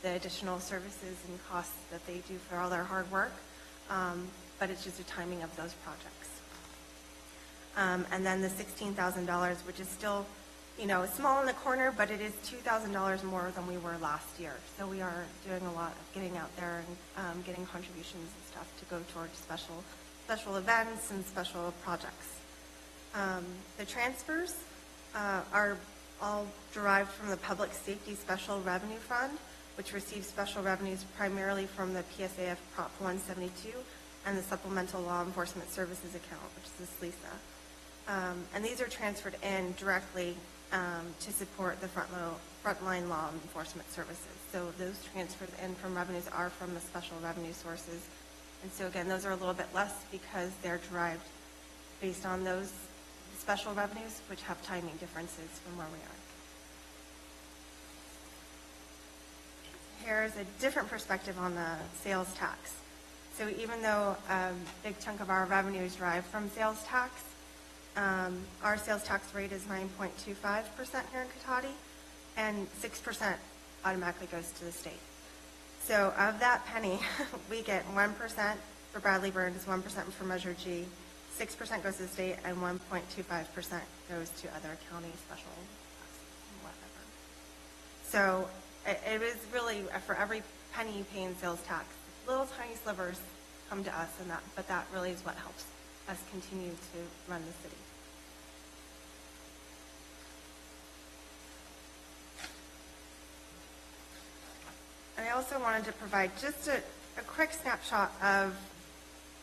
the additional services and costs that they do for all their hard work, but it's just the timing of those projects. And then the $16,000, which is still, small in the corner, but it is $2,000 more than we were last year. So we are doing a lot of getting out there and getting contributions and stuff to go towards special events and special projects. The transfers are all derived from the Public Safety Special Revenue Fund, which receives special revenues primarily from the PSAF Prop 172 and the Supplemental Law Enforcement Services account, which is the SLESA. And these are transferred in directly to support the frontline law enforcement services. So those transferred in from revenues are from the special revenue sources. And so again, those are a little bit less because they're derived based on those special revenues, which have timing differences from where we are. Here's a different perspective on the sales tax. So even though a big chunk of our revenue is derived from sales tax, our sales tax rate is 9.25% here in Cotati, and 6% automatically goes to the state. So of that penny, we get 1% for Bradley Burns, 1% for Measure G, 6% goes to the state, and 1.25% goes to other county special taxes and whatever. So it is really, for every penny you pay in sales tax, little tiny slivers come to us, but that really is what helps us continue to run the city. And I also wanted to provide just a quick snapshot of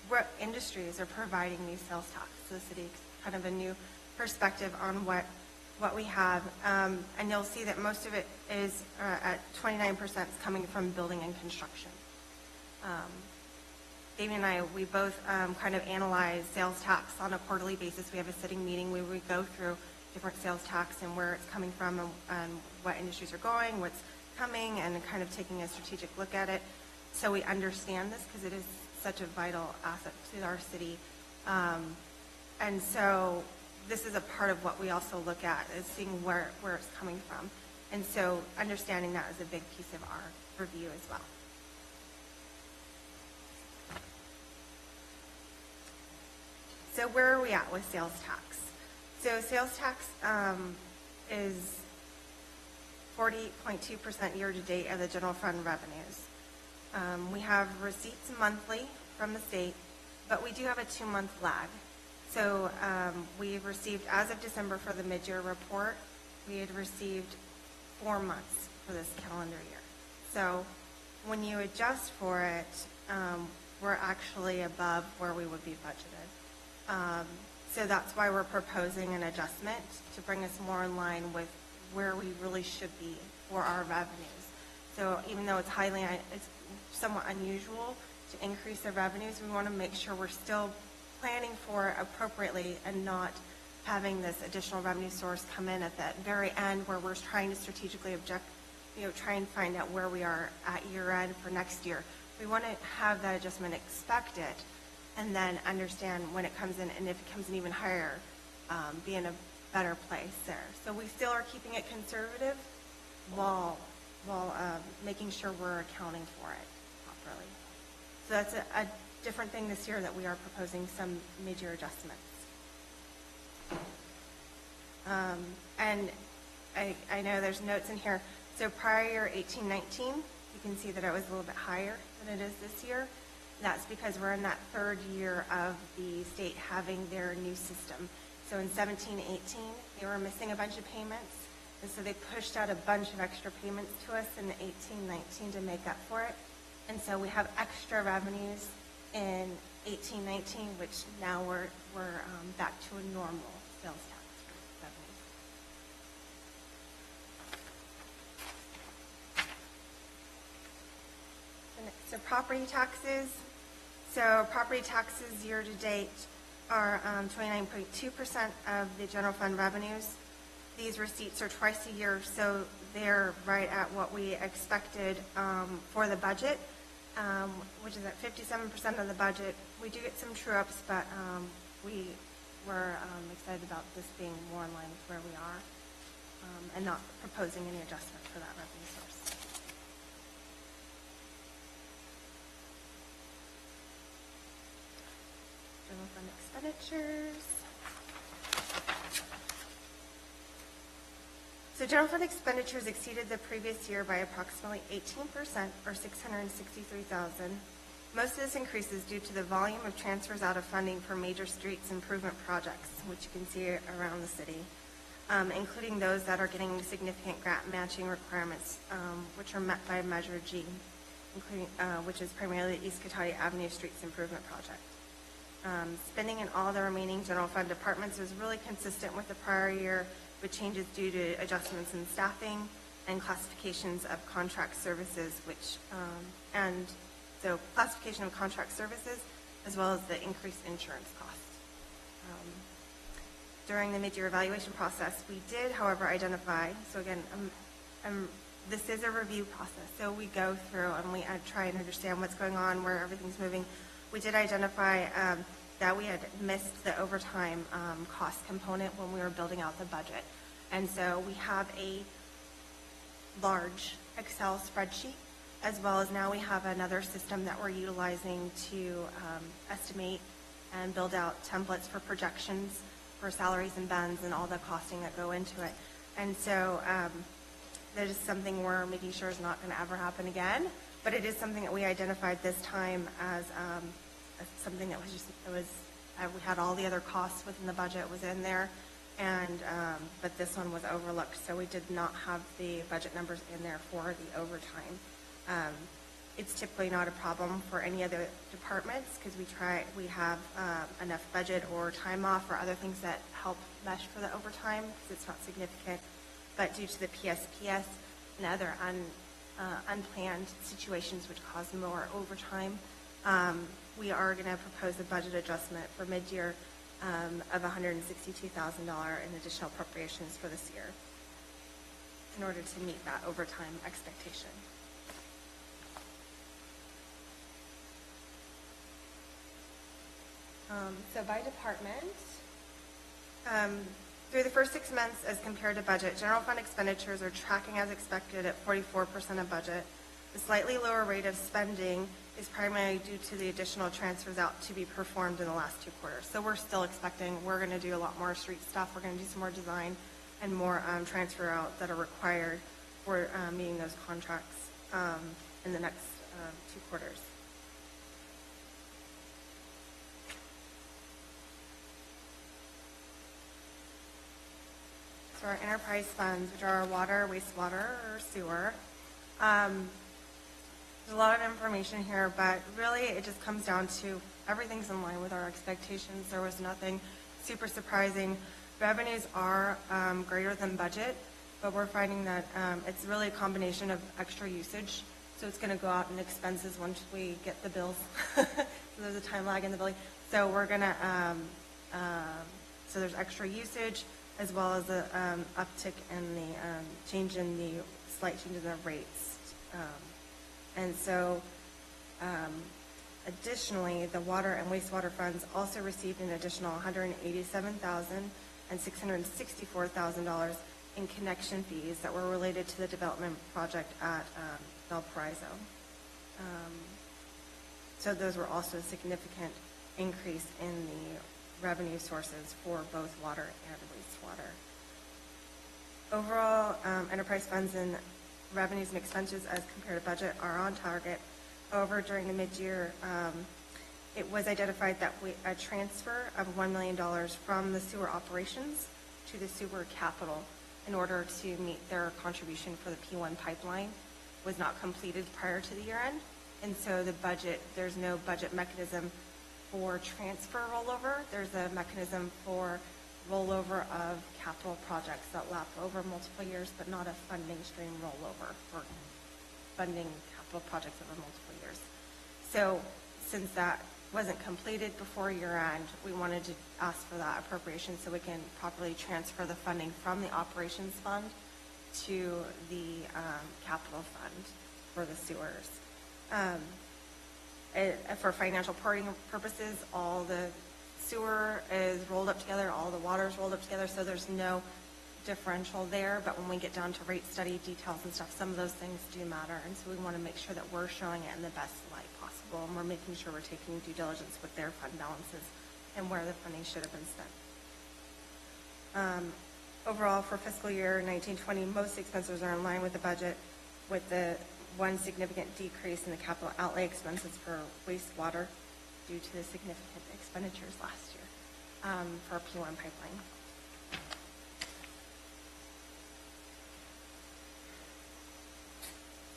what industries are providing these sales tax to the city, kind of a new perspective on what we have. And you'll see that most of it is at 29% coming from building and construction. Davey and I, we both kind of analyze sales tax on a quarterly basis. We have a sitting meeting where we go through different sales tax and where it's coming from and what industries are going, what's coming, and kind of taking a strategic look at it so we understand this, because it is such a vital asset to our city. And so this is a part of what we also look at, is seeing where it's coming from. And so understanding that is a big piece of our review as well. So where are we at with sales tax? So sales tax is 40.2% year-to-date of the general fund revenues. We have receipts monthly from the state, but we do have a 2-month lag. So we've received, as of December for the mid-year report, we had received 4 months for this calendar year. So when you adjust for it, we're actually above where we would be budgeted. So that's why we're proposing an adjustment to bring us more in line with where we really should be for our revenues. So even though it's somewhat unusual to increase the revenues, we want to make sure we're still planning for it appropriately and not having this additional revenue source come in at that very end where we're trying to strategically try and find out where we are at year end for next year. We want to have that adjustment expected and then understand when it comes in, and if it comes in even higher, be in a better place there. So we still are keeping it conservative while making sure we're accounting for it properly. So that's a different thing this year, that we are proposing some major adjustments. And I know there's notes in here. So prior year 18-19, you can see that it was a little bit higher than it is this year. That's because we're in that third year of the state having their new system. So in 17-18, they were missing a bunch of payments, and so they pushed out a bunch of extra payments to us in 18-19 to make up for it. And so we have extra revenues in 18-19, which now we're back to a normal sales tax revenues. So property taxes. So property taxes year to date are 29.2% of the general fund revenues. These receipts are twice a year, so they're right at what we expected for the budget, which is at 57% of the budget We do get some true-ups, but we were excited about this being more in line with where we are and not proposing any adjustment for that revenue source. General fund expenditures. So general fund expenditures exceeded the previous year by approximately 18%, or $663,000. Most of this increase is due to the volume of transfers out of funding for major streets improvement projects, which you can see around the city, including those that are getting significant grant matching requirements, which are met by Measure G, including, which is primarily the East Cotati Avenue Streets Improvement Project. Spending in all the remaining general fund departments was really consistent with the prior year, with changes due to adjustments in staffing and classifications of contract services, so classification of contract services, as well as the increased insurance costs. During the mid-year evaluation process, we did, however, identify, so again, this is a review process, so we go through and we try and understand what's going on, where everything's moving. We did identify that we had missed the overtime cost component when we were building out the budget. And so we have a large Excel spreadsheet, as well as now we have another system that we're utilizing to estimate and build out templates for projections for salaries and bends and all the costing that go into it. And so that is something we're making sure is not going to ever happen again, but it is something that we identified this time as something that was just, we had all the other costs within the budget was in there, and but this one was overlooked, so we did not have the budget numbers in there for the overtime. It's typically not a problem for any other departments because we have enough budget or time off or other things that help mesh for the overtime because it's not significant. But due to the PSPS and other unplanned situations which cause more overtime, we are going to propose a budget adjustment for mid-year of $162,000 in additional appropriations for this year in order to meet that overtime expectation. So by department, through the first 6 months as compared to budget, general fund expenditures are tracking as expected at 44% of budget. The slightly lower rate of spending is primarily due to the additional transfers out to be performed in the last 2 quarters. So we're still expecting we're going to do a lot more street stuff. We're going to do some more design and more transfer out that are required for meeting those contracts in the next 2 quarters. So our enterprise funds, which are our water, wastewater, or sewer. There's a lot of information here, but really it just comes down to everything's in line with our expectations. There was nothing super surprising. Revenues are greater than budget, but we're finding that it's really a combination of extra usage. So it's going to go out in expenses once we get the bills. So there's a time lag in the billing. So we're going to, so there's extra usage, as well as the uptick in the slight change in the rates. And so additionally, the water and wastewater funds also received an additional $187,000 and $664,000 in connection fees that were related to the development project at Valparaiso. So those were also a significant increase in the revenue sources for both water and wastewater. Overall, enterprise funds and revenues and expenses as compared to budget are on target. However, during the mid-year, it was identified that a transfer of $1 million from the sewer operations to the sewer capital in order to meet their contribution for the P1 pipeline was not completed prior to the year end. And so there's no budget mechanism for transfer rollover. There's a mechanism for rollover of capital projects that lap over multiple years, but not a funding stream rollover for funding capital projects over multiple years. So since that wasn't completed before year end, we wanted to ask for that appropriation so we can properly transfer the funding from the operations fund to the capital fund for the sewers. For financial reporting purposes, all the sewer is rolled up together, all the water is rolled up together, so there's no differential there. But when we get down to rate study details and stuff, some of those things do matter. And so we want to make sure that we're showing it in the best light possible, and we're making sure we're taking due diligence with their fund balances and where the funding should have been spent. Overall, for fiscal year 1920, most expenses are in line with the budget, with the one significant decrease in the capital outlay expenses for wastewater due to the significant expenditures last year for our P1 pipeline.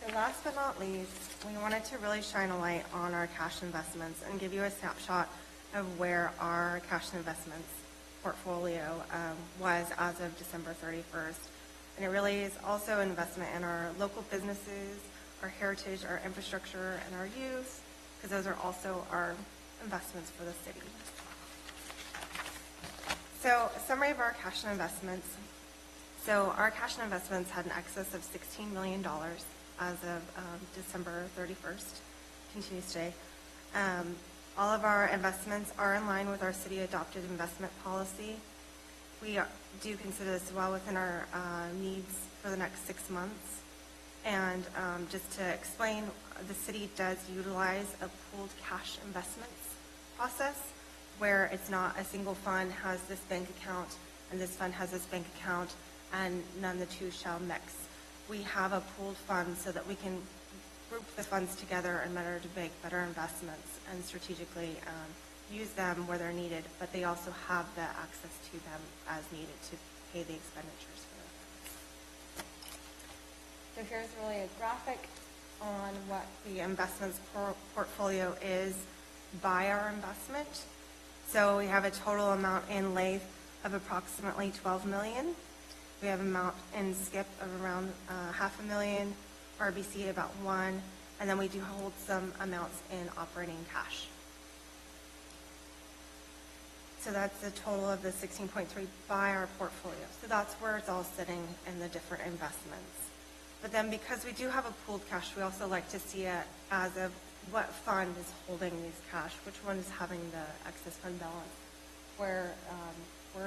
So last but not least, we wanted to really shine a light on our cash investments and give you a snapshot of where our cash investments portfolio was as of December 31st. And it really is also an investment in our local businesses, our heritage, our infrastructure, and our youth, because those are also our investments for the city. So a summary of our cash and investments. So our cash and investments had an excess of $16 million as of December 31st, continues today. All of our investments are in line with our city-adopted investment policy. We do consider this well within our needs for the next 6 months. And just to explain, the city does utilize a pooled cash investments process where it's not a single fund has this bank account and this fund has this bank account and none of the two shall mix. We have a pooled fund so that we can group the funds together in order to make better investments and strategically use them where they're needed, but they also have the access to them as needed to pay the expenditures for them. So here's really a graphic on what the investments portfolio is by our investment. So we have a total amount in LAIF of approximately $12 million. We have an amount in SCIP of around $500,000, RBC about $1 million, and then we do hold some amounts in operating cash. So that's the total of the 16.3 by our portfolio. So that's where it's all sitting in the different investments. But then because we do have a pooled cash, we also like to see it as of what fund is holding these cash, which one is having the excess fund balance, where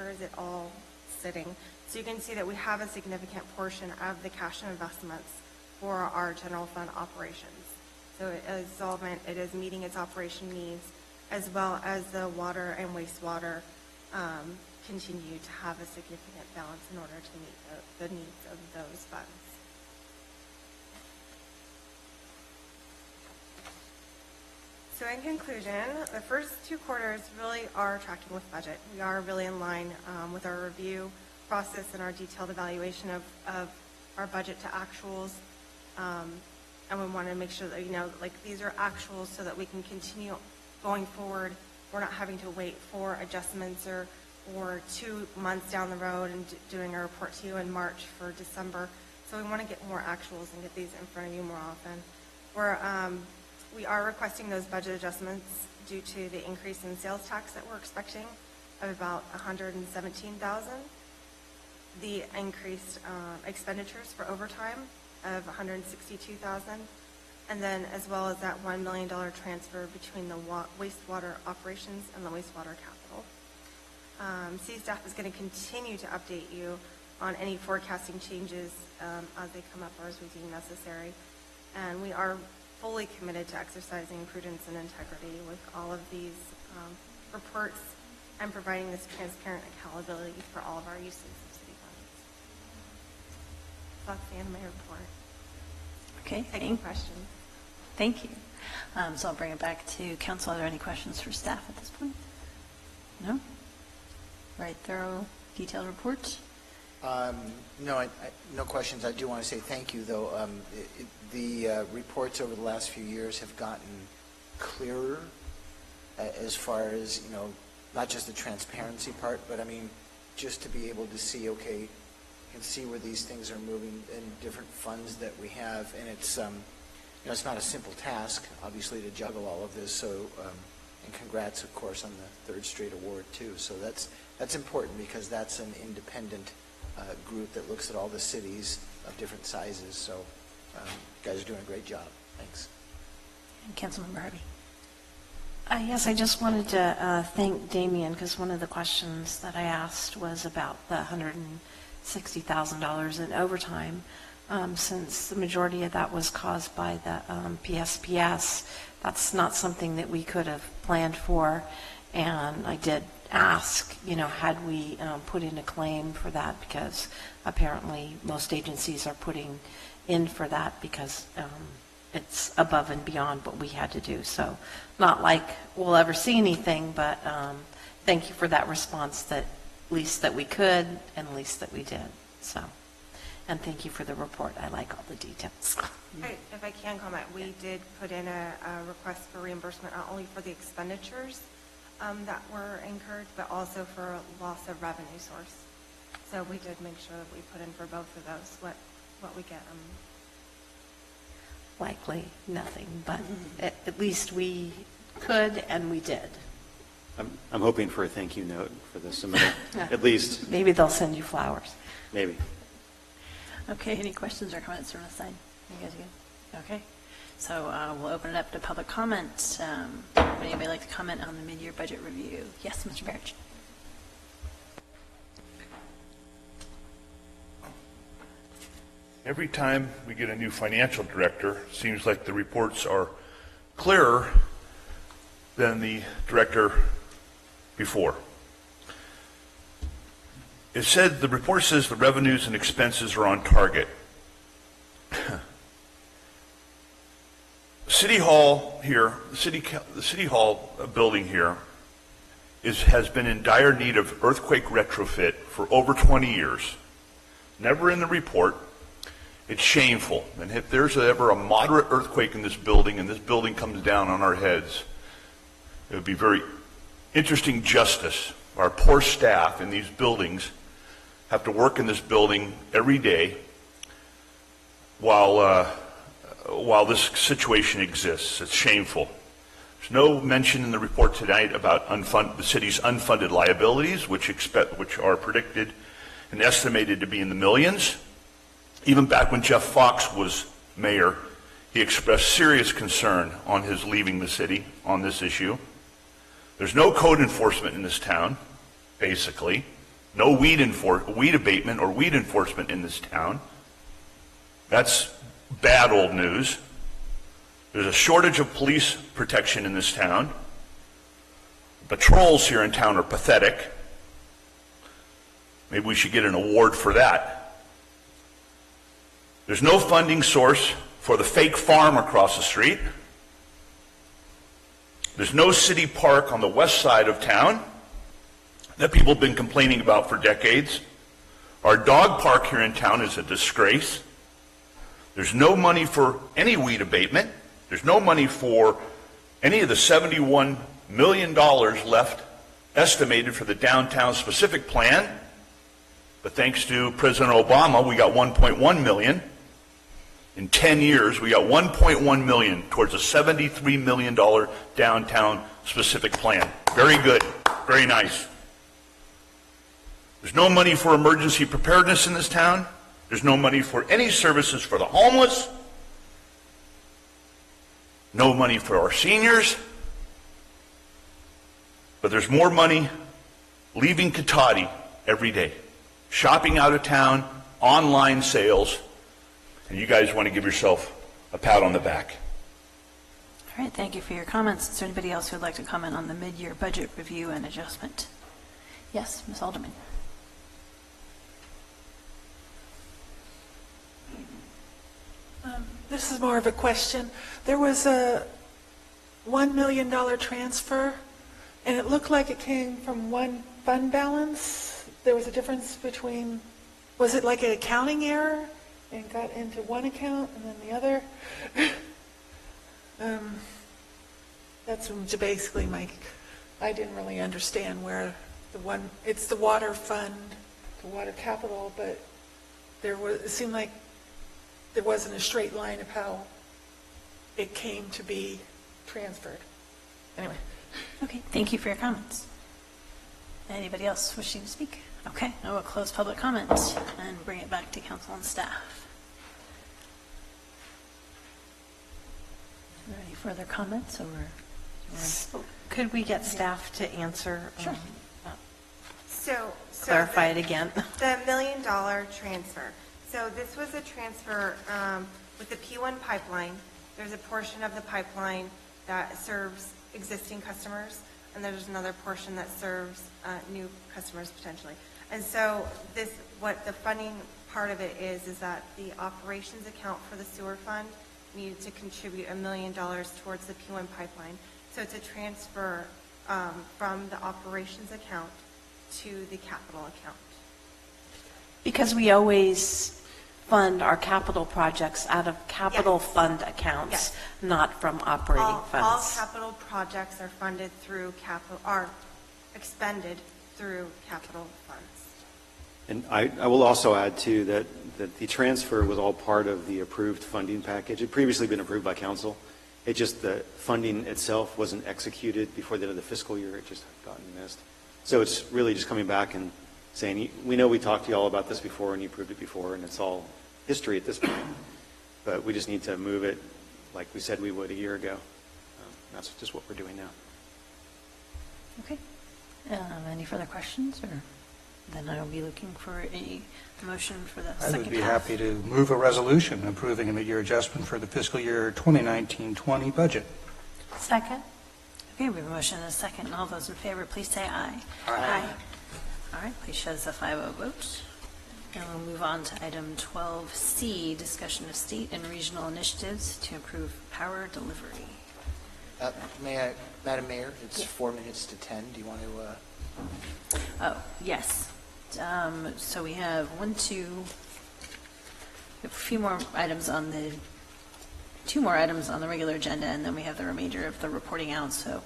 is it all sitting. So you can see that we have a significant portion of the cash and investments for our general fund operations. So it is solvent, it is meeting its operation needs, as well as the water and wastewater continue to have a significant balance in order to meet the needs of those funds. So in conclusion, the first 2 quarters really are tracking with budget. We are really in line with our review process and our detailed evaluation of our budget to actuals. And we want to make sure that, these are actuals so that we can continue going forward. We're not having to wait for adjustments or 2 months down the road and doing a report to you in March for December. So we want to get more actuals and get these in front of you more often. We are requesting those budget adjustments due to the increase in sales tax that we're expecting of about $117,000, the increased expenditures for overtime of $162,000, and then as well as that $1 million transfer between the wastewater operations and the wastewater capital. City staff is going to continue to update you on any forecasting changes as they come up or as we deem necessary, and we are fully committed to exercising prudence and integrity with all of these reports and providing this transparent accountability for all of our uses of city funds. That's the end of my report. Okay, Taking questions. Thank you. So I'll bring it back to council. Are there any questions for staff at this point? No? Right, thorough, detailed reports? No, no questions. I do want to say thank you, though. The reports over the last few years have gotten clearer as far as, not just the transparency part, but just to be able to see, okay, you can see where these things are moving in different funds that we have, and it's, it's not a simple task, obviously, to juggle all of this. So, and congrats, of course, on the 3rd straight award too. So that's important because that's an independent group that looks at all the cities of different sizes. So you guys are doing a great job. Thanks. And Councilmember Harvey. Yes, I just wanted to thank Damien, because one of the questions that I asked was about the $160,000 in overtime. Since the majority of that was caused by the PSPS, that's not something that we could have planned for. And I did ask, had we put in a claim for that, because apparently most agencies are putting in for that because it's above and beyond what we had to do. So not like we'll ever see anything, but thank you for that response, that least that we could and least that we did. So, and thank you for the report. I like all the details. If I can comment, we did put in a request for reimbursement not only for the expenditures that were incurred, but also for loss of revenue source. So we did make sure that we put in for both of those, what we get. Likely nothing, but at least we could and we did. I'm hoping for a thank you note for the submittal, at least. Maybe they'll send you flowers. Maybe. Okay, any questions or comments from the side? You guys good? Okay. So we'll open it up to public comment. Would anybody like to comment on the mid-year budget review? Yes, Mr. Barrett. Every time we get a new financial director, it seems like the reports are clearer than the director before. The report says the revenues and expenses are on target. City Hall here, the City Hall building here has been in dire need of earthquake retrofit for over 20 years. Never in the report. It's shameful. And if there's ever a moderate earthquake in this building and this building comes down on our heads, it would be very interesting justice. Our poor staff in these buildings have to work in this building every day while this situation exists. It's shameful. There's no mention in the report tonight about the city's unfunded liabilities, which are predicted and estimated to be in the millions. Even back when Jeff Fox was mayor, he expressed serious concern on his leaving the city on this issue. There's no code enforcement in this town, basically. No weed abatement or weed enforcement in this town. That's bad old news. There's a shortage of police protection in this town. Patrols here in town are pathetic. Maybe we should get an award for that. There's no funding source for the fake farm across the street. There's no city park on the west side of town that people have been complaining about for decades. Our dog park here in town is a disgrace. There's no money for any weed abatement. There's no money for any of the $71 million left estimated for the downtown specific plan. But thanks to President Obama, we got $1.1 million. In 10 years, we got $1.1 million towards a $73 million downtown specific plan. Very good. Very nice. There's no money for emergency preparedness in this town. There's no money for any services for the homeless. No money for our seniors. But there's more money leaving Cotati every day. Shopping out of town, online sales, and you guys want to give yourself a pat on the back. All right, thank you for your comments. Is there anybody else who would like to comment on the mid-year budget review and adjustment? Yes, Ms. Alderman. This is more of a question. There was a $1 million transfer, and it looked like it came from one fund balance. There was a difference between, was it like an accounting error and got into one account and then the other? That's basically I didn't really understand where it's the water fund, the water capital, but it seemed like there wasn't a straight line of how it came to be transferred. Anyway. Okay, thank you for your comments. Anybody else wishing to speak? Okay, I will close public comment and bring it back to council and staff. Are there any further comments or Could we get staff to answer? Sure. So Clarify it again. The $1 million transfer. So this was a transfer with the P1 pipeline. There's a portion of the pipeline that serves existing customers, and there's another portion that serves new customers potentially. And so what the funding part of it is that the operations account for the sewer fund needed to contribute $1 million towards the P1 pipeline. So it's a transfer from the operations account to the capital account. Because we always fund our capital projects out of capital fund accounts, Yes. not from operating All funds. capital projects are funded through are expended through capital funds. And I will also add, too, that the transfer was all part of the approved funding package. It had previously been approved by council. It just, the funding itself wasn't executed before the end of the fiscal year. It just had gotten missed. So it's really just coming back and saying, we know we talked to you all about this before and you approved it before, and it's all history at this point. But we just need to move it like we said we would a year ago. That's just what we're doing now. Okay. Any further questions, or then I'll be looking for a motion for the I second would be half. happy to move a resolution approving a mid-year adjustment for the fiscal year 2019-20 budget. Second? Okay, we have a motion and a second. All those in favor, please say aye. Aye. All right, please show us a 5-0 vote. And we'll move on to item 12C, discussion of state and regional initiatives to improve power delivery. Madam Mayor, it's 4 minutes to 10. Do you want to? Oh, yes. So we have a few more items on the, 2 more items on the regular agenda, and then we have the remainder of the reporting out. So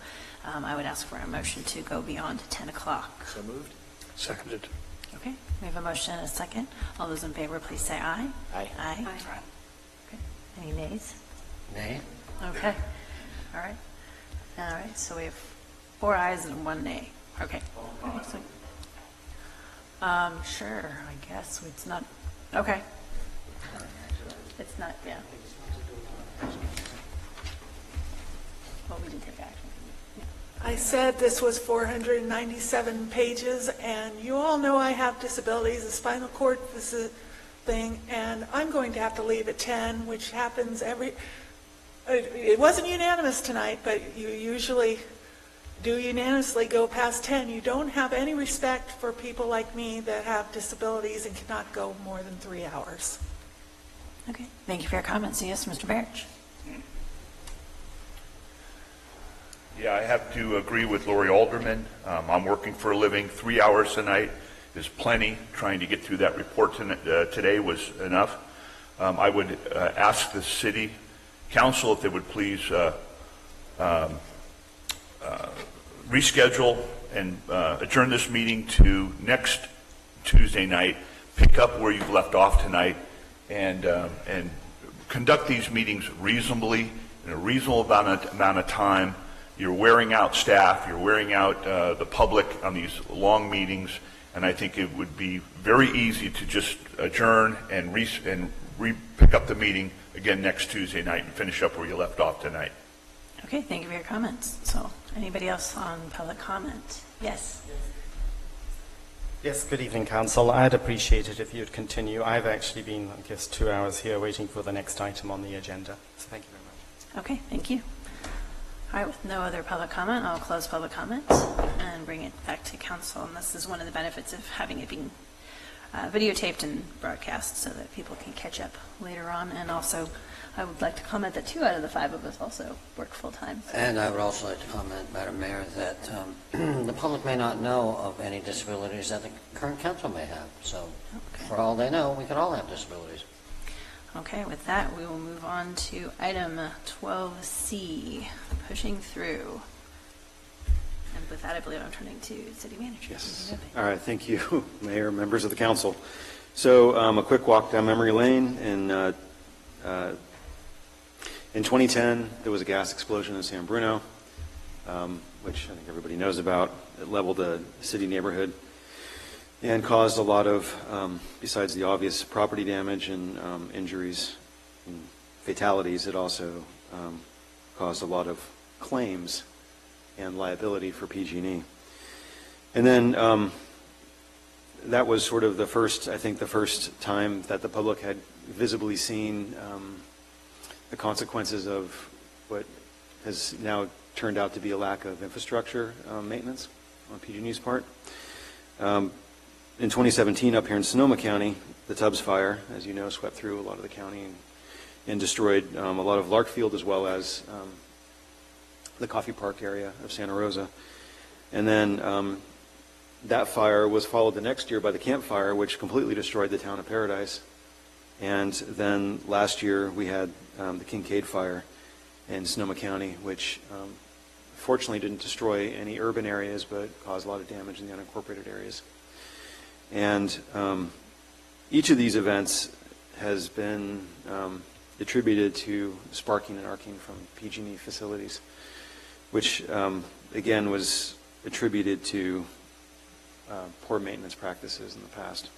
I would ask for a motion to go beyond 10 o'clock. So moved. Seconded. Okay, we have a motion and a second. All those in favor, please say aye. Aye. Aye. Okay. Any nays? Nay? Okay. All right. All right, so we have 4 ayes and 1 nay. Okay. Okay, so, sure, I guess it's not, okay. It's not, yeah. Well, we did take action. Yeah. I said this was 497 pages, and you all know I have disabilities, a spinal cord thing, and I'm going to have to leave at 10, which happens it wasn't unanimous tonight, but you usually do unanimously go past 10. You don't have any respect for people like me that have disabilities and cannot go more than 3 hours. Okay, thank you for your comments. Yes, Mr. Barrich. Yeah, I have to agree with Lori Alderman. I'm working for a living. 3 hours tonight is plenty. Trying to get through that report today was enough. I would ask the city council if they would please reschedule and adjourn this meeting to next Tuesday night, pick up where you've left off tonight, and conduct these meetings reasonably, in a reasonable amount of time. You're wearing out staff, you're wearing out the public on these long meetings, and I think it would be very easy to just adjourn and pick up the meeting again next Tuesday night and finish up where you left off tonight. Okay, thank you for your comments. So, anybody else on public comment? Yes. Yes, good evening, Council. I'd appreciate it if you'd continue. I've actually been, I guess, 2 hours here waiting for the next item on the agenda. So thank you very much. Okay, thank you. All right, with no other public comment, I'll close public comment and bring it back to council. And this is one of the benefits of having it being videotaped and broadcast so that people can catch up later on. And also, I would like to comment that 2 out of the 5 of us also work full-time. So. And I would also like to comment, Madam Mayor, that the public may not know of any disabilities that the current council may have. So for all they know, we could all have disabilities. Okay, with that, we will move on to item 12C, pushing through. And with that, I believe I'm turning to City Manager. Yes. All right, thank you, Mayor, members of the council. So a quick walk down memory lane. In 2010, there was a gas explosion in San Bruno, which I think everybody knows about. It leveled a city neighborhood and caused a lot of, besides the obvious property damage and injuries and fatalities, it also caused a lot of claims and liability for PG&E. And then that was sort of the first time that the public had visibly seen the consequences of what has now turned out to be a lack of infrastructure maintenance on PG&E's part. In 2017, up here in Sonoma County, the Tubbs Fire, as you know, swept through a lot of the county and destroyed a lot of Larkfield as well as the Coffee Park area of Santa Rosa. And then that fire was followed the next year by the Camp Fire, which completely destroyed the town of Paradise. And then last year we had the Kincaid Fire in Sonoma County, which fortunately didn't destroy any urban areas, but caused a lot of damage in the unincorporated areas. And each of these events has been attributed to sparking and arcing from PG&E facilities, which again was attributed to poor maintenance practices in the past.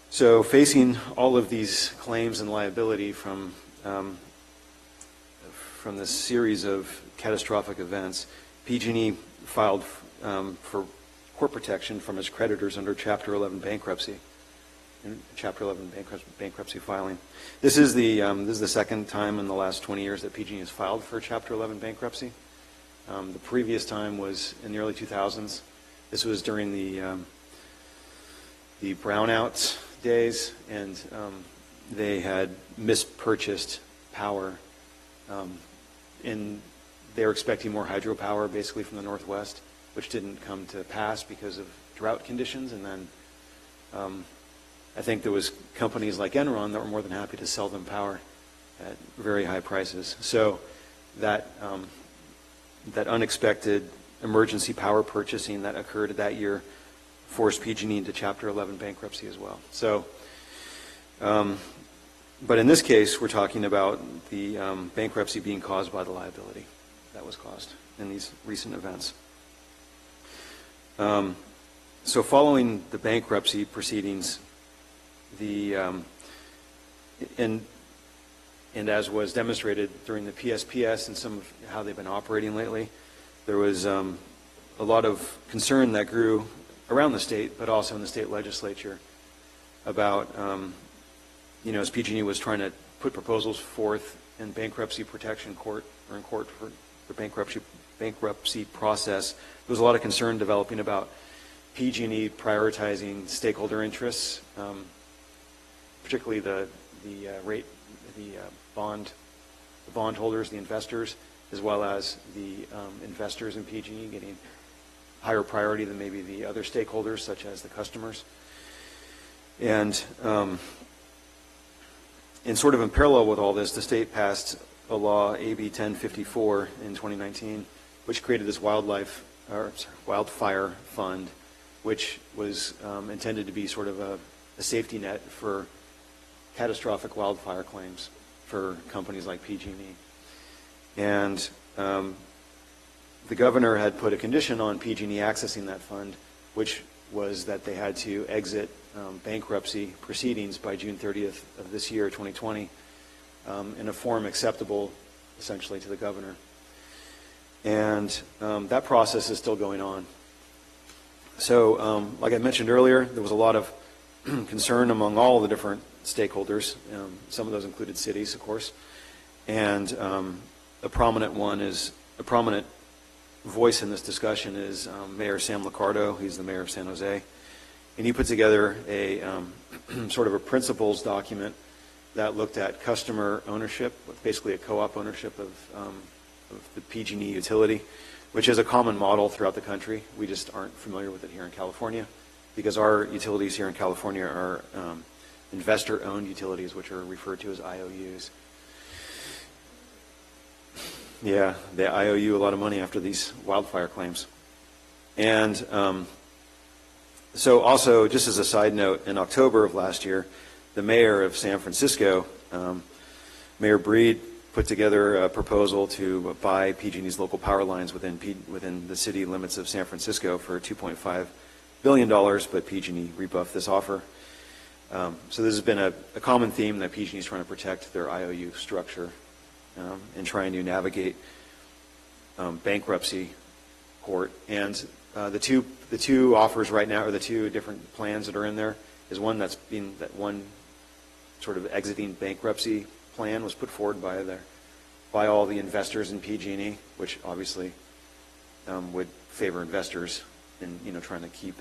So facing all of these claims and liability from this series of catastrophic events, PG&E filed for court protection from its creditors under Chapter 11 bankruptcy. Chapter 11 bankruptcy filing. This is the second time in the last 20 years that PG&E has filed for Chapter 11 bankruptcy. The previous time was in the early 2000s. This was during the brownout days, and they had mispurchased power, and they were expecting more hydropower basically from the Northwest, which didn't come to pass because of drought conditions. And then I think there was companies like Enron that were more than happy to sell them power at very high prices. So that unexpected emergency power purchasing that occurred that year forced PG&E into Chapter 11 bankruptcy as well. So, but in this case, we're talking about the bankruptcy being caused by the liability that was caused in these recent events. So following the bankruptcy proceedings, and as was demonstrated during the PSPS and some of how they've been operating lately, there was a lot of concern that grew around the state, but also in the state legislature about, as PG&E was trying to put proposals forth in bankruptcy protection court or in court for the bankruptcy process. There was a lot of concern developing about PG&E prioritizing stakeholder interests, particularly the bondholders, the investors, as well as the investors in PG&E getting higher priority than maybe the other stakeholders, such as the customers. And sort of in parallel with all this, the state passed a law, AB 1054, in 2019, which created this wildfire fund, which was intended to be sort of a safety net for catastrophic wildfire claims for companies like PG&E. And the governor had put a condition on PG&E accessing that fund, which was that they had to exit bankruptcy proceedings by June 30th of this year, 2020, in a form acceptable, essentially, to the governor. And that process is still going on. So, like I mentioned earlier, there was a lot of concern among all the different stakeholders. Some of those included cities, of course. And a prominent voice in this discussion is Mayor Sam Liccardo. He's the mayor of San Jose. And he put together a sort of a principles document that looked at customer ownership, basically a co-op ownership of the PG&E utility, which is a common model throughout the country. We just aren't familiar with it here in California, because our utilities here in California are investor-owned utilities, which are referred to as IOUs. Yeah, they IOU a lot of money after these wildfire claims. And so also, just as a side note, in October of last year, the mayor of San Francisco, Mayor Breed, put together a proposal to buy PG&E's local power lines within the city limits of San Francisco for $2.5 billion, but PG&E rebuffed this offer. So this has been a common theme that PG&E is trying to protect their IOU structure and trying to navigate bankruptcy court. And the two offers right now, or the two different plans that are in there, is one that one sort of exiting bankruptcy plan was put forward by all the investors in PG&E, which obviously would favor investors in trying to keep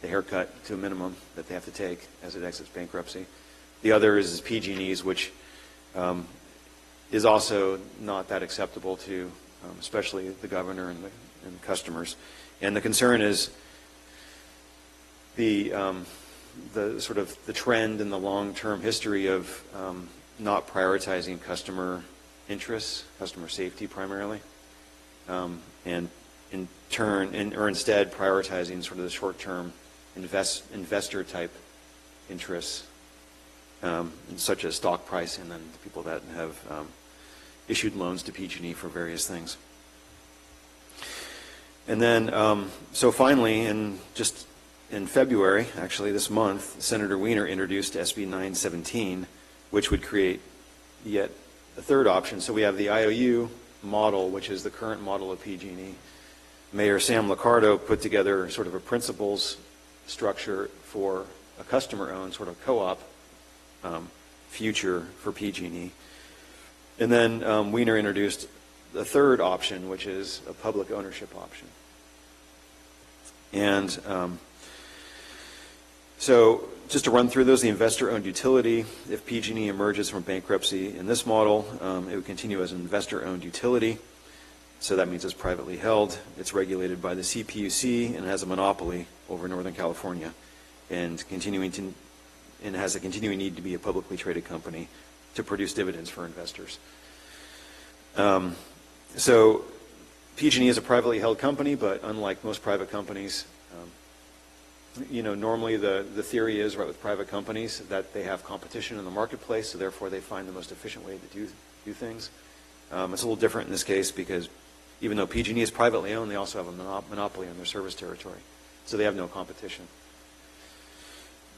the haircut to a minimum that they have to take as it exits bankruptcy. The other is PG&E's, which is also not that acceptable to especially the governor and the customers. And the concern is the sort of the trend in the long-term history of not prioritizing customer interests, customer safety primarily, and instead prioritizing sort of the short-term investor type interests, such as stock price, and then the people that have issued loans to PG&E for various things. And then, so finally, in February, actually this month, Senator Wiener introduced SB 917, which would create yet a third option. So we have the IOU model, which is the current model of PG&E. Mayor Sam Liccardo put together sort of a principles structure for a customer-owned sort of co-op future for PG&E. And then Wiener introduced the third option, which is a public ownership option. And so just to run through those, the investor-owned utility, if PG&E emerges from bankruptcy in this model, it would continue as an investor-owned utility. So that means it's privately held. It's regulated by the CPUC and has a monopoly over Northern California, and has a continuing need to be a publicly traded company to produce dividends for investors. So PG&E is a privately held company, but unlike most private companies, normally the theory is, right, with private companies, that they have competition in the marketplace, so therefore they find the most efficient way to do things. It's a little different in this case because even though PG&E is privately owned, they also have a monopoly on their service territory, so they have no competition.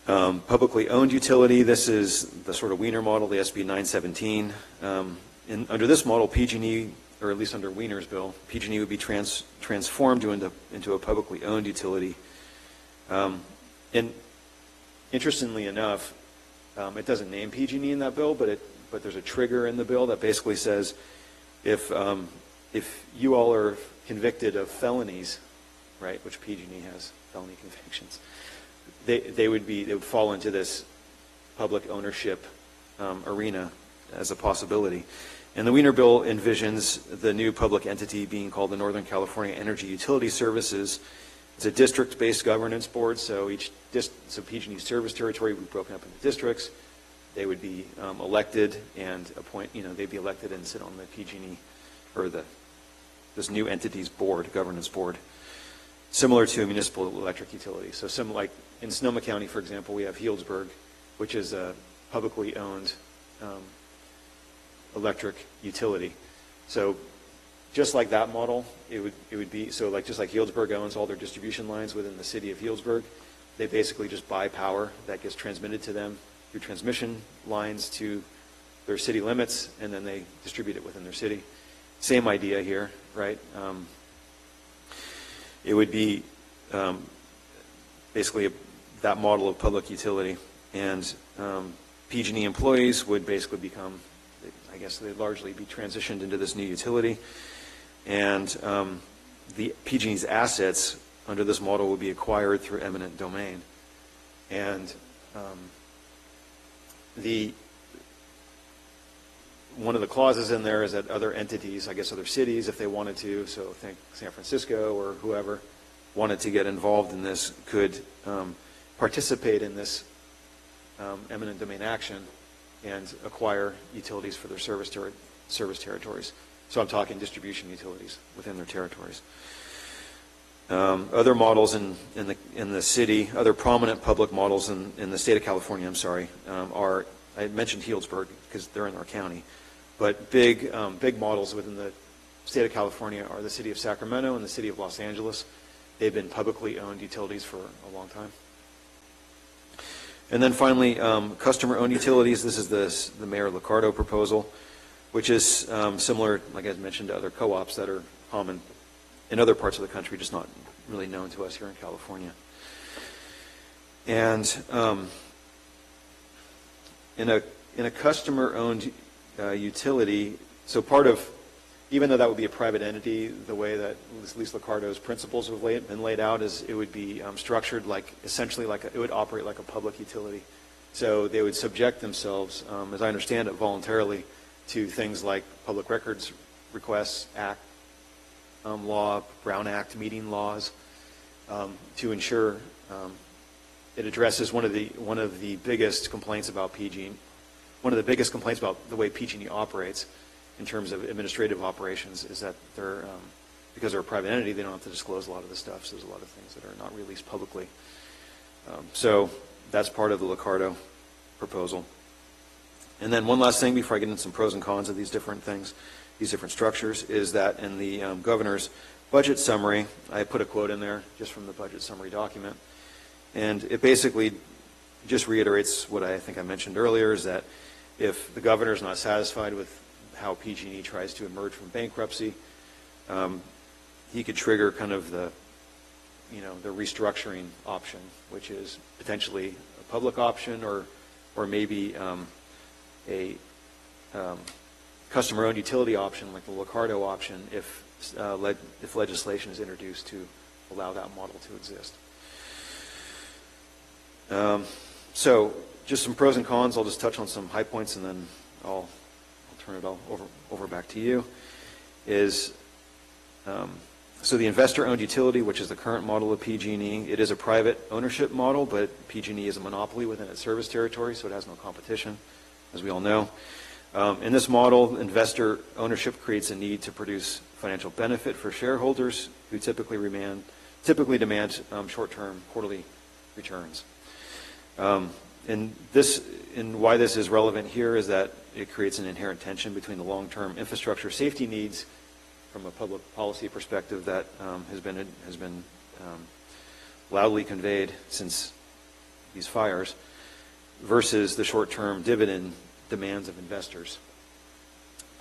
Publicly owned utility, this is the sort of Wiener model, the SB 917. Under this model, PG&E, or at least under Wiener's bill, PG&E would be transformed into a publicly owned utility. And interestingly enough, it doesn't name PG&E in that bill, but there's a trigger in the bill that basically says if you all are convicted of felonies, right, which PG&E has felony convictions, they would fall into this public ownership arena as a possibility. And the Wiener bill envisions the new public entity being called the Northern California Energy Utility Services. It's a district-based governance board, so so PG&E's service territory would be broken up into districts. They would be elected and they'd be elected and sit on the PG&E, or this new entity's board, governance board, similar to a municipal electric utility. So like in Sonoma County, for example, we have Healdsburg, which is a publicly owned electric utility. So just like that model, it would be, so like just like Healdsburg owns all their distribution lines within the city of Healdsburg, they basically just buy power that gets transmitted to them through transmission lines to their city limits, and then they distribute it within their city. Same idea here, right? It would be basically that model of public utility, and PG&E employees would basically become, I guess they'd largely be transitioned into this new utility, and the PG&E's assets under this model would be acquired through eminent domain. And one of the clauses in there is that other entities, I guess other cities, if they wanted to, so think San Francisco or whoever wanted to get involved in this, could participate in this eminent domain action and acquire utilities for their service territories. So I'm talking distribution utilities within their territories. Other models in the city, other prominent public models in the state of California, are, I mentioned Healdsburg because they're in our county, but big models within the state of California are the city of Sacramento and the city of Los Angeles. They've been publicly owned utilities for a long time. And then finally, customer-owned utilities. This is the Mayor Liccardo proposal. which is similar, like I mentioned, to other co-ops that are common in other parts of the country, just not really known to us here in California. And in a customer-owned utility, so part of, even though that would be a private entity, the way that at least Licardo's principles have been laid out is it would be structured like, essentially like, it would operate like a public utility. So they would subject themselves, as I understand it, voluntarily to things like Public Records Requests Act law, Brown Act meeting laws, to ensure it addresses one of the biggest complaints about PG&E, one of the biggest complaints about the way PG&E operates in terms of administrative operations is that they're, because they're a private entity, they don't have to disclose a lot of the stuff, so there's a lot of things that are not released publicly. So that's part of the Licardo proposal. And then one last thing before I get into some pros and cons of these different things, these different structures, is that in the governor's budget summary, I put a quote in there just from the budget summary document, and it basically just reiterates what I think I mentioned earlier, is that if the governor is not satisfied with how PG&E tries to emerge from bankruptcy, he could trigger kind of the restructuring option, which is potentially a public option or maybe a customer-owned utility option like the Licardo option if legislation is introduced to allow that model to exist. So just some pros and cons. I'll just touch on some high points and then I'll turn it all over back to you. So the investor-owned utility, which is the current model of PG&E, it is a private ownership model, but PG&E is a monopoly within its service territory, so it has no competition, as we all know. In this model, investor ownership creates a need to produce financial benefit for shareholders who typically demand short-term quarterly returns. And why this is relevant here is that it creates an inherent tension between the long-term infrastructure safety needs from a public policy perspective that has been loudly conveyed since these fires versus the short-term dividend demands of investors.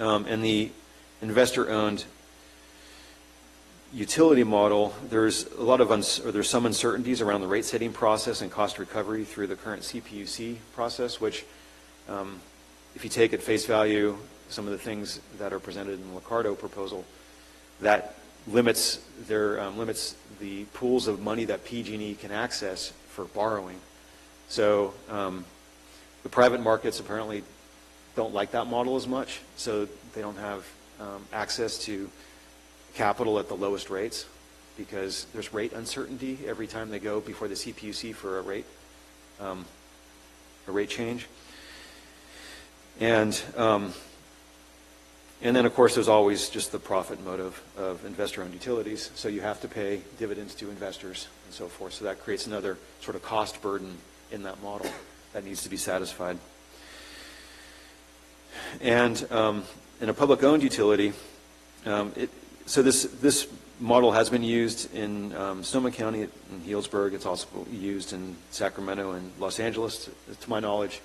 And the investor-owned utility model, there's some uncertainties around the rate-setting process and cost recovery through the current CPUC process, which, if you take at face value some of the things that are presented in the Licardo proposal, that limits the pools of money that PG&E can access for borrowing. So the private markets apparently don't like that model as much, so they don't have access to capital at the lowest rates because there's rate uncertainty every time they go before the CPUC for a rate change. And then, of course, there's always just the profit motive of investor-owned utilities, so you have to pay dividends to investors and so forth. So that creates another sort of cost burden in that model that needs to be satisfied. And in a public-owned utility, so this model has been used in Sonoma County, in Healdsburg. It's also used in Sacramento and Los Angeles. To my knowledge,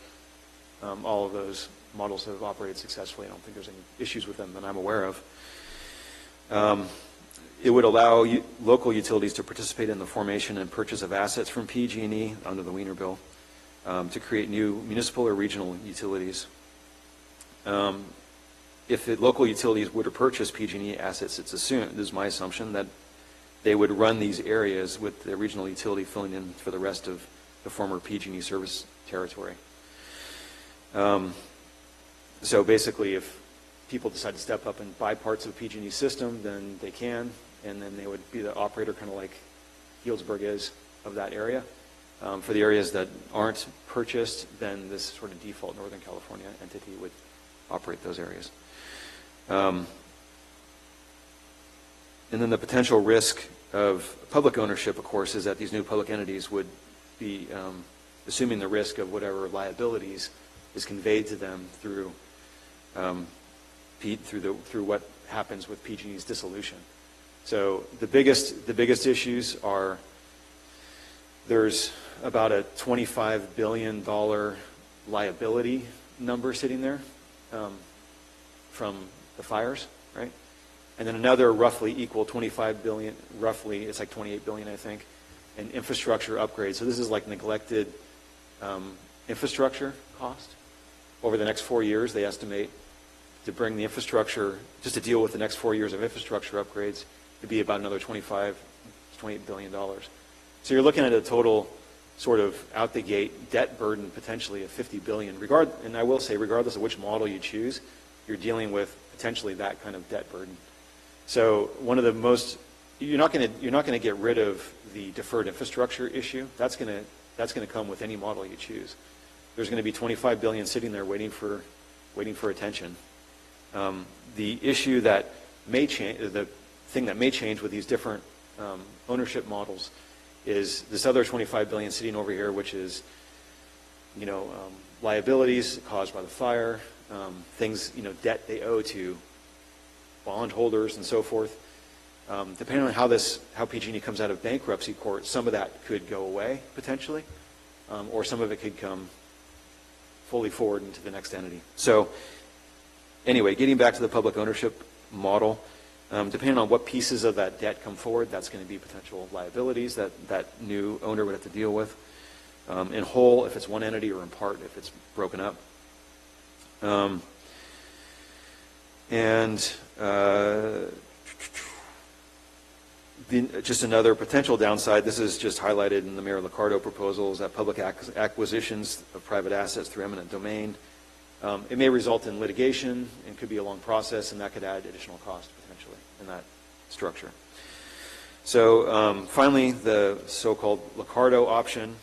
all of those models have operated successfully. I don't think there's any issues with them that I'm aware of. It would allow local utilities to participate in the formation and purchase of assets from PG&E under the Wiener Bill to create new municipal or regional utilities. If the local utilities were to purchase PG&E assets, it's assumed, this is my assumption, that they would run these areas with the regional utility filling in for the rest of the former PG&E service territory. So basically, if people decide to step up and buy parts of PG&E system, then they can, and then they would be the operator, kind of like Healdsburg is, of that area. For the areas that aren't purchased, then this sort of default Northern California entity would operate those areas. And then the potential risk of public ownership, of course, is that these new public entities would be assuming the risk of whatever liabilities is conveyed to them through what happens with PG&E's dissolution. So the biggest issues are there's about a $25 billion liability number sitting there from the fires, right? And then another roughly equal 25 billion, roughly, it's like 28 billion, I think, in infrastructure upgrades. So this is like neglected infrastructure cost. Over the next 4 years, they estimate to bring the infrastructure, just to deal with the next 4 years of infrastructure upgrades, to be about another $28 billion. So you're looking at a total sort of out the gate debt burden potentially of 50 billion. And I will say, regardless of which model you choose, you're dealing with potentially that kind of debt burden. So one of the most, you're not going to get rid of the deferred infrastructure issue. That's going to come with any model you choose. There's going to be 25 billion sitting there waiting for attention. The issue that may change, the thing that may change with these different ownership models is this other 25 billion sitting over here, which is, liabilities caused by the fire, things, debt they owe to bondholders and so forth. Depending on how PG&E comes out of bankruptcy court, some of that could go away potentially, or some of it could come fully forward into the next entity. So anyway, getting back to the public ownership model, depending on what pieces of that debt come forward, that's going to be potential liabilities that new owner would have to deal with. In whole, if it's one entity, or in part, if it's broken up. Just another potential downside, this is just highlighted in the Mayor Liccardo proposal, is that public acquisitions of private assets through eminent domain, it may result in litigation and could be a long process, and that could add additional cost potentially in that structure. So finally, the so-called Liccardo option.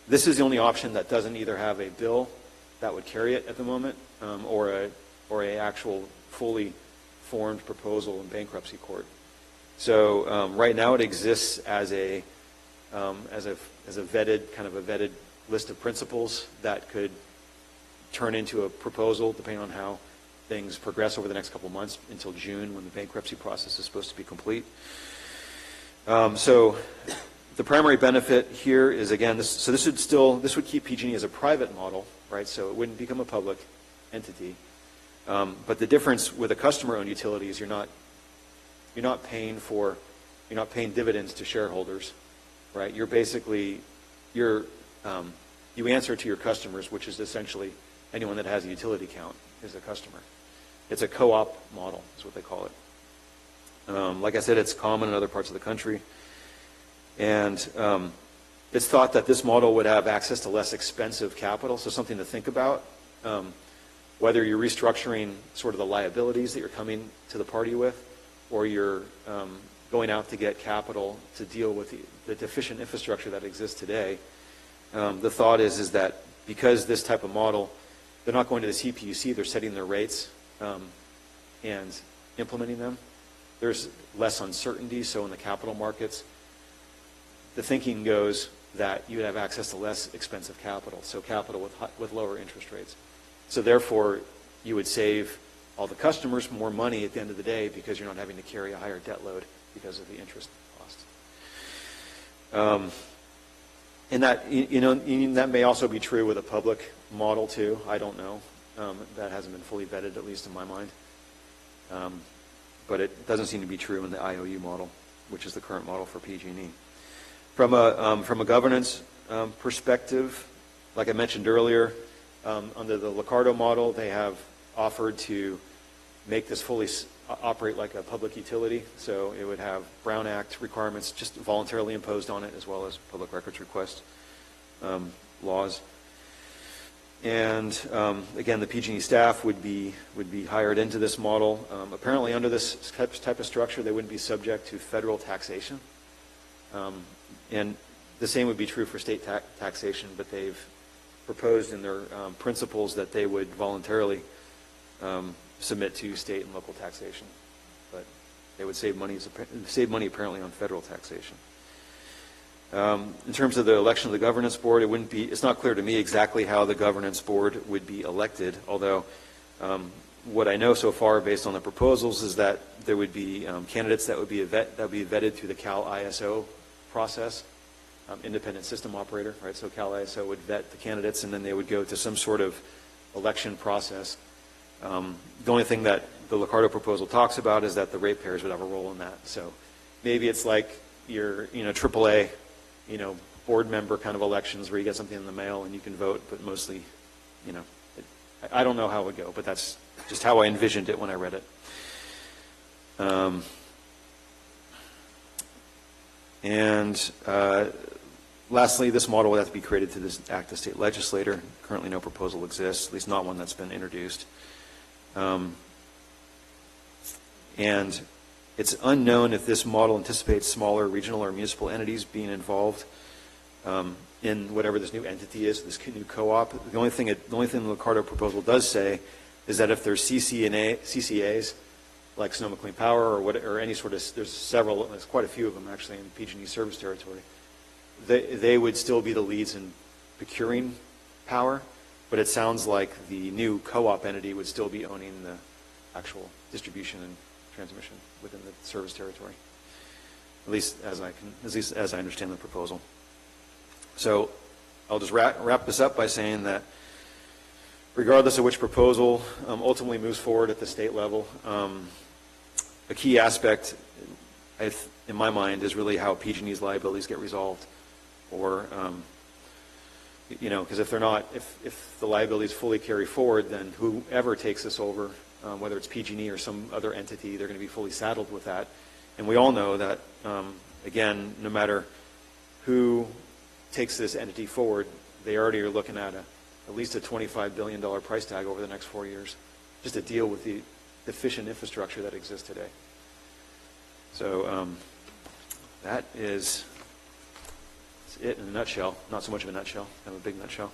This is the only option that doesn't either have a bill that would carry it at the moment, or a actual fully formed proposal in bankruptcy court. So right now it exists as a vetted list of principles that could turn into a proposal depending on how things progress over the next couple of months until June, when the bankruptcy process is supposed to be complete. So the primary benefit here is, again, this would keep PG&E as a private model, right? So it wouldn't become a public entity. But the difference with a customer-owned utility is you're not paying dividends to shareholders, right? You answer to your customers, which is essentially anyone that has a utility account is a customer. It's a co-op model, is what they call it. Like I said, it's common in other parts of the country. And it's thought that this model would have access to less expensive capital, so something to think about. Whether you're restructuring sort of the liabilities that you're coming to the party with, or you're going out to get capital to deal with the deficient infrastructure that exists today. The thought is that because this type of model, they're not going to the CPUC, they're setting their rates and implementing them. There's less uncertainty, so in the capital markets, the thinking goes that you would have access to less expensive capital, so capital with lower interest rates. So therefore, you would save all the customers more money at the end of the day because you're not having to carry a higher debt load because of the interest cost. And that, that may also be true with a public model too. I don't know. That hasn't been fully vetted, at least in my mind. But it doesn't seem to be true in the IOU model, which is the current model for PG&E. From a governance perspective, like I mentioned earlier, under the Liccardo model, they have offered to make this fully operate like a public utility. So it would have Brown Act requirements just voluntarily imposed on it, as well as public records request laws. And again, the PG&E staff would be hired into this model. Apparently, under this type of structure, they wouldn't be subject to federal taxation. And the same would be true for state taxation, but they've proposed in their principles that they would voluntarily submit to state and local taxation, but they would save money apparently on federal taxation. In terms of the election of the governance board, it's not clear to me exactly how the governance board would be elected, although what I know so far based on the proposals is that there would be candidates that would be vetted through the Cal ISO process, independent system operator, right? So Cal ISO would vet the candidates, and then they would go to some sort of election process. The only thing that the Licardo proposal talks about is that the ratepayers would have a role in that. So maybe it's like your, AAA, board member kind of elections where you get something in the mail and you can vote, but mostly, I don't know how it would go, but that's just how I envisioned it when I read it. Lastly, this model would have to be created through this act of state legislator. Currently, no proposal exists, at least not one that's been introduced. And it's unknown if this model anticipates smaller regional or municipal entities being involved in whatever this new entity is, this new co-op. The only thing the Licardo proposal does say is that if there's CCAs, like Sonoma Clean Power or any sort of, there's quite a few of them actually in PG&E service territory, they would still be the leads in procuring power, but it sounds like the new co-op entity would still be owning the actual distribution and transmission within the service territory, at least as I understand the proposal. So I'll just wrap this up by saying that regardless of which proposal ultimately moves forward at the state level, a key aspect in my mind is really how PG&E's liabilities get resolved, or because if the liabilities fully carry forward, then whoever takes this over, whether it's PG&E or some other entity, they're going to be fully saddled with that. And we all know that, again, no matter who takes this entity forward, they already are looking at at least a $25 billion price tag over the next 4 years, just to deal with the efficient infrastructure that exists today. So that is it in a nutshell. Not so much of a nutshell, kind of a big nutshell.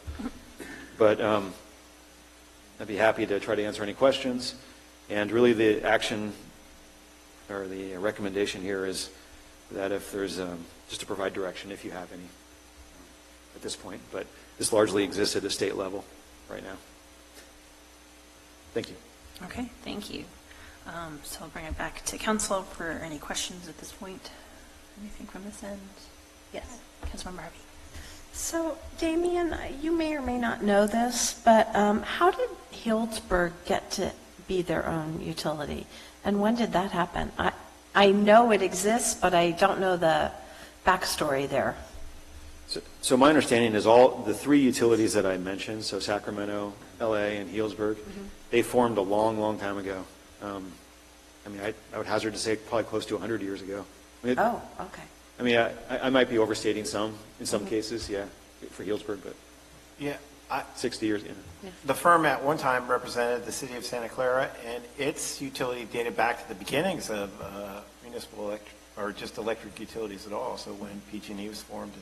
But I'd be happy to try to answer any questions. And really the action or the recommendation here is that if there's, just to provide direction if you have any at this point. But this largely exists at the state level right now. Thank you. Okay, thank you. So I'll bring it back to council for any questions at this point. Anything from this end? Yes, Councilmember Harvey. So, Damien, you may or may not know this, but how did Healdsburg get to be their own utility? And when did that happen? I know it exists, but I don't know the backstory there. So my understanding is all the three utilities that I mentioned, so Sacramento, LA, and Healdsburg, they formed a long, long time ago. I would hazard to say probably close to 100 years ago. Okay. I might be overstating in some cases, yeah, for Healdsburg, but yeah, 60 years, yeah. The firm at one time represented the city of Santa Clara, and its utility dated back to the beginnings of municipal electric utilities at all. So when PG&E was formed in,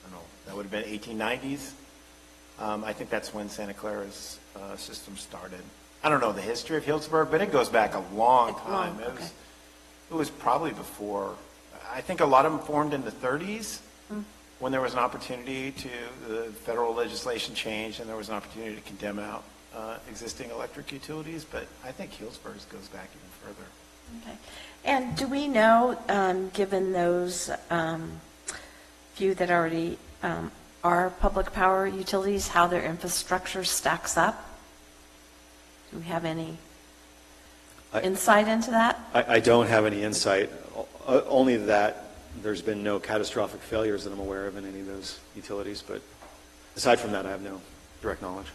I don't know, that would have been 1890s. I think that's when Santa Clara's system started. I don't know the history of Healdsburg, but it goes back a long time. It was probably before. I think a lot of them formed in the 30s when there was an opportunity the federal legislation changed and there was an opportunity to condemn out existing electric utilities. But I think Healdsburg goes back even further. Okay. And do we know, given those few that already are public power utilities, how their infrastructure stacks up? Do we have any insight into that? I don't have any insight, only that there's been no catastrophic failures that I'm aware of in any of those utilities, but aside from that, I have no direct knowledge.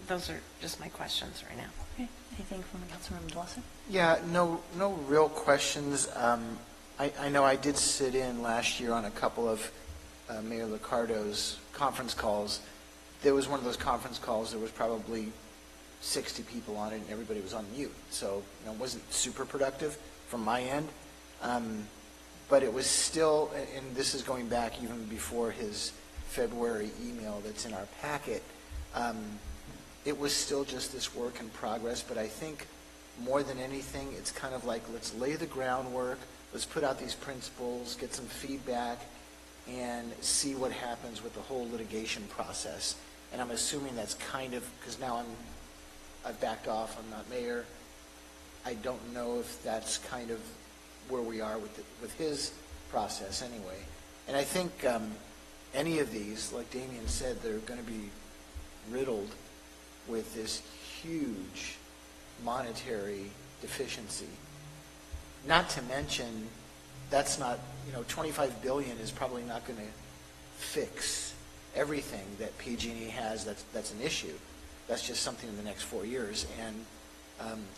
Those are just my questions right now. Okay. Anything from Councilmember Dawson? Yeah, no real questions. I know I did sit in last year on a couple of Mayor Licardo's conference calls. There was one of those conference calls, there was probably 60 people on it, and everybody was on mute. So it wasn't super productive from my end. But it was still, and this is going back even before his February email that's in our packet, it was still just this work in progress. But I think more than anything, it's kind of like, let's lay the groundwork, let's put out these principles, get some feedback, and see what happens with the whole litigation process. And I'm assuming that's kind of, because now I've backed off, I'm not mayor. I don't know if that's kind of where we are with his process anyway. And I think any of these, like Damien said, they're going to be riddled with this huge monetary deficiency. Not to mention, that's not, 25 billion is probably not going to fix everything that PG&E has that's an issue. That's just something in the next 4 years. And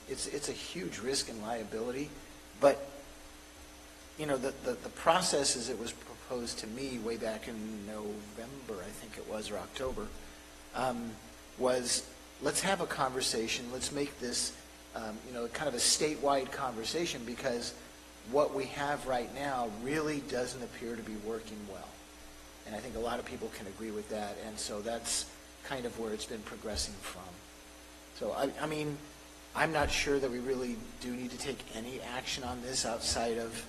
it's a huge risk and liability. But, the process as it was proposed to me way back in November, I think it was, or October, was let's have a conversation. Let's make this, kind of a statewide conversation, because what we have right now really doesn't appear to be working well. And I think a lot of people can agree with that. And so that's kind of where it's been progressing from. So, I'm not sure that we really do need to take any action on this outside of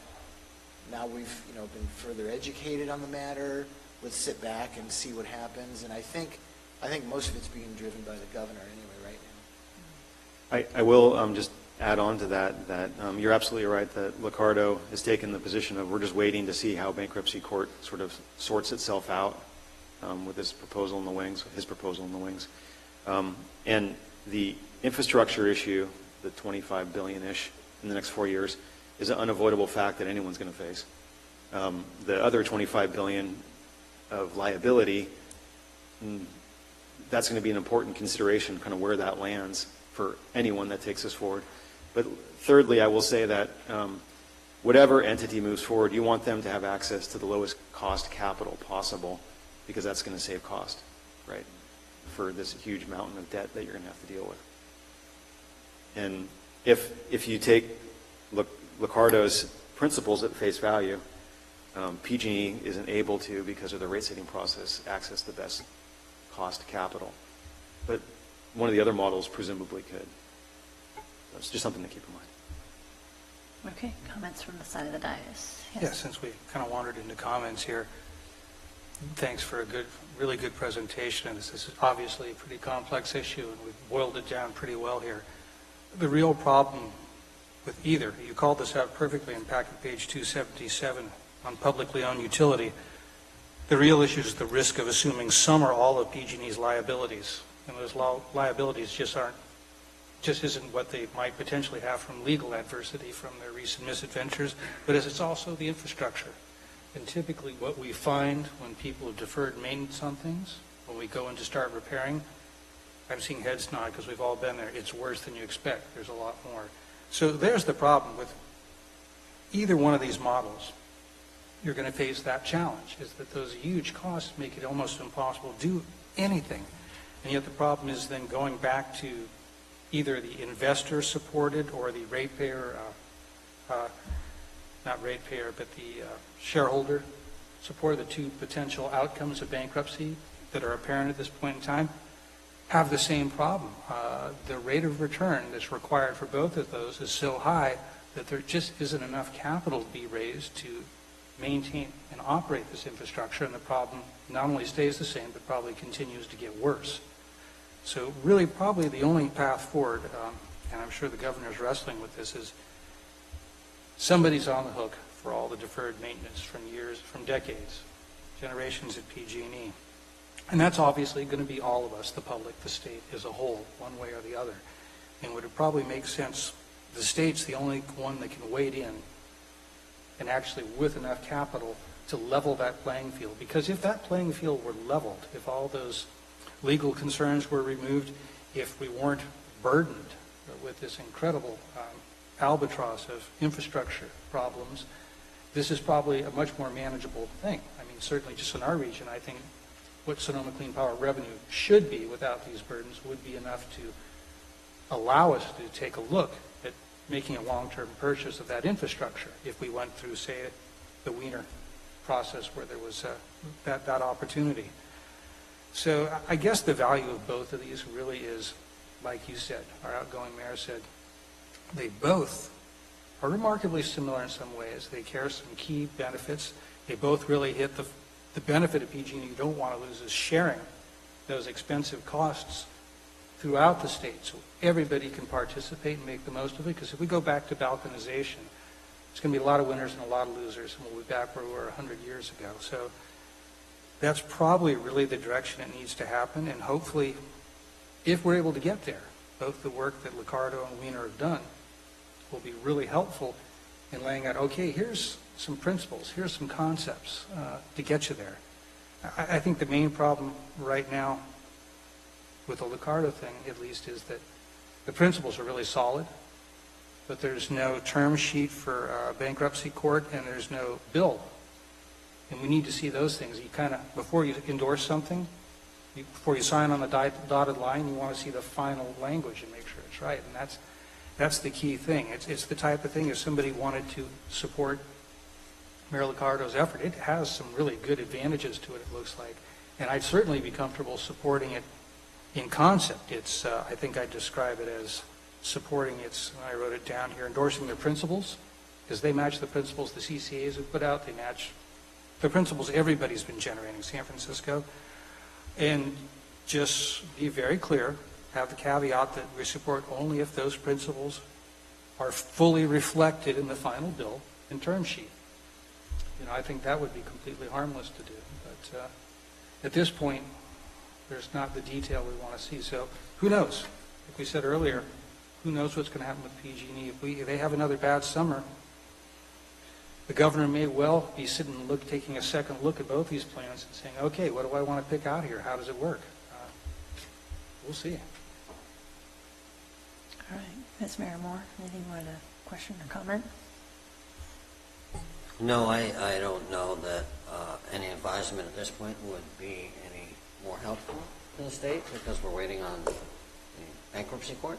now we've, been further educated on the matter. Let's sit back and see what happens. And I think most of it's being driven by the governor anyway right now. I will just add on to that you're absolutely right that Liccardo has taken the position of we're just waiting to see how bankruptcy court sort of sorts itself out with his proposal in the wings. And the infrastructure issue, the $25 billion-ish in the next 4 years, is an unavoidable fact that anyone's going to face. The other $25 billion of liability, that's going to be an important consideration, kind of where that lands for anyone that takes this forward. But thirdly, I will say that whatever entity moves forward, you want them to have access to the lowest cost capital possible, because that's going to save cost, right, for this huge mountain of debt that you're going to have to deal with. And if you take Liccardo's principles at face value, PG&E isn't able to, because of the rate-setting process, access the best cost capital. But one of the other models presumably could. That's just something to keep in mind. Okay, comments from the side of the dais? Yes. Yeah, since we kind of wandered into comments here, thanks for a really good presentation. This is obviously a pretty complex issue, and we've boiled it down pretty well here. The real problem with either, you called this out perfectly in packet page 277 on publicly owned utility, the real issue is the risk of assuming some or all of PG&E's liabilities. And those liabilities just isn't what they might potentially have from legal adversity from their recent misadventures, but it's also the infrastructure. And typically what we find when people have deferred maintenance on things, when we go in to start repairing, I'm seeing heads nod because we've all been there, it's worse than you expect. There's a lot more. So there's the problem with either one of these models. You're going to face that challenge, is that those huge costs make it almost impossible to do anything. And yet the problem is then going back to either the investor-supported or the ratepayer, not ratepayer, but the shareholder support, the two potential outcomes of bankruptcy that are apparent at this point in time, have the same problem. The rate of return that's required for both of those is so high that there just isn't enough capital to be raised to maintain and operate this infrastructure, and the problem not only stays the same, but probably continues to get worse. So really probably the only path forward, and I'm sure the governor's wrestling with this, is somebody's on the hook for all the deferred maintenance from years, from decades, generations at PG&E. And that's obviously going to be all of us, the public, the state as a whole, one way or the other. And would it probably make sense, the state's the only one that can wade in and actually with enough capital to level that playing field. Because if that playing field were leveled, if all those legal concerns were removed, if we weren't burdened with this incredible albatross of infrastructure problems, this is probably a much more manageable thing. I mean, certainly just in our region, I think what Sonoma Clean Power revenue should be without these burdens would be enough to allow us to take a look at making a long-term purchase of that infrastructure if we went through, say, the Wiener process where there was that opportunity. So I guess the value of both of these really is, like you said, our outgoing mayor said, they both are remarkably similar in some ways. They carry some key benefits. They both really hit the benefit of PG&E you don't want to lose is sharing those expensive costs throughout the state so everybody can participate and make the most of it. Because if we go back to balkanization, there's going to be a lot of winners and a lot of losers, and we'll be back where we were 100 years ago. So that's probably really the direction it needs to happen, and hopefully if we're able to get there, both the work that Licardo and Wiener have done will be really helpful in laying out, okay, here's some principles, here's some concepts to get you there. I think the main problem right now with the Licardo thing, at least, is that the principles are really solid, but there's no term sheet for bankruptcy court and there's no bill. And we need to see those things. You kind of, before you endorse something, before you sign on the dotted line, you want to see the final language and make sure it's right. And that's the key thing. It's the type of thing, if somebody wanted to support Mayor Licardo's effort, it has some really good advantages to it, it looks like. And I'd certainly be comfortable supporting it in concept. It's, I think I'd describe it as supporting its, I wrote it down here, endorsing their principles, because they match the principles the CCAs have put out. They match the principles everybody's been generating in San Francisco. And just be very clear, have the caveat that we support only if those principles are fully reflected in the final bill and term sheet. You know, I think that would be completely harmless to do. But at this point, there's not the detail we want to see. So who knows? Like we said earlier, who knows what's going to happen with PG&E? If they have another bad summer, the governor may well be sitting and taking a second look at both these plans and saying, okay, what do I want to pick out here? How does it work? We'll see. All right. Ms. Marimore, anything you want to question or comment? No, I don't know that any advisement at this point would be any more helpful to the state because we're waiting on the bankruptcy court.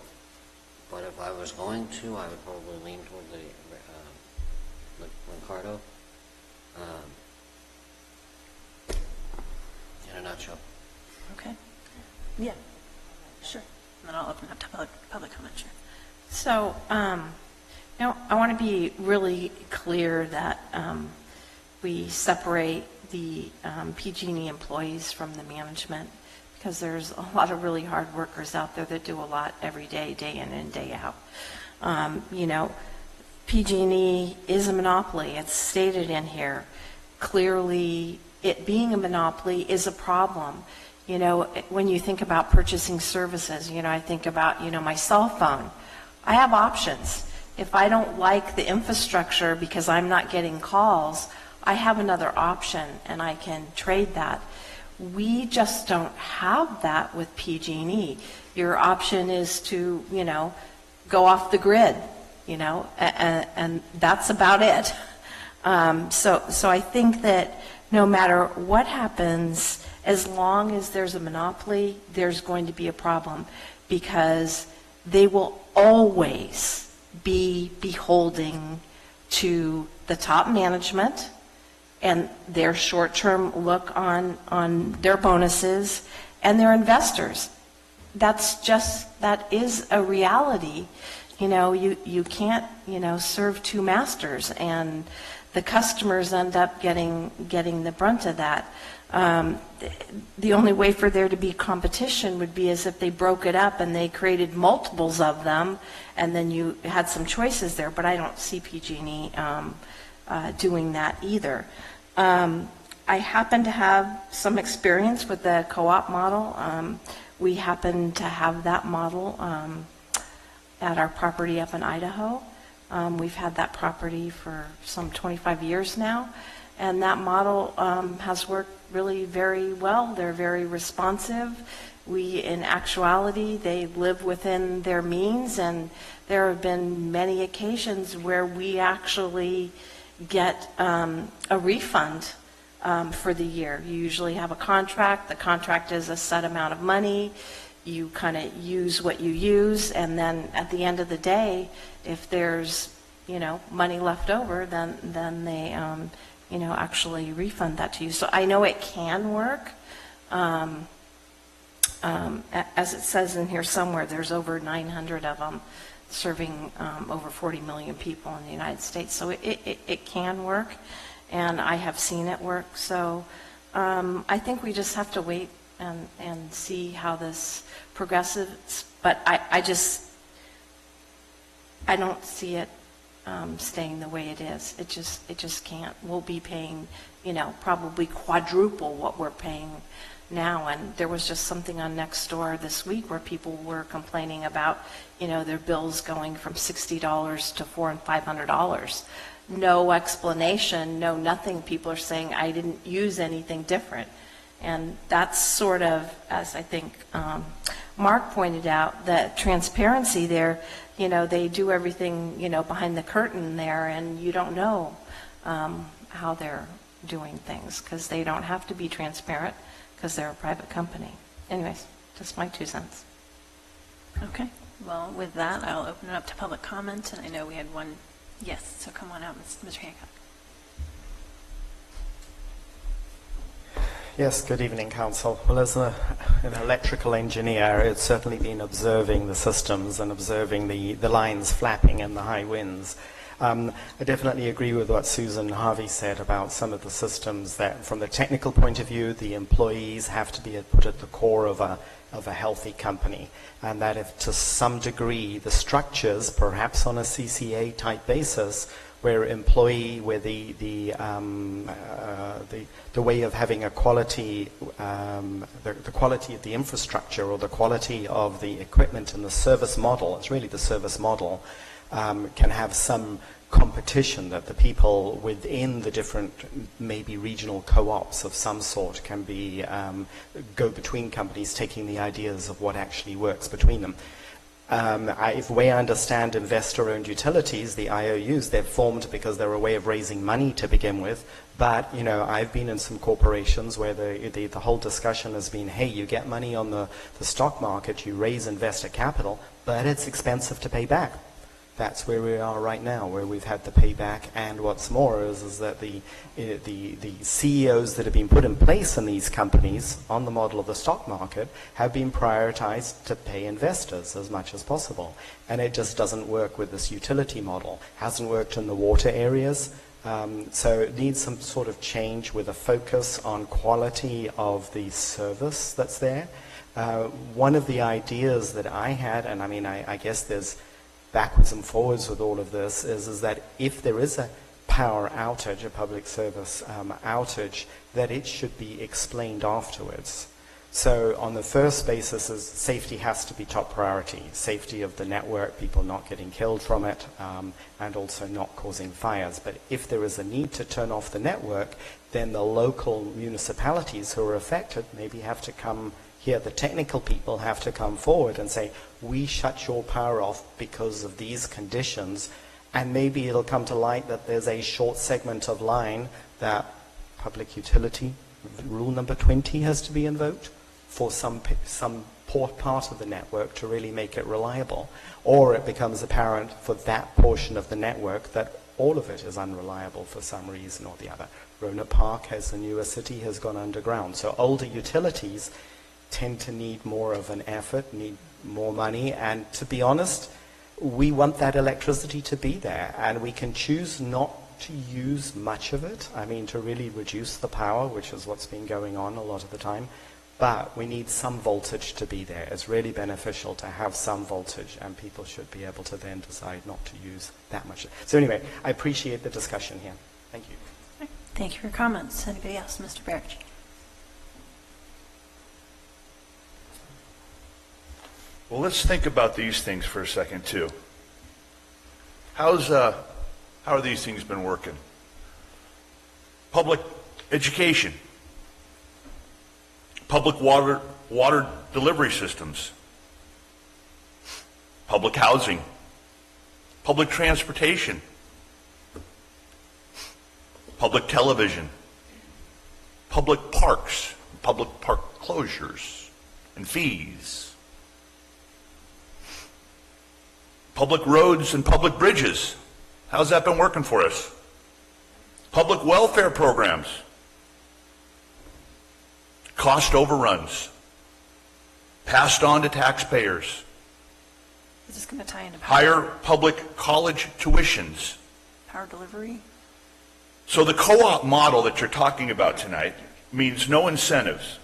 But if I was going to, I would probably lean toward the Licardo in a nutshell. Okay. Yeah. Sure. And then I'll open up to public comment. Sure. So, now I want to be really clear that we separate the PG&E employees from the management because there's a lot of really hard workers out there that do a lot every day, day in and day out. You know, PG&E is a monopoly. It's stated in here. Clearly, it being a monopoly is a problem. You know, when you think about purchasing services, you know, I think about, you know, my cell phone. I have options. If I don't like the infrastructure because I'm not getting calls, I have another option and I can trade that. We just don't have that with PG&E. Your option is to, you know, go off the grid, you know, and that's about it. So I think that no matter what happens, as long as there's a monopoly, there's going to be a problem because they will always be beholding to the top management and their short-term look on their bonuses and their investors. That is a reality. You know, you can't, you know, serve two masters, and the customers end up getting the brunt of that. The only way for there to be competition would be as if they broke it up and they created multiples of them, and then you had some choices there. But I don't see PG&E doing that either. I happen to have some experience with the co-op model. We happen to have that model at our property up in Idaho. We've had that property for some 25 years now, and that model has worked really very well. They're very responsive. In actuality, they live within their means, and there have been many occasions where we actually get a refund for the year. You usually have a contract. The contract is a set amount of money. You kind of use what you use, and then at the end of the day, if there's, you know, money left over, then they, you know, actually refund that to you. So I know it can work. As it says in here somewhere, there's over 900 of them serving over 40 million people in the United States. So it can work, and I have seen it work. So I think we just have to wait and see how this progresses. But I don't see it staying the way it is. It just can't. We'll be paying probably quadruple what we're paying now. And there was just something on Nextdoor this week where people were complaining about, their bills going from $60 to $400 and $500. No explanation, no nothing. People are saying, I didn't use anything different. And that's sort of, as I think Mark pointed out, that transparency there, they do everything, behind the curtain there, and you don't know how they're doing things because they don't have to be transparent because they're a private company. Anyways, just my 2 cents. Okay. Well, with that, I'll open it up to public comment, and I know we had one. Yes, so come on out, Mr. Hancock. Yes, good evening, Council. Well, as an electrical engineer, it's certainly been observing the systems and observing the lines flapping in the high winds. I definitely agree with what Susan Harvey said about some of the systems that, from the technical point of view, the employees have to be put at the core of a healthy company, and that if to some degree the structures, perhaps on a CCA type basis, where the way of having a quality, the quality of the infrastructure or the quality of the equipment and the service model, it's really the service model, can have some competition, that the people within the different maybe regional co-ops of some sort can be go between companies, taking the ideas of what actually works between them. If the way I understand investor-owned utilities, the IOUs, they're formed because they're a way of raising money to begin with. But, I've been in some corporations where the whole discussion has been, hey, you get money on the stock market, you raise investor capital, but it's expensive to pay back. That's where we are right now, where we've had the payback, and what's more is that the CEOs that have been put in place in these companies on the model of the stock market have been prioritized to pay investors as much as possible. And it just doesn't work with this utility model. Hasn't worked in the water areas. So it needs some sort of change with a focus on quality of the service that's there. One of the ideas that I had, and I guess there's backwards and forwards with all of this, is that if there is a power outage, a public service outage, that it should be explained afterwards. So on the first basis is safety has to be top priority. Safety of the network, people not getting killed from it, and also not causing fires. But if there is a need to turn off the network, then the local municipalities who are affected maybe have to come here, the technical people have to come forward and say, we shut your power off because of these conditions, and maybe it'll come to light that there's a short segment of line that public utility rule number 20 has to be invoked for some poor part of the network to really make it reliable, or it becomes apparent for that portion of the network that all of it is unreliable for some reason or the other. Roanoke Park, as the newer city, has gone underground. So older utilities tend to need more of an effort, need more money, and to be honest, we want that electricity to be there, and we can choose not to use much of it, to really reduce the power, which is what's been going on a lot of the time, but we need some voltage to be there. It's really beneficial to have some voltage, and people should be able to then decide not to use that much. So anyway, I appreciate the discussion here. Thank you. Thank you for your comments. Anybody else? Mr. Barrett? Well, let's think about these things for a second, too. How are these things been working? Public education, public water delivery systems, public housing, public transportation, public television, public parks, public park closures and fees, public roads and public bridges. How's that been working for us? Public welfare programs, cost overruns, passed on to taxpayers, Is this going to tie into higher public college tuitions. power delivery? So the co-op model that you're talking about tonight means no incentives,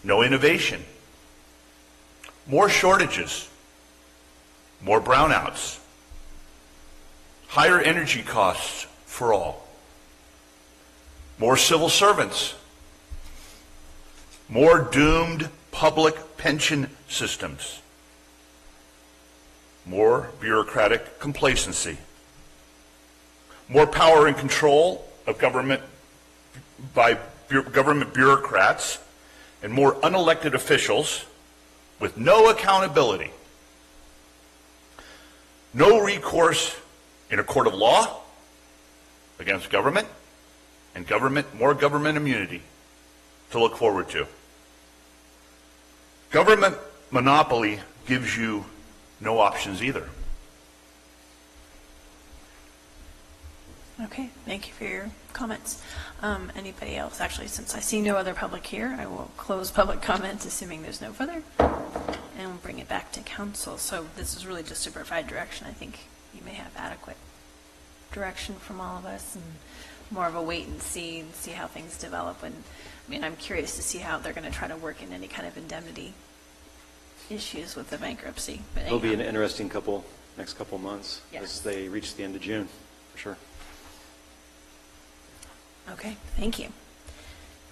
no innovation, more shortages, more brownouts, higher energy costs for all. more civil servants, more doomed public pension systems, more bureaucratic complacency, more power and control of government by government bureaucrats, and more unelected officials with no accountability, no recourse in a court of law against government, and more government immunity to look forward to. Government monopoly gives you no options either. Okay, thank you for your comments. Anybody else? Actually, since I see no other public here, I will close public comment, assuming there's no further, and we'll bring it back to council. So this is really just to provide direction. I think you may have adequate direction from all of us, and more of a wait and see how things develop. And I mean, I'm curious to see how they're going to try to work in any kind of indemnity issues with the bankruptcy. But It'll be an interesting next couple months Yes. as they reach the end of June, for sure. Okay, thank you.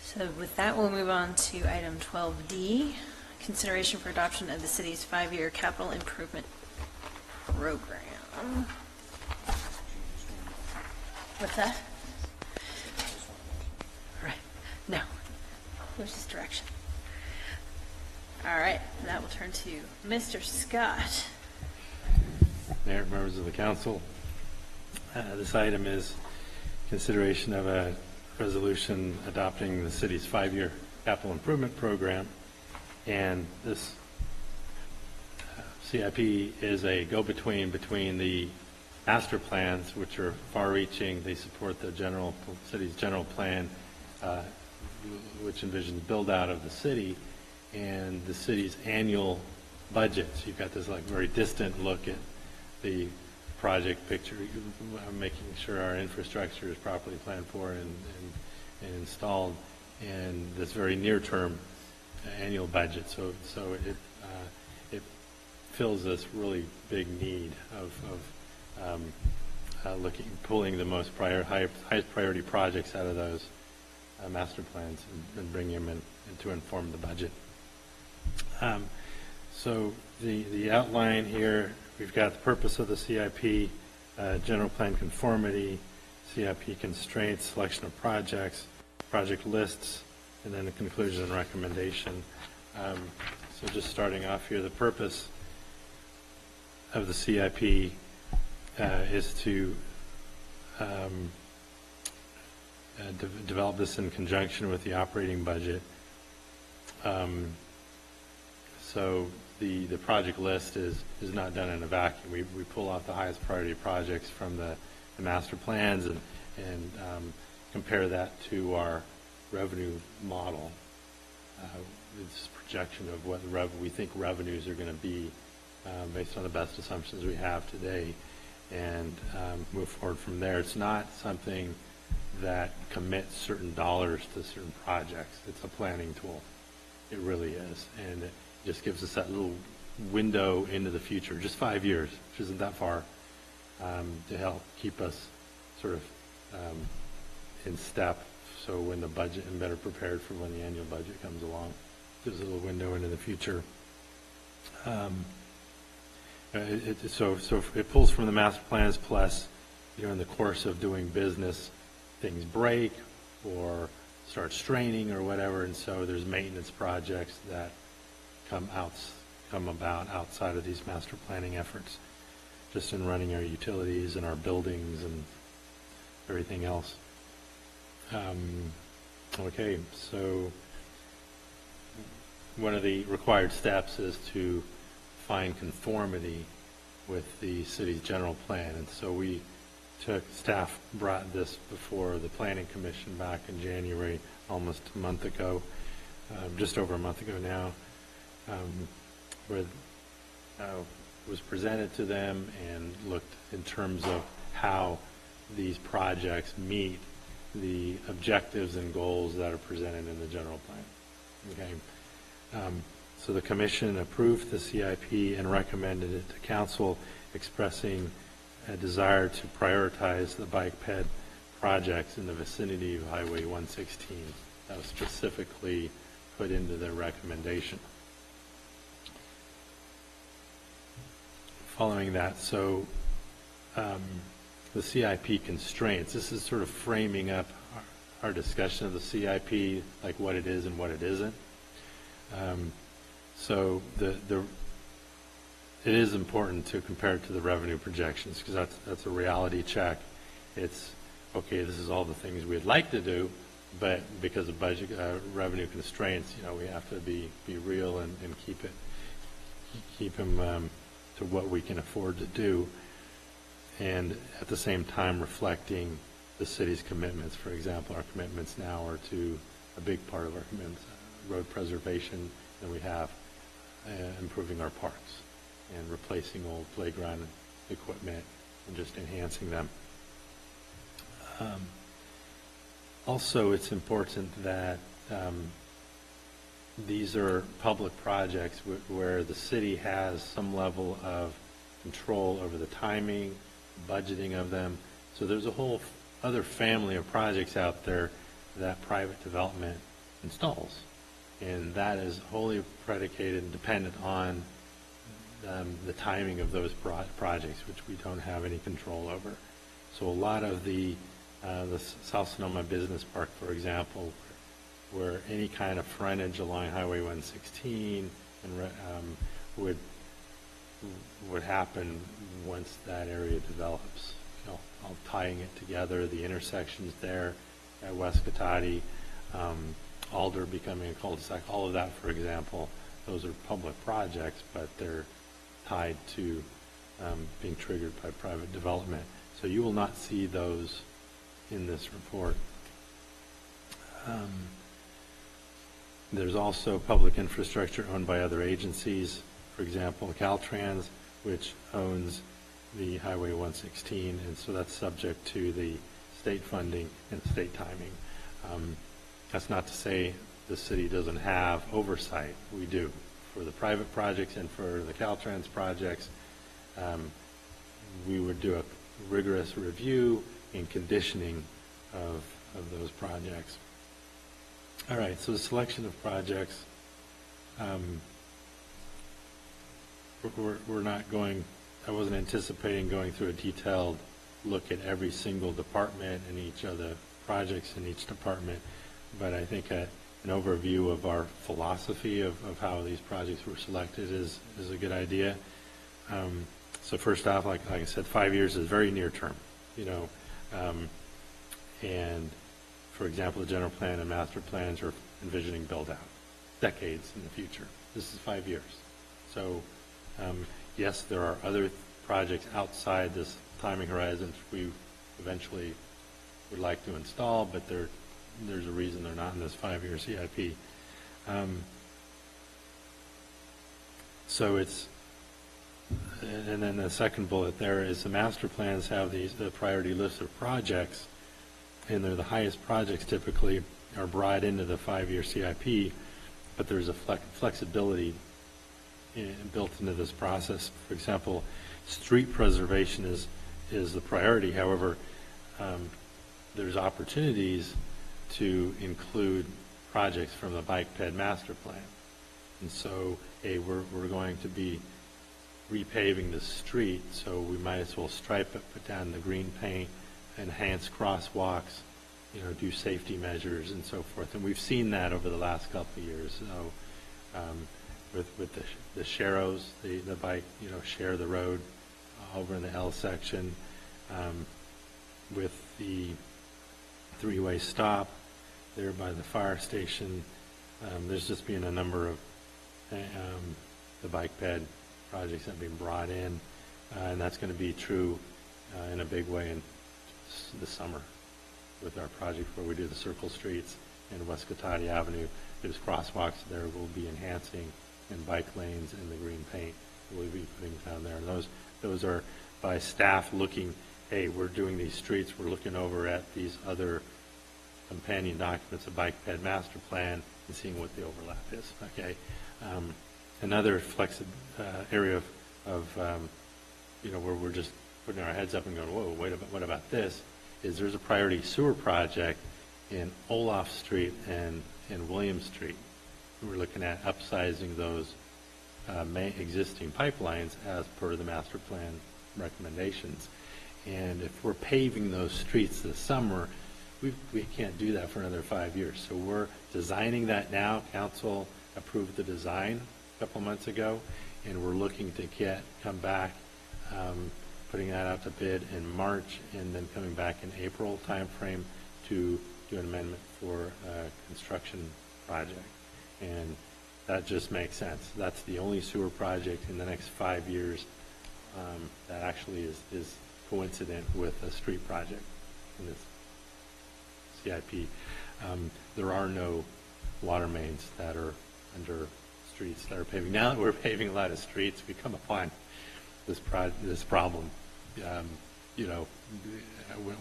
So with that, we'll move on to item 12D, consideration for adoption of the city's 5-year capital improvement program. What's that? Right. No. There's just direction. All right, that will turn to Mr. Scott. Mayor, members of the council, this item is consideration of a resolution adopting the city's 5-year capital improvement program. And this CIP is a go-between between the master plans, which are far-reaching. They support the city's general plan, which envisions build-out of the city, and the city's annual budget. So you've got this like very distant look at the project picture, making sure our infrastructure is properly planned for and installed, and this very near-term annual budget. So it fills this really big need of pulling the most highest priority projects out of those master plans and bringing them in to inform the budget. So the outline here, we've got the purpose of the CIP, general plan conformity, CIP constraints, selection of projects, project lists, and then the conclusion and recommendation. So just starting off here, the purpose of the CIP is to develop this in conjunction with the operating budget. So the project list is not done in a vacuum. We pull out the highest priority projects from the master plans and compare that to our revenue model. It's a projection of what we think revenues are going to be based on the best assumptions we have today, and move forward from there. It's not something that commits certain dollars to certain projects. It's a planning tool. It really is. And it just gives us that little window into the future, just 5 years, which isn't that far, to help keep us sort of in step, so when the budget, and better prepared for when the annual budget comes along. Gives a little window into the future. So it pulls from the master plans, plus, in the course of doing business, things break or start straining or whatever, and so there's maintenance projects that come about outside of these master planning efforts, just in running our utilities and our buildings and everything else. Okay, so one of the required steps is to find conformity with the city's general plan, and so staff brought this before the Planning Commission back in January, almost a month ago, just over a month ago now, where was presented to them and looked in terms of how these projects meet the objectives and goals that are presented in the general plan. Okay. So the commission approved the CIP and recommended it to council, expressing a desire to prioritize the bike ped projects in the vicinity of Highway 116. That was specifically put into their recommendation. Following that, so the CIP constraints, this is sort of framing up our discussion of the CIP, like what it is and what it isn't. So it is important to compare it to the revenue projections, because that's a reality check. It's, okay, this is all the things we'd like to do, but because of budget revenue constraints, we have to be real and keep them to what we can afford to do, and at the same time reflecting the city's commitments. For example, our commitments now are to a big part of our commitments, road preservation, and we have improving our parks and replacing old playground equipment and just enhancing them. Also, it's important that these are public projects where the city has some level of control over the timing, budgeting of them. So there's a whole other family of projects out there that private development installs, and that is wholly predicated and dependent on the timing of those projects, which we don't have any control over. So a lot of the South Sonoma Business Park, for example, where any kind of frontage along Highway 116 and would happen once that area develops. All tying it together, the intersections there at West Cotati, Alder becoming a cul-de-sac, all of that, for example, those are public projects, but they're tied to being triggered by private development. So you will not see those in this report. There's also public infrastructure owned by other agencies. For example, Caltrans, which owns the Highway 116, and so that's subject to the state funding and state timing. That's not to say the city doesn't have oversight. We do for the private projects and for the Caltrans projects. We would do a rigorous review and conditioning of those projects. All right, so the selection of projects, we're not going, I wasn't anticipating going through a detailed look at every single department and each of the projects in each department, but I think an overview of our philosophy of how these projects were selected is a good idea. So first off, like I said, 5 years is very near term, and for example, the general plan and master plans are envisioning build out decades in the future. This is 5 years. So yes, there are other projects outside this timing horizon we eventually would like to install, but there's a reason they're not in this 5-year CIP. So it's, and then the second bullet there is the master plans have the priority list of projects, and they're the highest projects typically are brought into the 5-year CIP, but there's a flexibility built into this process. For example, street preservation is the priority. However, there's opportunities to include projects from the bike ped master plan. And so, we're going to be repaving the street, so we might as well stripe it, put down the green paint, enhance crosswalks, do safety measures and so forth. And we've seen that over the last couple of years. So with the Sharrows, the bike, share the road over in the L section, with the three-way stop there by the fire station. There's just been a number of the bike ped projects that have been brought in, and that's going to be true in a big way in the summer with our project where we do the circle streets and West Cotati Avenue. There's crosswalks there we'll be enhancing, and bike lanes and the green paint we'll be putting down there. And those are by staff looking, hey, we're doing these streets, we're looking over at these other companion documents, a bike ped master plan, and seeing what the overlap is. Okay. Another area of where we're just putting our heads up and going, whoa, what about this, is there's a priority sewer project in Olaf Street and William Street. We're looking at upsizing those existing pipelines as per the master plan recommendations. And if we're paving those streets this summer, we can't do that for another 5 years. So we're designing that now. Council approved the design a couple months ago, and we're looking to come back, putting that out to bid in March, and then coming back in April timeframe to do an amendment for a construction project. And that just makes sense. That's the only sewer project in the next 5 years that actually is coincident with a street project in this CIP. There are no water mains that are under streets that are paving. Now that we're paving a lot of streets, we come upon this problem.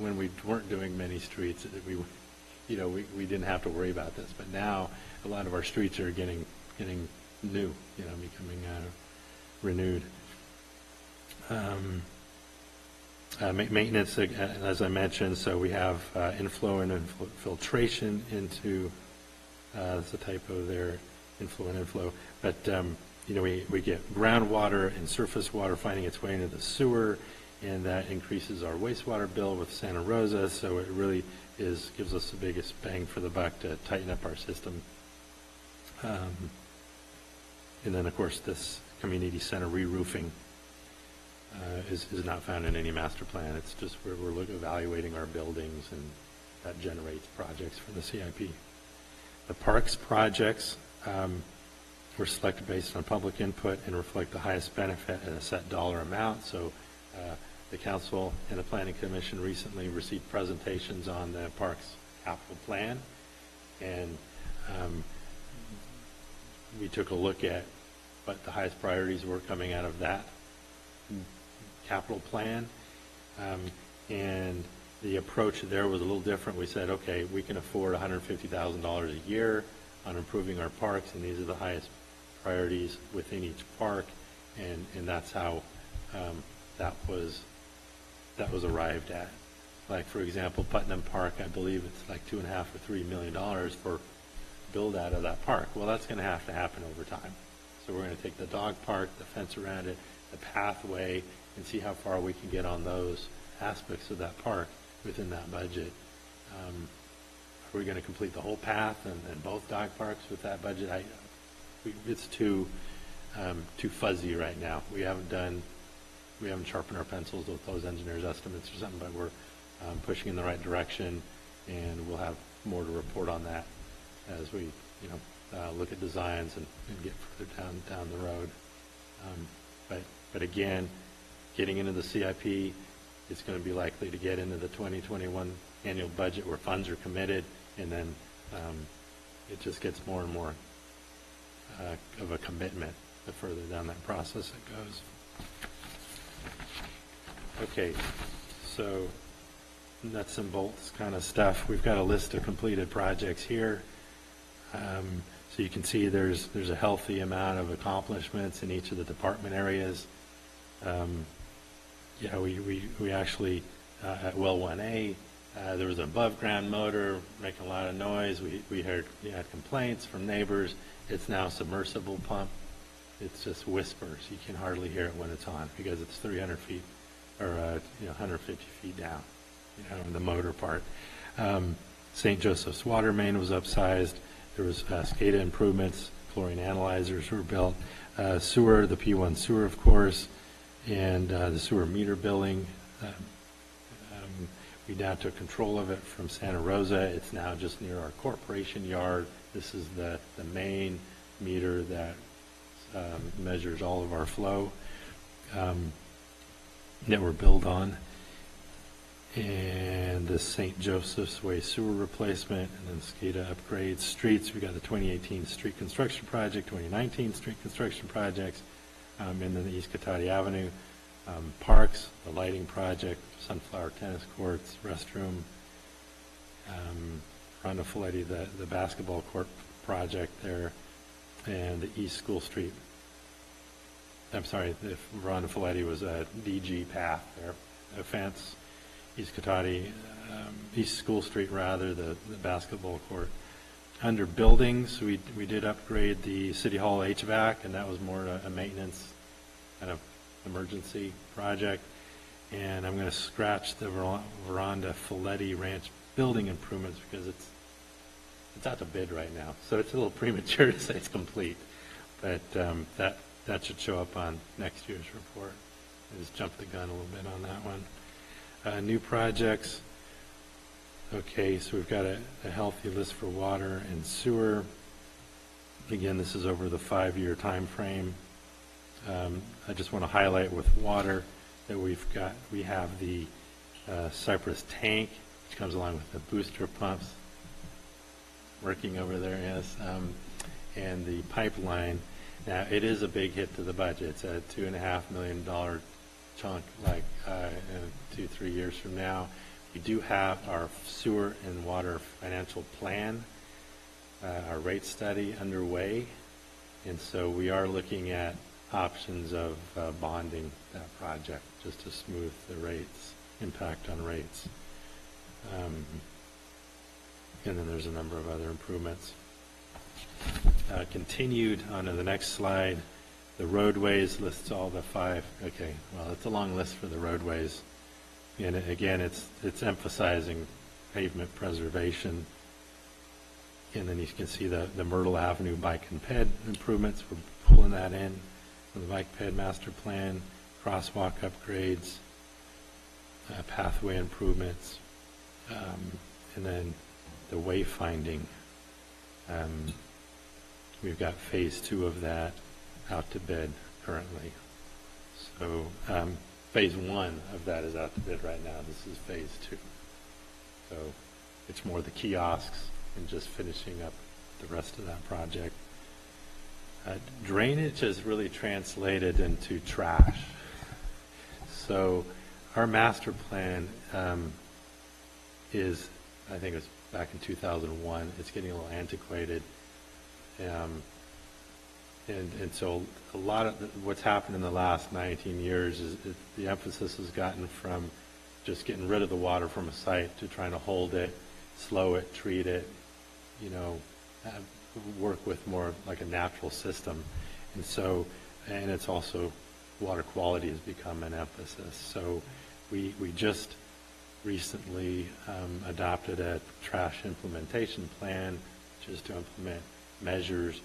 When we weren't doing many streets, we didn't have to worry about this. But now a lot of our streets are getting new, becoming renewed. Maintenance, as I mentioned, so we have inflow and infiltration into, that's a typo there, inflow and inflow, but we get groundwater and surface water finding its way into the sewer, and that increases our wastewater bill with Santa Rosa, so it really gives us the biggest bang for the buck to tighten up our system. And then, of course, this community center re-roofing is not found in any master plan. It's just we're evaluating our buildings, and that generates projects for the CIP. The parks projects were selected based on public input and reflect the highest benefit at a set dollar amount. So the council and the planning commission recently received presentations on the parks capital plan, and we took a look at what the highest priorities were coming out of that capital plan, and the approach there was a little different. We said, okay, we can afford $150,000 a year on improving our parks, and these are the highest priorities within each park, and that's how that was arrived at. Like, for example, Putnam Park, I believe it's like $2.5 or $3 million for build out of that park. Well, that's going to have to happen over time. So we're going to take the dog park, the fence around it, the pathway, and see how far we can get on those aspects of that park within that budget. Are we going to complete the whole path and both dog parks with that budget? It's too fuzzy right now. We haven't sharpened our pencils with those engineers' estimates or something, but we're pushing in the right direction, and we'll have more to report on that as we look at designs and get further down the road. But again, getting into the CIP, it's going to be likely to get into the 2021 annual budget where funds are committed, and then it just gets more and more of a commitment the further down that process it goes. Okay, so nuts and bolts kind of stuff. We've got a list of completed projects here. So you can see there's a healthy amount of accomplishments in each of the department areas. We actually, at well 1A, there was an above ground motor making a lot of noise. We had complaints from neighbors. It's now a submersible pump. It's just whispers. You can hardly hear it when it's on because it's 300 feet or 150 feet down, the motor part. St. Joseph's water main was upsized. There was SCADA improvements. Chlorine analyzers were built. Sewer, the P1 sewer, of course, and the sewer meter billing. We now took control of it from Santa Rosa. It's now just near our corporation yard. This is the main meter that measures all of our flow that we're billed on. And the St. Joseph's Way sewer replacement, and then SCADA upgrades. Streets, we got the 2018 street construction project, 2019 street construction projects, and then the East Cotati Avenue. Parks, the lighting project, sunflower tennis courts, restroom, Rhonda Folletti, the basketball court project there, and the East School Street. I'm sorry, Rhonda Folletti was a DG path there, a fence, East Cotati, East School Street rather, the basketball court. Under buildings, we did upgrade the City Hall HVAC, and that was more a maintenance kind of emergency project. And I'm going to scratch the Veranda Folletti Ranch building improvements because it's out to bid right now. So it's a little premature to say it's complete. But that should show up on next year's report. I just jumped the gun a little bit on that one. New projects. Okay, so we've got a healthy list for water and sewer. Again, this is over the 5-year time frame. I just want to highlight with water that we have the Cypress tank, which comes along with the booster pumps working over there, yes, and the pipeline. Now, it is a big hit to the budget. It's a $2.5 million chunk, like 2-3 years from now. We do have our sewer and water financial plan, our rate study underway, and so we are looking at options of bonding that project just to smooth the rates, impact on rates. And then there's a number of other improvements. Continued on to the next slide, the roadways lists all the 5. Okay, well, it's a long list for the roadways. And again, it's emphasizing pavement preservation. And then you can see the Myrtle Avenue bike and ped improvements. We're pulling that in from the bike ped master plan, crosswalk upgrades, pathway improvements, and then the wayfinding. We've got phase 2 of that out to bid currently. So phase 1 of that is out to bid right now. This is phase 2. So it's more the kiosks and just finishing up the rest of that project. Drainage is really translated into trash. So our master plan is, I think it was back in 2001. It's getting a little antiquated. And so a lot of what's happened in the last 19 years is the emphasis has gotten from just getting rid of the water from a site to trying to hold it, slow it, treat it, work with more like a natural system. And so, and it's also water quality has become an emphasis. So we just recently adopted a trash implementation plan, which is to implement measures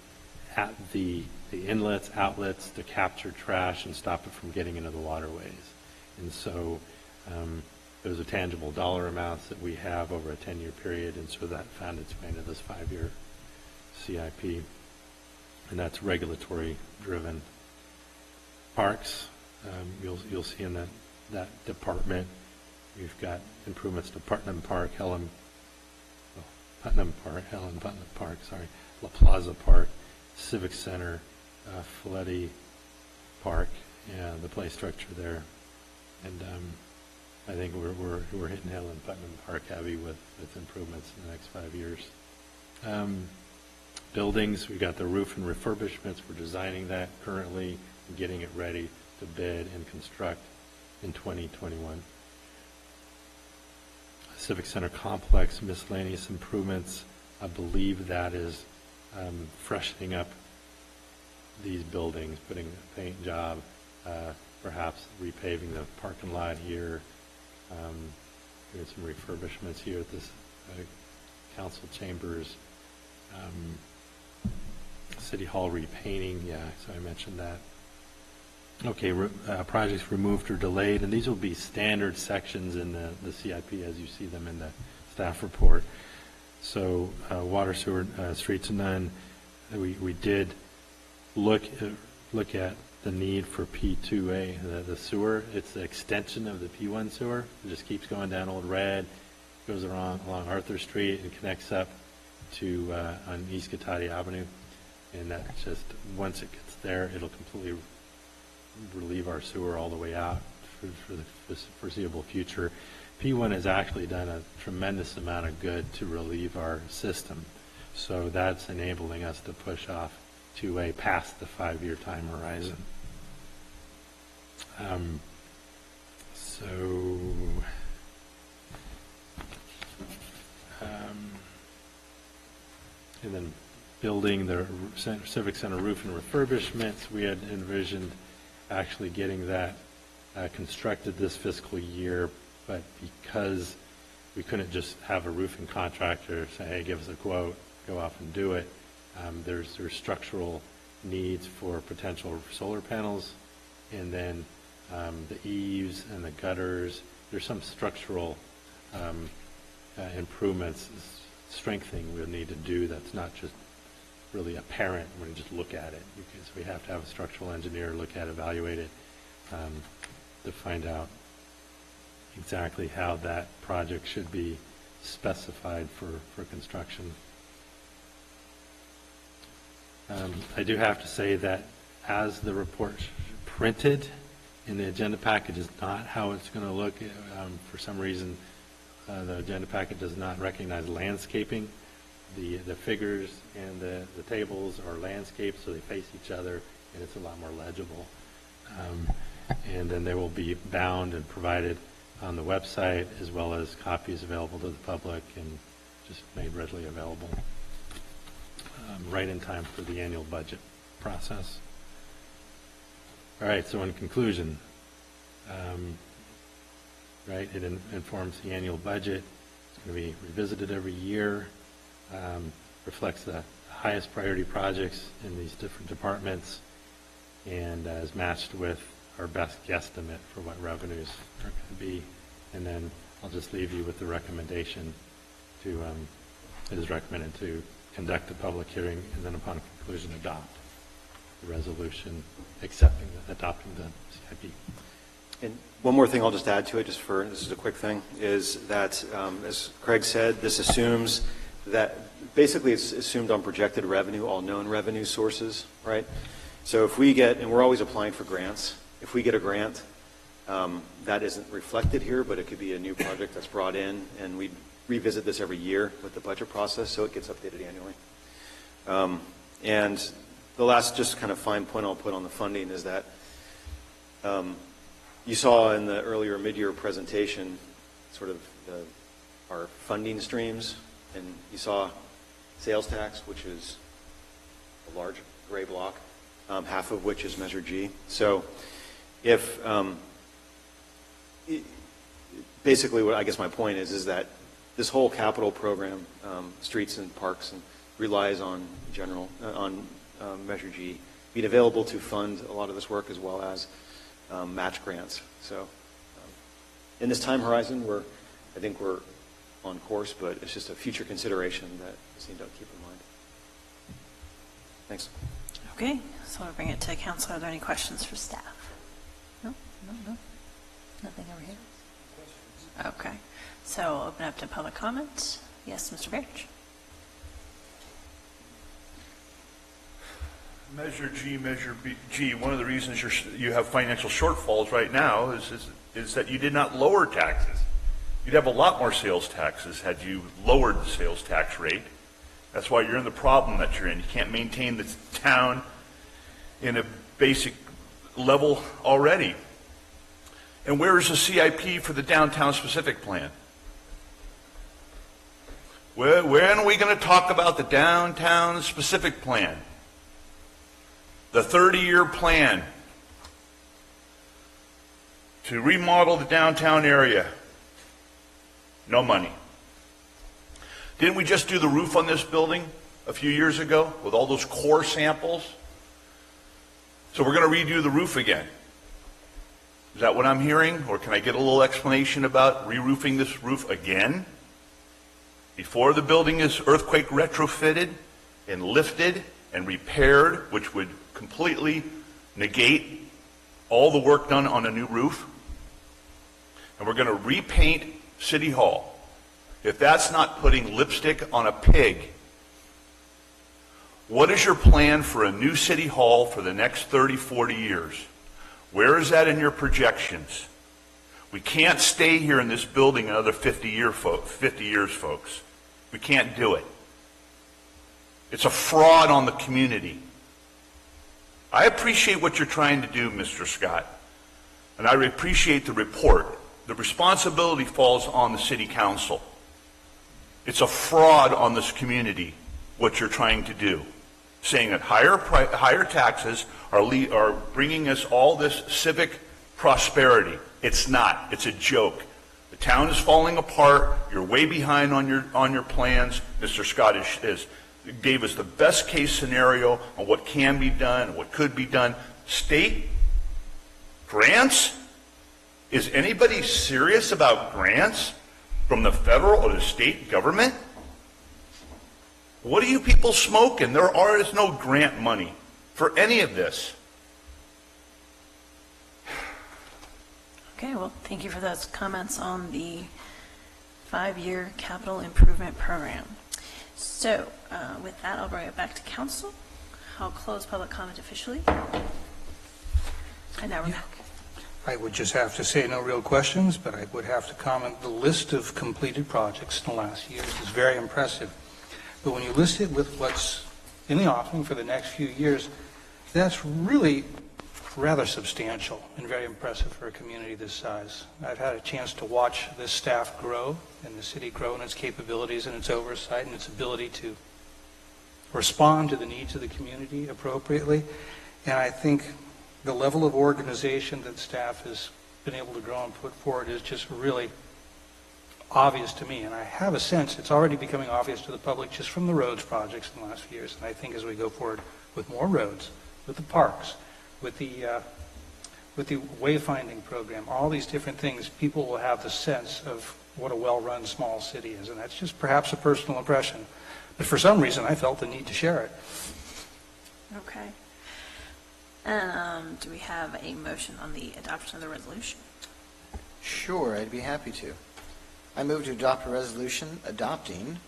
at the inlets, outlets to capture trash and stop it from getting into the waterways. And so those are tangible dollar amounts that we have over a 10-year period, and so that found its way into this 5-year CIP, and that's regulatory driven. Parks, you'll see in that department, we've got improvements to Putnam Park, Helen Putnam Park, La Plaza Park, Civic Center, Folletti Park, and the play structure there. And I think we're hitting Helen Putnam Park heavy with improvements in the next 5 years. Buildings, we've got the roof and refurbishments. We're designing that currently and getting it ready to bid and construct in 2021. Civic Center complex, miscellaneous improvements. I believe that is freshening up these buildings, putting a paint job, perhaps repaving the parking lot here. Doing some refurbishments here at this council chambers. City Hall repainting, yeah, so I mentioned that. Okay, projects removed or delayed, and these will be standard sections in the CIP as you see them in the staff report. So water, sewer, streets and none. We did look at the need for P2A, the sewer. It's the extension of the P1 sewer. It just keeps going down Old Red, goes along Arthur Street and connects up to on East Cotati Avenue. And that just, once it gets there, it'll completely relieve our sewer all the way out for the foreseeable future. P1 has actually done a tremendous amount of good to relieve our system. So that's enabling us to push off 2A past the 5-year time horizon. So And then building the Civic Center roof and refurbishments, we had envisioned actually getting that constructed this fiscal year, but because we couldn't just have a roofing contractor say, hey, give us a quote, go off and do it, there's structural needs for potential solar panels, and then the eaves and the gutters. There's some structural improvements, strengthening we'll need to do that's not just really apparent when you just look at it, because we have to have a structural engineer look at, evaluate it, to find out exactly how that project should be specified for construction. I do have to say that as the report printed in the agenda package is not how it's going to look. For some reason, the agenda packet does not recognize landscaping. The figures and the tables are landscaped, so they face each other, and it's a lot more legible. And then they will be bound and provided on the website, as well as copies available to the public and just made readily available right in time for the annual budget process. All right, so in conclusion, right, it informs the annual budget. It's going to be revisited every year, reflects the highest priority projects in these different departments, and is matched with our best guesstimate for what revenues are going to be. And then I'll just leave you with the recommendation to, it is recommended to conduct a public hearing and then upon conclusion adopt the resolution adopting the CIP. And one more thing I'll just add to it, just for, this is a quick thing, is that, as Craig said, this assumes that, basically it's assumed on projected revenue, all known revenue sources, right? So if we get, and we're always applying for grants, if we get a grant, that isn't reflected here, but it could be a new project that's brought in, and we revisit this every year with the budget process, so it gets updated annually. And the last just kind of fine point I'll put on the funding is that you saw in the earlier mid-year presentation sort of our funding streams, and you saw sales tax, which is a large gray block, half of which is Measure G. So if basically what I guess my point is that this whole capital program, streets and parks, and relies on Measure G being available to fund a lot of this work, as well as match grants. So in this time horizon, I think we're on course, but it's just a future consideration that we just need to keep in mind. Thanks. Okay, so I'll bring it to council. Are there any questions for staff? No? Nothing over here? Okay, so I'll open up to public comment. Yes, Mr. Birch. Measure G, Measure G, one of the reasons you have financial shortfalls right now is that you did not lower taxes. You'd have a lot more sales taxes had you lowered the sales tax rate. That's why you're in the problem that you're in. You can't maintain the town in a basic level already. And where is the CIP for the downtown specific plan? When are we going to talk about the downtown specific plan? The 30-year plan to remodel the downtown area. No money. Didn't we just do the roof on this building a few years ago with all those core samples? So we're going to redo the roof again. Is that what I'm hearing? Or can I get a little explanation about re-roofing this roof again? Before the building is earthquake retrofitted and lifted and repaired, which would completely negate all the work done on a new roof. And we're going to repaint City Hall. If that's not putting lipstick on a pig, what is your plan for a new City Hall for the next 30, 40 years? Where is that in your projections? We can't stay here in this building another 50 years, folks. We can't do it. It's a fraud on the community. I appreciate what you're trying to do, Mr. Scott, and I appreciate the report. The responsibility falls on the city council. It's a fraud on this community, what you're trying to do, saying that higher taxes are bringing us all this civic prosperity. It's not. It's a joke. The town is falling apart. You're way behind on your plans. Mr. Scott gave us the best case scenario on what can be done and what could be done. State grants? Is anybody serious about grants from the federal or the state government? What are you people smoking? There is no grant money for any of this. Okay, well, thank you for those comments on the 5-year capital improvement program. So with that, I'll bring it back to council. I'll close public comment officially. And now we're back. I would just have to say no real questions, but I would have to comment the list of completed projects in the last years is very impressive. But when you list it with what's in the offering for the next few years, that's really rather substantial and very impressive for a community this size. I've had a chance to watch this staff grow and the city grow in its capabilities and its oversight and its ability to respond to the needs of the community appropriately. And I think the level of organization that staff has been able to grow and put forward is just really obvious to me. And I have a sense it's already becoming obvious to the public just from the roads projects in the last few years. And I think as we go forward with more roads, with the parks, with the wayfinding program, all these different things, people will have the sense of what a well-run small city is. And that's just perhaps a personal impression. But for some reason, I felt the need to share it. Okay. Do we have a motion on the adoption of the resolution? Sure, I'd be happy to. I move to adopt a resolution adopting,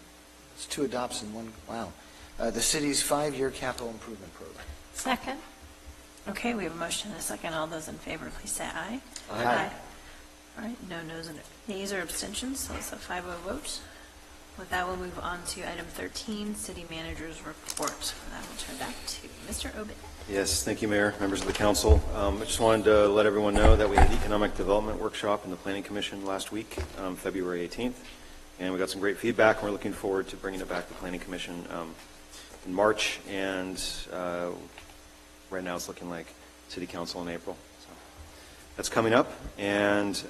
it's 2 adopts in one, wow, the city's 5-year capital improvement program. Second? Okay, we have a motion and a second. All those in favor, please say aye. Aye. All right, no noes and nays or abstentions, so it's a 5-0 vote. With that, we'll move on to item 13, City Manager's Report. And I will turn back to Mr. Obid. Yes, thank you, Mayor, members of the council. I just wanted to let everyone know that we had an economic development workshop in the Planning Commission last week, February 18th, and we got some great feedback, and we're looking forward to bringing it back to Planning Commission in March, and right now it's looking like City Council in April. So that's coming up, and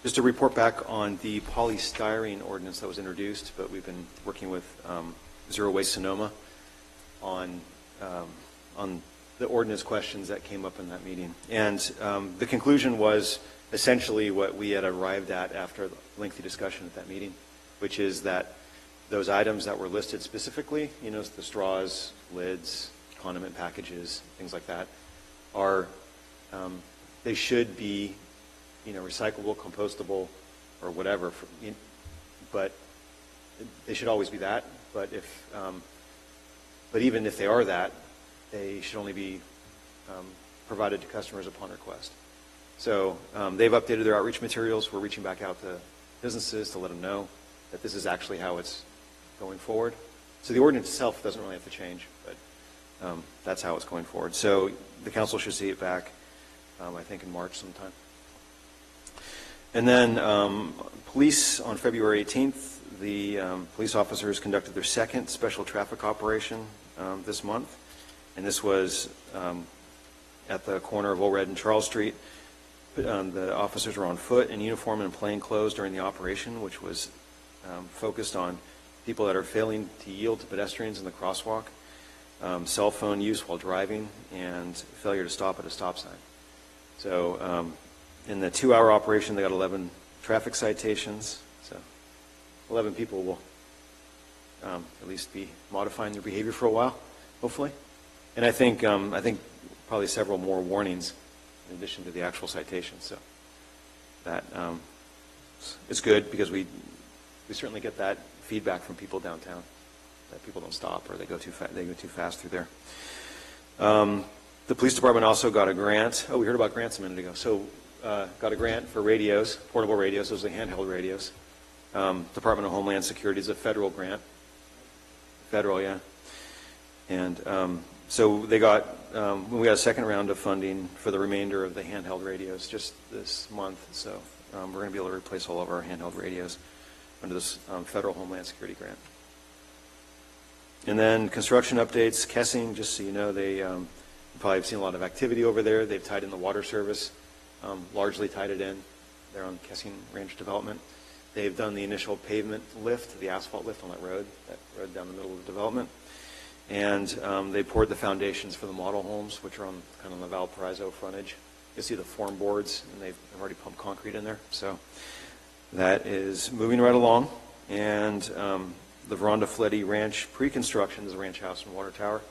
just to report back on the polystyrene ordinance that was introduced, but we've been working with Zero Waste Sonoma on the ordinance questions that came up in that meeting. And the conclusion was essentially what we had arrived at after a lengthy discussion at that meeting, which is that those items that were listed specifically, you know, the straws, lids, condiment packages, things like that, are, they should be, you know, recyclable, compostable, or whatever, but they should always be that. But if, but even if they are that, they should only be provided to customers upon request. So they've updated their outreach materials. We're reaching back out to businesses to let them know that this is actually how it's going forward. So the ordinance itself doesn't really have to change, but that's how it's going forward. So the council should see it back, I think, in March sometime. And then police on February 18th, the police officers conducted their second special traffic operation this month. And this was at the corner of Old Red and Charles Street. The officers were on foot in uniform and plain clothes during the operation, which was focused on people that are failing to yield to pedestrians in the crosswalk, cell phone use while driving, and failure to stop at a stop sign. So in the 2-hour operation, they got 11 traffic citations. So 11 people will at least be modifying their behavior for a while, hopefully. And I think probably several more warnings in addition to the actual citations. So that is good because we certainly get that feedback from people downtown that people don't stop or they go too fast through there. The police department also got a grant. Oh, we heard about grants a minute ago. So got a grant for radios, portable radios. Those are the handheld radios. Department of Homeland Security is a federal grant. Federal, yeah. And so they got, we got a second round of funding for the remainder of the handheld radios just this month. So we're going to be able to replace all of our handheld radios under this federal Homeland Security grant. And then construction updates, Kessing, just so you know, they you probably have seen a lot of activity over there. They've tied in the water service, largely tied it in. They're on Kessing Ranch Development. They've done the initial pavement lift, the asphalt lift on that road down the middle of the development. And they poured the foundations for the model homes, which are on kind of the Valparaiso frontage. You'll see the form boards, and they've already pumped concrete in there. So that is moving right along. And the Veronda Fletty Ranch pre-construction is a ranch house and water tower.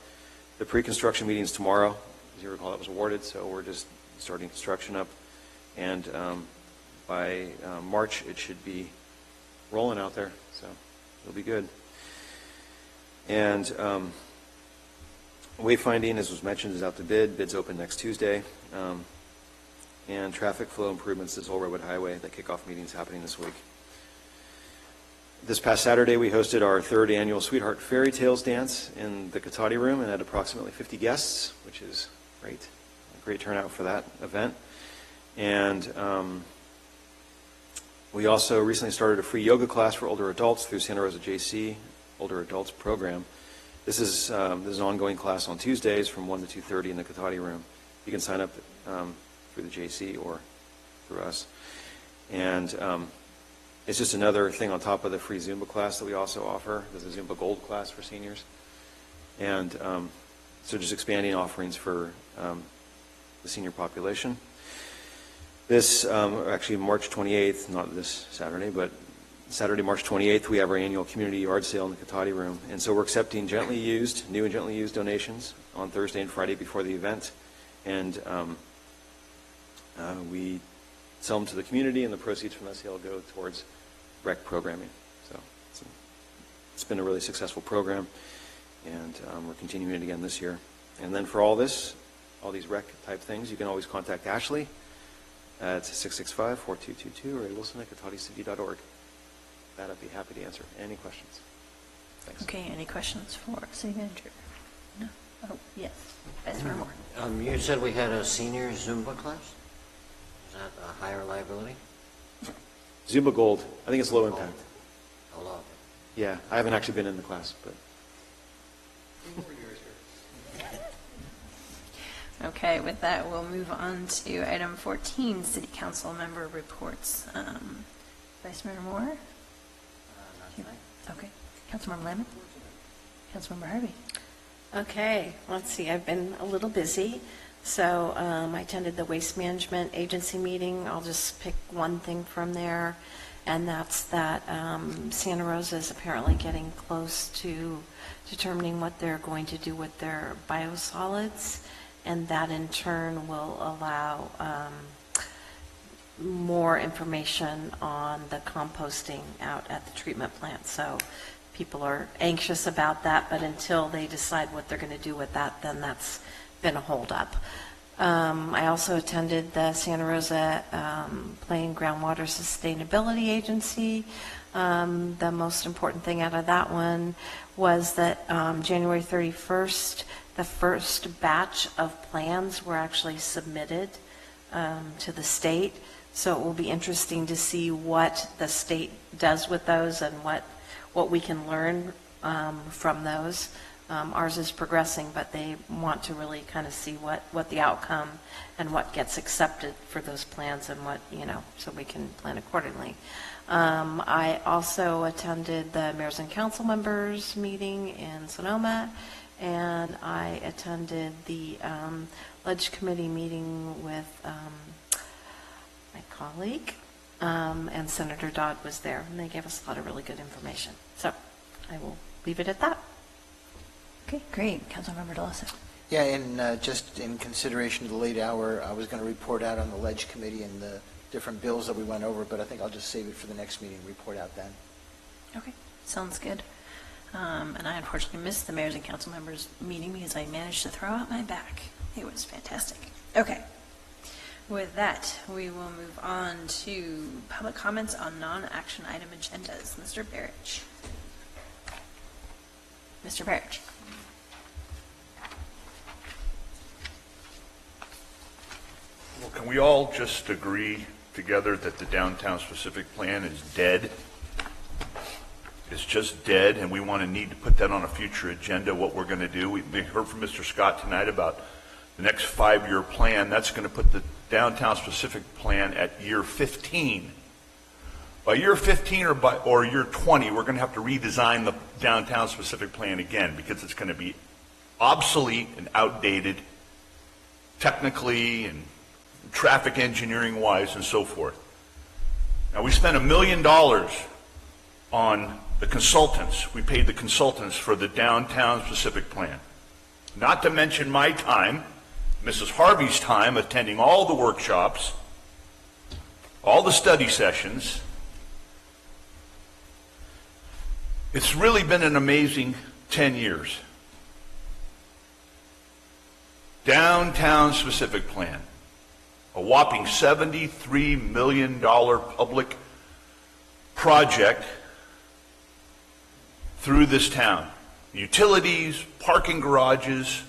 The pre-construction meeting is tomorrow. As you recall, that was awarded, so we're just starting construction up. And by March, it should be rolling out there, so it'll be good. And wayfinding, as was mentioned, is out to bid. Bids open next Tuesday. And traffic flow improvements is Old Redwood Highway. The kickoff meeting is happening this week. This past Saturday, we hosted our 3rd annual Sweetheart Fairy Tales dance in the Cotati room and had approximately 50 guests, which is great. A great turnout for that event. And we also recently started a free yoga class for older adults through Santa Rosa JC Older Adults Program. This is an ongoing class on Tuesdays from 1 to 2:30 in the Cotati room. You can sign up through the JC or through us. And it's just another thing on top of the free Zumba class that we also offer. There's a Zumba Gold class for seniors. And so just expanding offerings for the senior population. This, actually March 28th, not this Saturday, but Saturday, March 28th, we have our annual community yard sale in the Cotati room. And so we're accepting new and gently used donations on Thursday and Friday before the event. And we sell them to the community, and the proceeds from that sale go towards rec programming. So it's been a really successful program, and we're continuing it again this year. And then for all these rec type things, you can always contact Ashley at 665-4222 or wilson@cotaticity.org. That I'd be happy to answer any questions. Thanks. Okay, any questions for City Manager? No? Oh, yes. Vice Mayor Moore. You said we had a senior Zumba class? Is that a higher liability? Zumba Gold, I think it's low impact. Oh, low. Yeah, I haven't actually been in the class, but. Okay, with that, we'll move on to item 14, City Council member reports. Vice Mayor Moore? Okay. Councilmember Lemon? Councilmember Harvey? Okay, let's see, I've been a little busy. So I attended the Waste Management Agency meeting. I'll just pick one thing from there, and that's that Santa Rosa is apparently getting close to determining what they're going to do with their biosolids, and that in turn will allow more information on the composting out at the treatment plant. So people are anxious about that, but until they decide what they're going to do with that, then that's been a holdup. I also attended the Santa Rosa Plain Groundwater Sustainability Agency. The most important thing out of that one was that January 31st, the first batch of plans were actually submitted to the state. So it will be interesting to see what the state does with those and what we can learn from those. Ours is progressing, but they want to really kind of see what the outcome and what gets accepted for those plans and what, so we can plan accordingly. I also attended the mayors and council members meeting in Sonoma, and I attended the Ledge Committee meeting with my colleague, and Senator Dodd was there, and they gave us a lot of really good information. So I will leave it at that. Okay, great. Councilmember DeLosso. Yeah, and just in consideration of the late hour, I was going to report out on the Ledge Committee and the different bills that we went over, but I think I'll just save it for the next meeting, report out then. Okay, sounds good. And I unfortunately missed the mayors and council members meeting because I managed to throw out my back. It was fantastic. Okay. With that, we will move on to public comments on non-action item agendas. Mr. Barrich. Mr. Barrich. Well, can we all just agree together that the downtown specific plan is dead? is just dead, and we need to put that on a future agenda, what we're going to do. We heard from Mr. Scott tonight about the next 5-year plan. That's going to put the downtown specific plan at year 15. By year 15 or year 20, we're going to have to redesign the downtown specific plan again, because it's going to be obsolete and outdated technically and traffic engineering wise and so forth. Now, we spent $1 million on the consultants. We paid the consultants for the downtown specific plan. Not to mention my time, Mrs. Harvey's time, attending all the workshops, all the study sessions. It's really been an amazing 10 years. Downtown specific plan. A whopping $73 million public project through this town. Utilities, parking garages,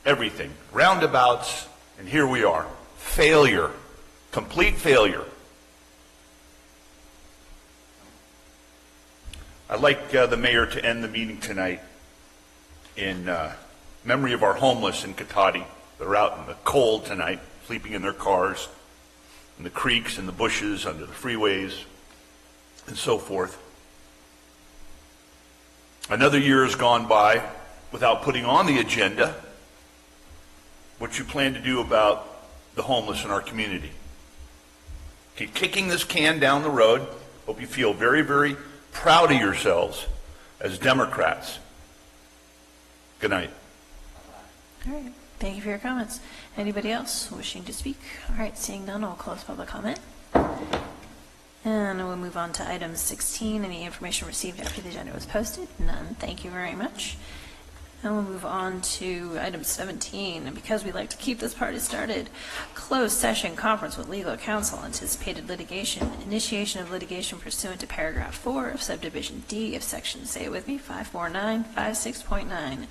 everything. Roundabouts, and here we are. Failure. Complete failure. I'd like the mayor to end the meeting tonight in memory of our homeless in Cotati. They're out in the cold tonight, sleeping in their cars, in the creeks and the bushes, under the freeways, and so forth. Another year has gone by without putting on the agenda what you plan to do about the homeless in our community. Keep kicking this can down the road. Hope you feel very, very proud of yourselves as Democrats. Good night. All right. Thank you for your comments. Anybody else wishing to speak? All right, seeing none, I'll close public comment. And we'll move on to item 16. Any information received after the agenda was posted? None. Thank you very much. And we'll move on to item 17. And because we like to keep this party started, closed session conference with legal counsel, anticipated litigation, initiation of litigation pursuant to paragraph 4 of subdivision D of section, say it with me, 54956.9.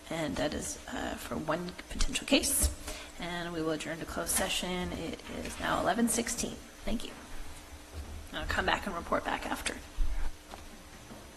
And that is for one potential case. And we will adjourn to closed session. It is now 11:16. Thank you. I'll come back and report back after.